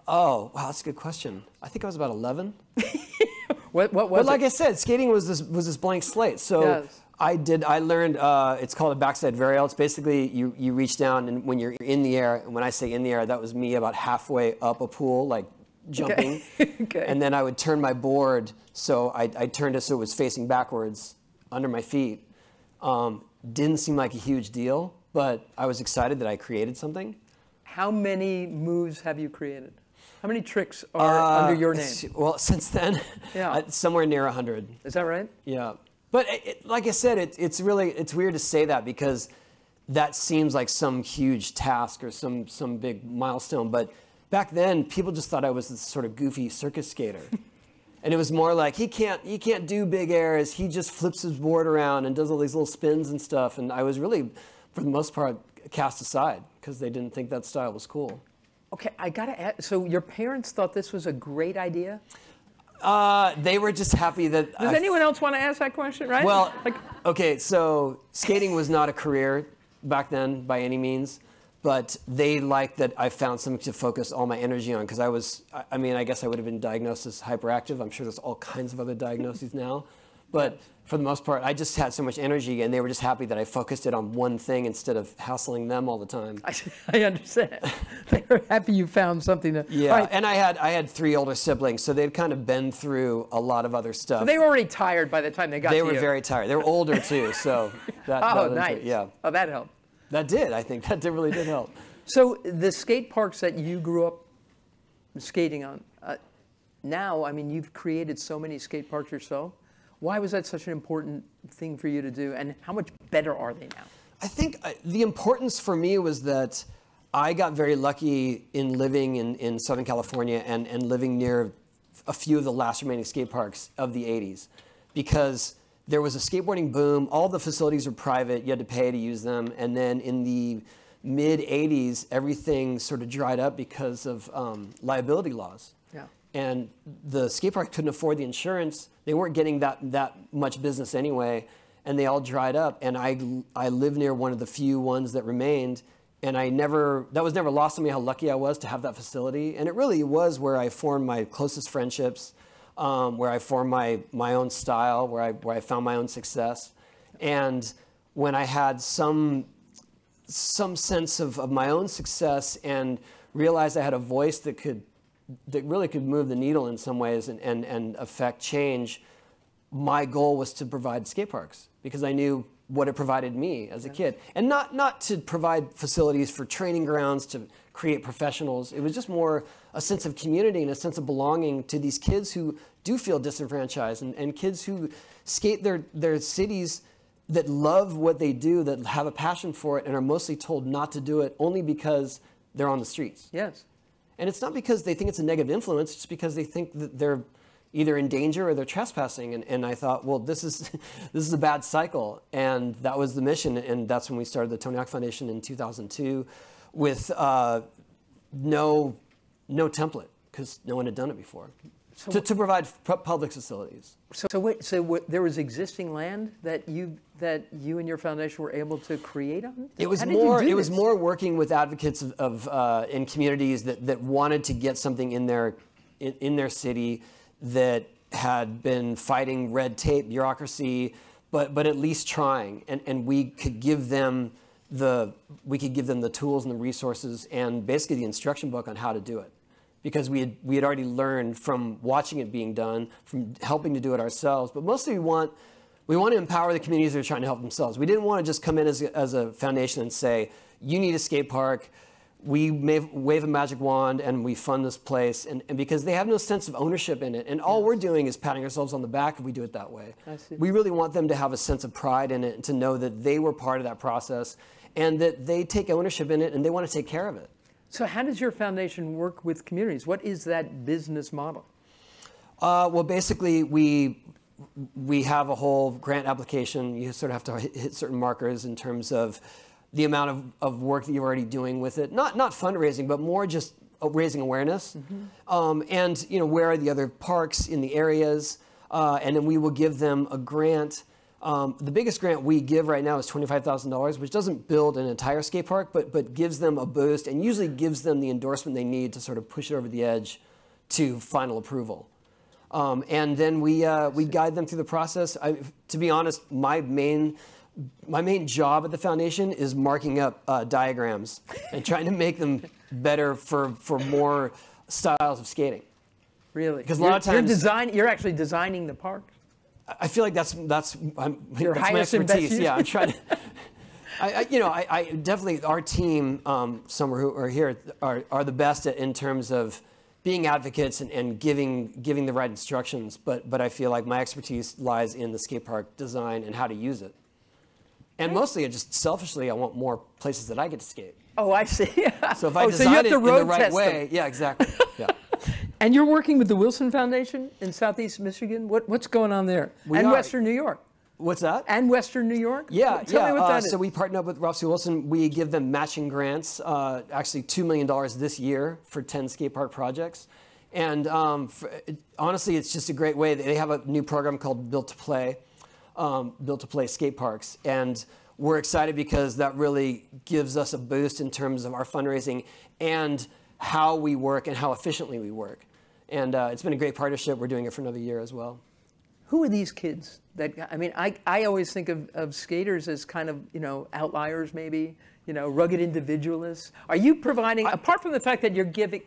Oh, wow, that's a good question. I think I was about 11. What was but like it? I said, skating was this blank slate. So Yes. I learned, it's called a backside varial. It's basically you reach down, and when you're in the air, and when I say in the air, that was me about halfway up a pool, like jumping. Okay. And then I would turn my board, so I turned it so it was facing backwards under my feet. Didn't seem like a huge deal, but I was excited that I created something. How many moves have you created? How many tricks are under your name? Well, since then, Yeah. somewhere near 100. Is that right? Yeah. But like I said, it's weird to say that because that seems like some huge task or some big milestone. But back then, people just thought I was this sort of goofy circus skater. And it was more like, he can't do big airs. He just flips his board around and does all these little spins and stuff. And I was really, for the most part, cast aside because they didn't think that style was cool. Okay, I gotta ask, so your parents thought this was a great idea? They were just happy that... Does anyone else want to ask that question, right? Well, okay, so skating was not a career back then by any means, but they liked that I found something to focus all my energy on because I mean, I guess I would have been diagnosed as hyperactive. I'm sure there's all kinds of other diagnoses now. But for the most part, I just had so much energy, and they were just happy that I focused it on one thing instead of hassling them all the time. I understand. They were happy you found something to... Yeah, Right. and I had 3 older siblings, so they'd kind of been through a lot of other stuff. So they were already tired by the time they got to you. They were very tired. They were older too, so that Oh, that nice. Yeah. Oh, that helped. That did. I think that really did help. So the skate parks that you grew up skating on, now, I mean, you've created so many skate parks yourself. Why was that such an important thing for you to do, and how much better are they now? I think the importance for me was that I got very lucky in living in Southern California and living near a few of the last remaining skate parks of the 80s because there was a skateboarding boom. All the facilities were private. You had to pay to use them. And then in the mid-'80s, everything sort of dried up because of liability laws. Yeah. And the skate park couldn't afford the insurance. They weren't getting that much business anyway, and they all dried up. And I lived near one of the few ones that remained, and that was never lost on me how lucky I was to have that facility. And it really was where I formed my closest friendships, where I formed my own style, where I found my own success. And when I had some sense of my own success and realized I had a voice that really could move the needle in some ways and affect change, my goal was to provide skate parks because I knew what it provided me as a kid. And not to provide facilities for training grounds to create professionals. It was just more a sense of community and a sense of belonging to these kids who do feel disenfranchised and kids who skate their cities that love what they do, that have a passion for it and are mostly told not to do it only because they're on the streets. Yes. And it's not because they think it's a negative influence, it's because they think that they're either in danger or they're trespassing. And I thought, well, this is a bad cycle. And that was the mission. And that's when we started the Tony Hawk Foundation in 2002 with no template, because no one had done it before, to provide public facilities. So there was existing land that you that you and your foundation were able to create on? It was How did you more. do It was this? more working with advocates in communities that wanted to get something in their city that had been fighting red tape, bureaucracy, but at least trying, and we could give them the tools and the resources and basically the instruction book on how to do it, because we had already learned from watching it being done, from helping to do it ourselves. But mostly we want to empower the communities that are trying to help themselves. We didn't want to just come in as a foundation and say, you need a skate park. We may wave a magic wand and we fund this place, and because they have no sense of ownership in it. And all we're doing is patting ourselves on the back if we do it that way. I see. We really want them to have a sense of pride in it and to know that they were part of that process and that they take ownership in it and they want to take care of it. So how does your foundation work with communities? What is that business model? Well, basically, we have a whole grant application. You sort of have to hit certain markers in terms of the amount of work that you're already doing with it. Not fundraising, but more just raising awareness. And where are the other parks in the areas? And then we will give them a grant. The biggest grant we give right now is $25,000, which doesn't build an entire skate park, but gives them a boost and usually gives them the endorsement they need to sort of push it over the edge to final approval. And then we guide them through the process. To be honest, my main job at the foundation is marking up diagrams and trying to make them better for more styles of skating. Really? Because a lot of times you're actually designing the park. I feel like that's Your that's my highest and best expertise. use? Yeah, I'm trying to. I definitely, our team, some who are here, are the best in terms of being advocates and giving the right instructions. But I feel like my expertise lies in the skate park design and how to use it. And mostly, just selfishly, I want more places that I get to skate. Oh, I see. So if I design it in the right way, yeah, exactly. Yeah. And you're working with the Wilson Foundation in Southeast Michigan. What's going on there? And Western New York. What's that? And Western New York? Yeah, Tell me what that is. So we partnered up with Ralph C. Wilson. We give them matching grants, actually $2 million this year for 10 skate park projects. And honestly, it's just a great way. They have a new program called Built to Play skate parks. And we're excited because that really gives us a boost in terms of our fundraising and how we work and how efficiently we work. And it's been a great partnership. We're doing it for another year as well. Who are these kids? I always think of skaters as kind of, outliers maybe, rugged individualists. Are you providing, apart from the fact that you're giving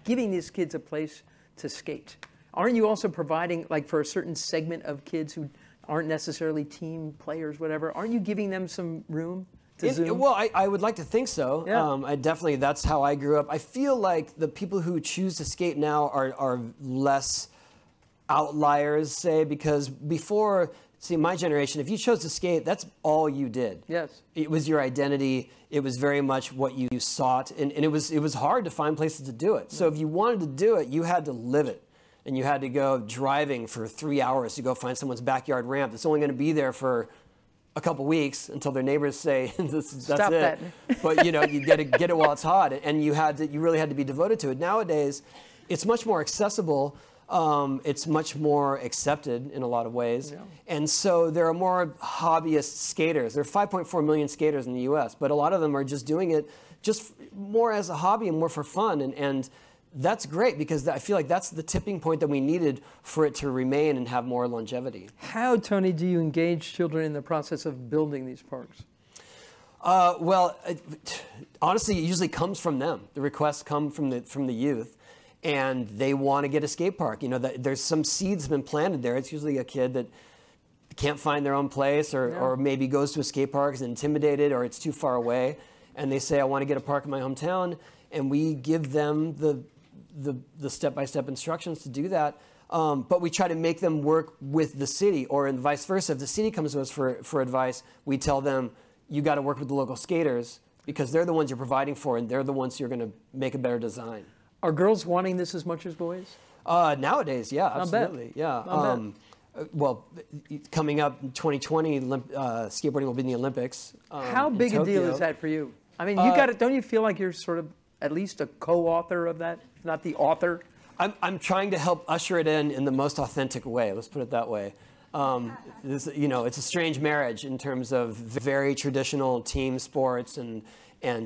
these kids a place to skate, aren't you also providing, like for a certain segment of kids who aren't necessarily team players, whatever, aren't you giving them some room to zoom? Well, I would like to think so. Yeah. That's how I grew up. I feel like the people who choose to skate now are less outliers, say, because before, my generation, if you chose to skate, that's all you did. Yes. It was your identity. It was very much what you sought, and it was hard to find places to do it. So if you wanted to do it, you had to live it. And you had to go driving for 3 hours to go find someone's backyard ramp that's only going to be there for a couple weeks until their neighbors say that's Stop it. that. But you get it while it's hot, and you really had to be devoted to it. Nowadays, it's much more accessible. It's much more accepted in a lot of ways. Yeah. And so there are more hobbyist skaters. There are 5.4 million skaters in the US, but a lot of them are just doing it just more as a hobby and more for fun. And that's great because I feel like that's the tipping point that we needed for it to remain and have more longevity. How, Tony, do you engage children in the process of building these parks? Well, honestly, it usually comes from them. The requests come from the youth. And they want to get a skate park. There's some seeds been planted there. It's usually a kid that can't find their own place or maybe goes to a skate park, is intimidated, or it's too far away. And they say, I want to get a park in my hometown. And we give them the step-by-step instructions to do that. But we try to make them work with the city, or vice versa. If the city comes to us for advice, we tell them, you got to work with the local skaters because they're the ones you're providing for, and they're the ones you're going to make a better design. Are girls wanting this as much as boys? Nowadays, yeah, absolutely. Yeah. Well, coming up in 2020, skateboarding will be in the Olympics. How big a deal is that for you? I mean, don't you feel like you're sort of at least a co-author of that, if not the author? I'm trying to help usher it in the most authentic way. Let's put it that way. It's a strange marriage in terms of very traditional team sports and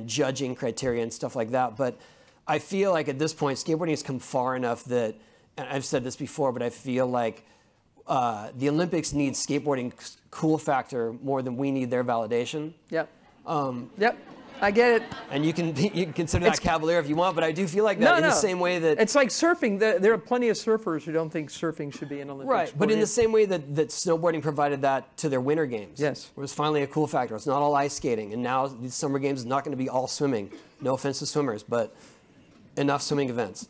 judging criteria and stuff like that. But I feel like at this point, skateboarding has come far enough that, and I've said this before, but I feel like the Olympics need skateboarding cool factor more than we need their validation. Yep. Yep. I get it. And you can consider that cavalier if you want, but I do feel like that the same way that... It's like surfing. There are plenty of surfers who don't think surfing should be an Olympic sport. But in the same way that snowboarding provided that to their winter games. Yes. It was finally a cool factor. It's not all ice skating. And now these summer games is not going to be all swimming. No offense to swimmers, but enough swimming events.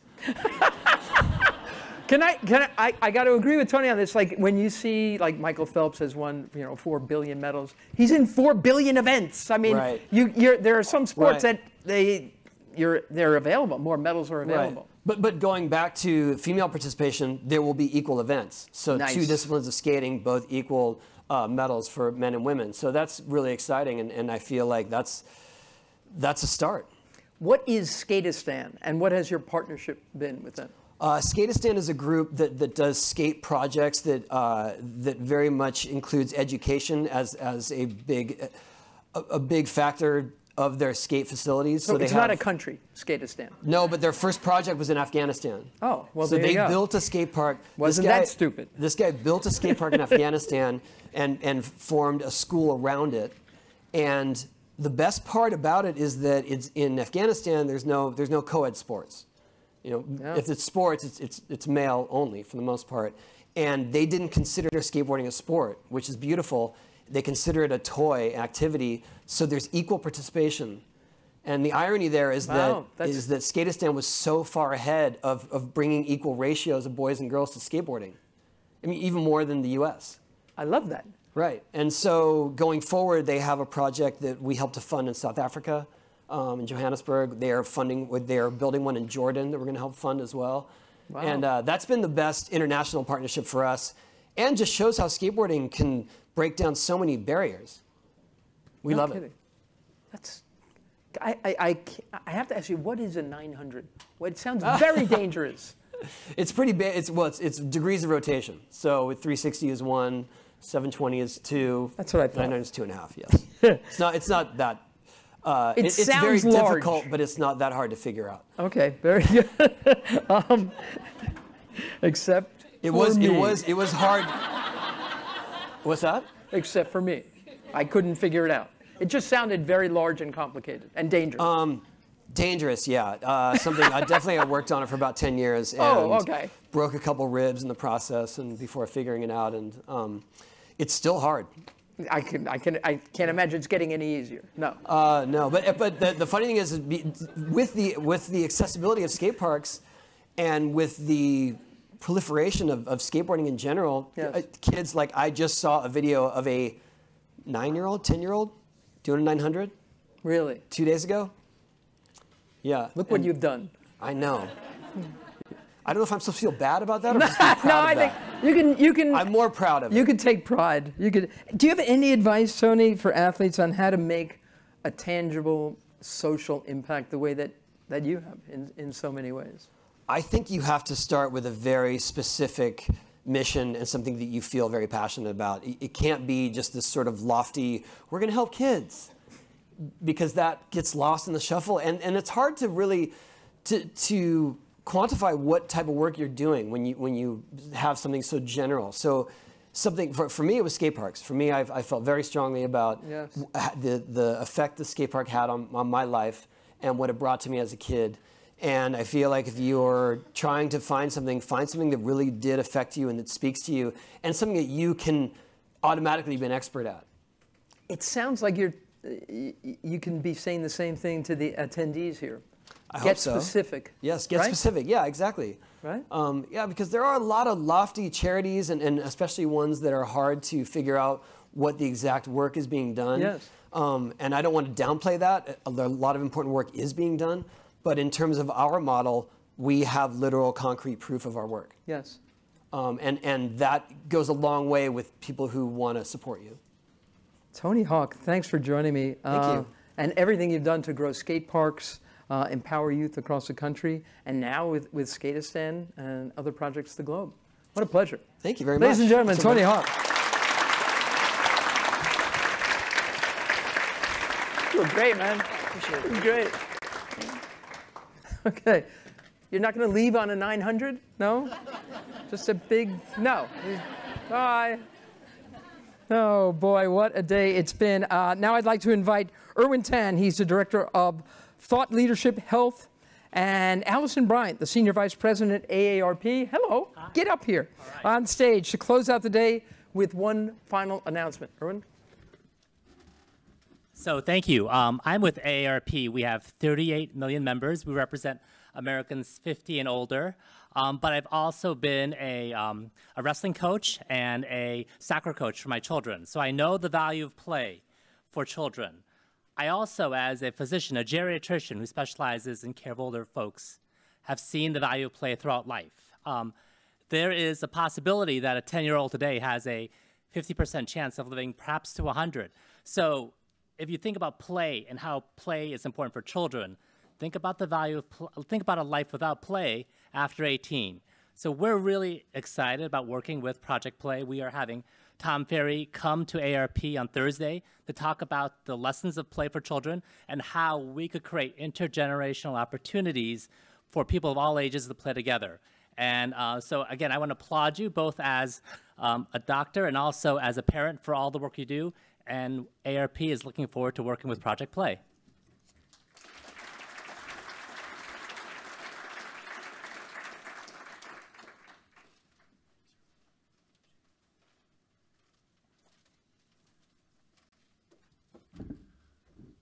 I got to agree with Tony on this. Like when you see like Michael Phelps has won 4 billion medals. He's in 4 billion events. I mean, there are some sports that they're available. More medals are available. Right. But going back to female participation, there will be equal events. So Nice. 2 disciplines of skating, both equal medals for men and women. So that's really exciting, and I feel like that's a start. What is Skatistan, and what has your partnership been with them? Skatistan is a group that does skate projects that very much includes education as a big factor of their skate facilities. So it's not a country, Skatistan. No, but their first project was in Afghanistan. Oh, well, so there you go. they built a skate park. Wasn't that stupid? This guy built a skate park in Afghanistan and formed a school around it. And the best part about it is that it's in Afghanistan. There's no co-ed sports. If it's sports, it's male only for the most part. And they didn't consider skateboarding a sport, which is beautiful. They consider it a toy activity, so there's equal participation. And the irony there is that Skatistan was so far ahead of bringing equal ratios of boys and girls to skateboarding. I mean, even more than the US. I love that. Right. And so going forward, they have a project that we help to fund in South Africa. In Johannesburg, they are building one in Jordan that we're going to help fund as well. Wow. And that's been the best international partnership for us, and just shows how skateboarding can break down so many barriers. We love it. That's. I have to ask you, what is a 900? Well, it sounds very dangerous. It's pretty big. It's degrees of rotation. So with 360 is 1, 720 is 2. That's what I thought. 900 is 2.5. Yes. It's not that. It's very difficult, but it's not that hard to figure out. Okay, very good. Except it was hard. What's that? Except for me, I couldn't figure it out. It just sounded very large and complicated and dangerous. Dangerous, yeah. Something I definitely worked on it for about 10 years and broke a couple ribs in the process and before figuring it out, and it's still hard. I can't imagine it's getting any easier. No. No, but the funny thing is with the accessibility of skate parks and with the proliferation of skateboarding in general, kids, like I just saw a video of a 9-year-old, 10-year-old doing a 900. Really? 2 days ago. Yeah. Look what you've done. I know. I don't know if I'm supposed to feel bad about that or just be proud I of think that. you can. I'm more proud of it. You can take pride. Do you have any advice, Tony, for athletes on how to make a tangible social impact the way that you have in so many ways? I think you have to start with a very specific mission and something that you feel very passionate about. It can't be just this sort of lofty, we're going to help kids, because that gets lost in the shuffle. And it's hard to really to quantify what type of work you're doing when you have something so general. So something for me, it was skate parks. For me, I felt very strongly about the effect the skate park had on my life and what it brought to me as a kid. And I feel like if you're trying to find something that really did affect you and that speaks to you, and something that you can automatically be an expert at. It sounds like you can be saying the same thing to the attendees here. I get hope so. Specific. Yes, get specific. Yeah, exactly. Right? Yeah, because there are a lot of lofty charities, and especially ones that are hard to figure out what the exact work is being done. Yes. And I don't want to downplay that. A lot of important work is being done. But in terms of our model, we have literal concrete proof of our work. Yes. And that goes a long way with people who want to support you. Tony Hawk, thanks for joining me. Thank you. And everything you've done to grow skate parks, empower youth across the country, and now with Skatistan and other projects the globe. What a pleasure. Thank you very much. Ladies and gentlemen, Tony Hawk. You look great, man. Appreciate it. Great. Okay. You're not going to leave on a 900? No? Just a big no. Bye. Oh, boy, what a day it's been. Now I'd like to invite Erwin Tan. He's the Director of Thought Leadership Health. And Allison Bryant, the Senior Vice President at AARP. Hello. Hi. Get up here on stage to close out the day with one final announcement. Erwin? So thank you. I'm with AARP. We have 38 million members. We represent Americans 50 and older. But I've also been a wrestling coach and a soccer coach for my children. So I know the value of play for children. I also, as a physician, a geriatrician who specializes in care of older folks, have seen the value of play throughout life. There is a possibility that a 10-year-old today has a 50% chance of living perhaps to 100. So if you think about play and how play is important for children, think about the value of think about a life without play after 18. So we're really excited about working with Project Play. We are having Tom Ferry come to AARP on Thursday to talk about the lessons of play for children and how we could create intergenerational opportunities for people of all ages to play together. And so again, I want to applaud you both as a doctor and also as a parent for all the work you do. And AARP is looking forward to working with Project Play.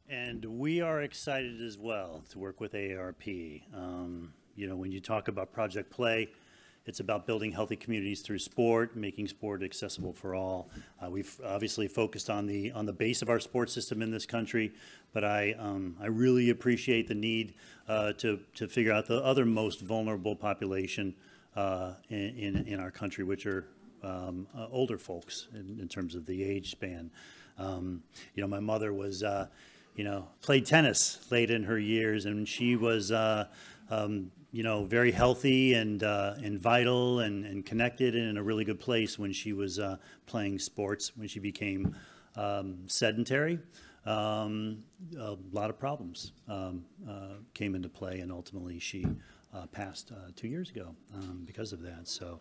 And we are excited as well to work with AARP. You know, when you talk about Project Play, it's about building healthy communities through sport, making sport accessible for all. We've obviously focused on the base of our sports system in this country, but I really appreciate the need to figure out the other most vulnerable population in our country, which are older folks in terms of the age span. You know, my mother was, you know, played tennis late in her years, and she was, you know, very healthy and vital and connected and in a really good place when she was playing sports. When she became sedentary, a lot of problems came into play, and ultimately she passed 2 years ago because of that. So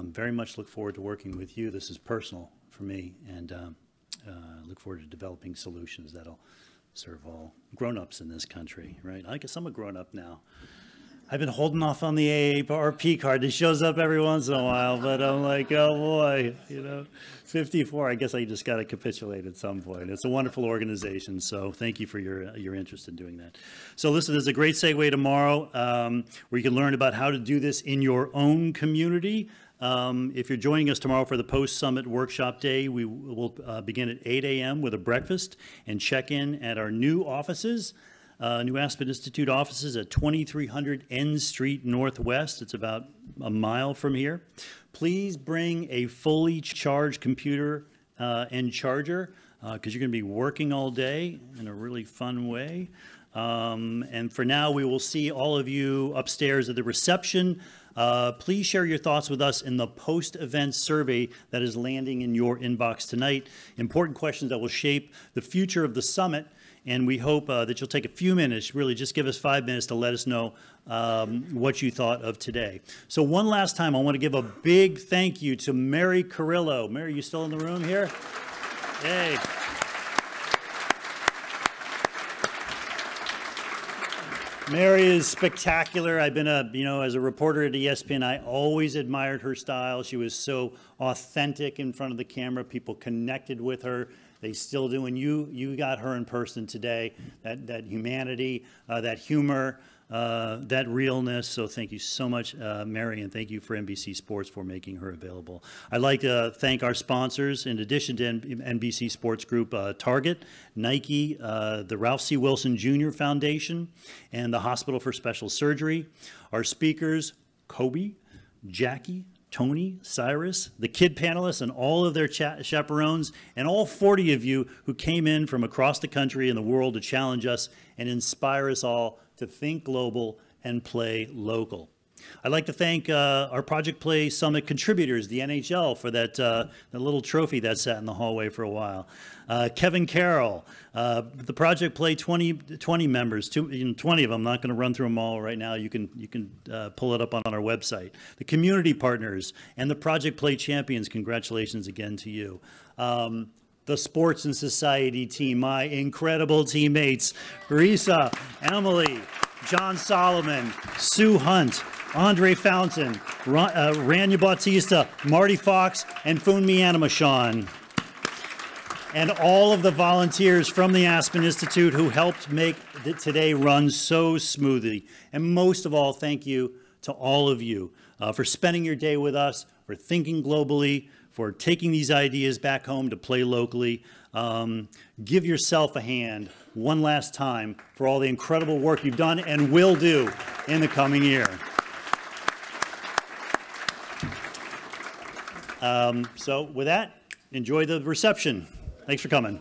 very much look forward to working with you. This is personal for me, and look forward to developing solutions that'll serve all grown-ups in this country, right? I guess I'm a grown-up now. I've been holding off on the AARP card. It shows up every once in a while, but I'm like, oh boy, you know, 54. I guess I just got to capitulate at some point. It's a wonderful organization, so thank you for your interest in doing that. So listen, there's a great segue tomorrow where you can learn about how to do this in your own community. If you're joining us tomorrow for the post-summit workshop day, we will begin at 8 a.m. with a breakfast and check in at our new offices. New Aspen Institute offices at 2300 N Street Northwest. It's about a mile from here. Please bring a fully charged computer and charger because you're going to be working all day in a really fun way. And for now, we will see all of you upstairs at the reception. Please share your thoughts with us in the post-event survey that is landing in your inbox tonight. Important questions that will shape the future of the summit. And we hope that you'll take a few minutes, really just give us 5 minutes to let us know what you thought of today. So one last time, I want to give a big thank you to Mary Carrillo. Mary, you still in the room here? Hey. Mary is spectacular. I've been as a reporter at ESPN, I always admired her style. She was so authentic in front of the camera. People connected with her. They still do, and you got her in person today. That humanity, that humor, that realness. So thank you so much, Mary, and thank you for NBC Sports for making her available. I'd like to thank our sponsors, in addition to NBC Sports Group, Target, Nike, the Ralph C. Wilson Jr. Foundation, and the Hospital for Special Surgery. Our speakers, Kobe, Jackie, Tony, Cyrus, the kid panelists, and all of their chaperones, and all 40 of you who came in from across the country and the world to challenge us and inspire us all to think global and play local. I'd like to thank our Project Play Summit contributors, the NHL, for that little trophy that sat in the hallway for a while. Kevin Carroll, the Project Play 20 members, 20 of them. I'm not going to run through them all right now. You can pull it up on our website. The community partners and the Project Play champions, congratulations again to you. The Sports and Society team, my incredible teammates, Risa, Emily, John Solomon, Sue Hunt, Andre Fountain, Rania Bautista, Marty Fox, and Funmi Animashawn. And all of the volunteers from the Aspen Institute who helped make today run so smoothly. And most of all, thank you to all of you for spending your day with us, for thinking globally, for taking these ideas back home to play locally. Give yourself a hand one last time for all the incredible work you've done and will do in the coming year. So with that, enjoy the reception. Thanks for coming.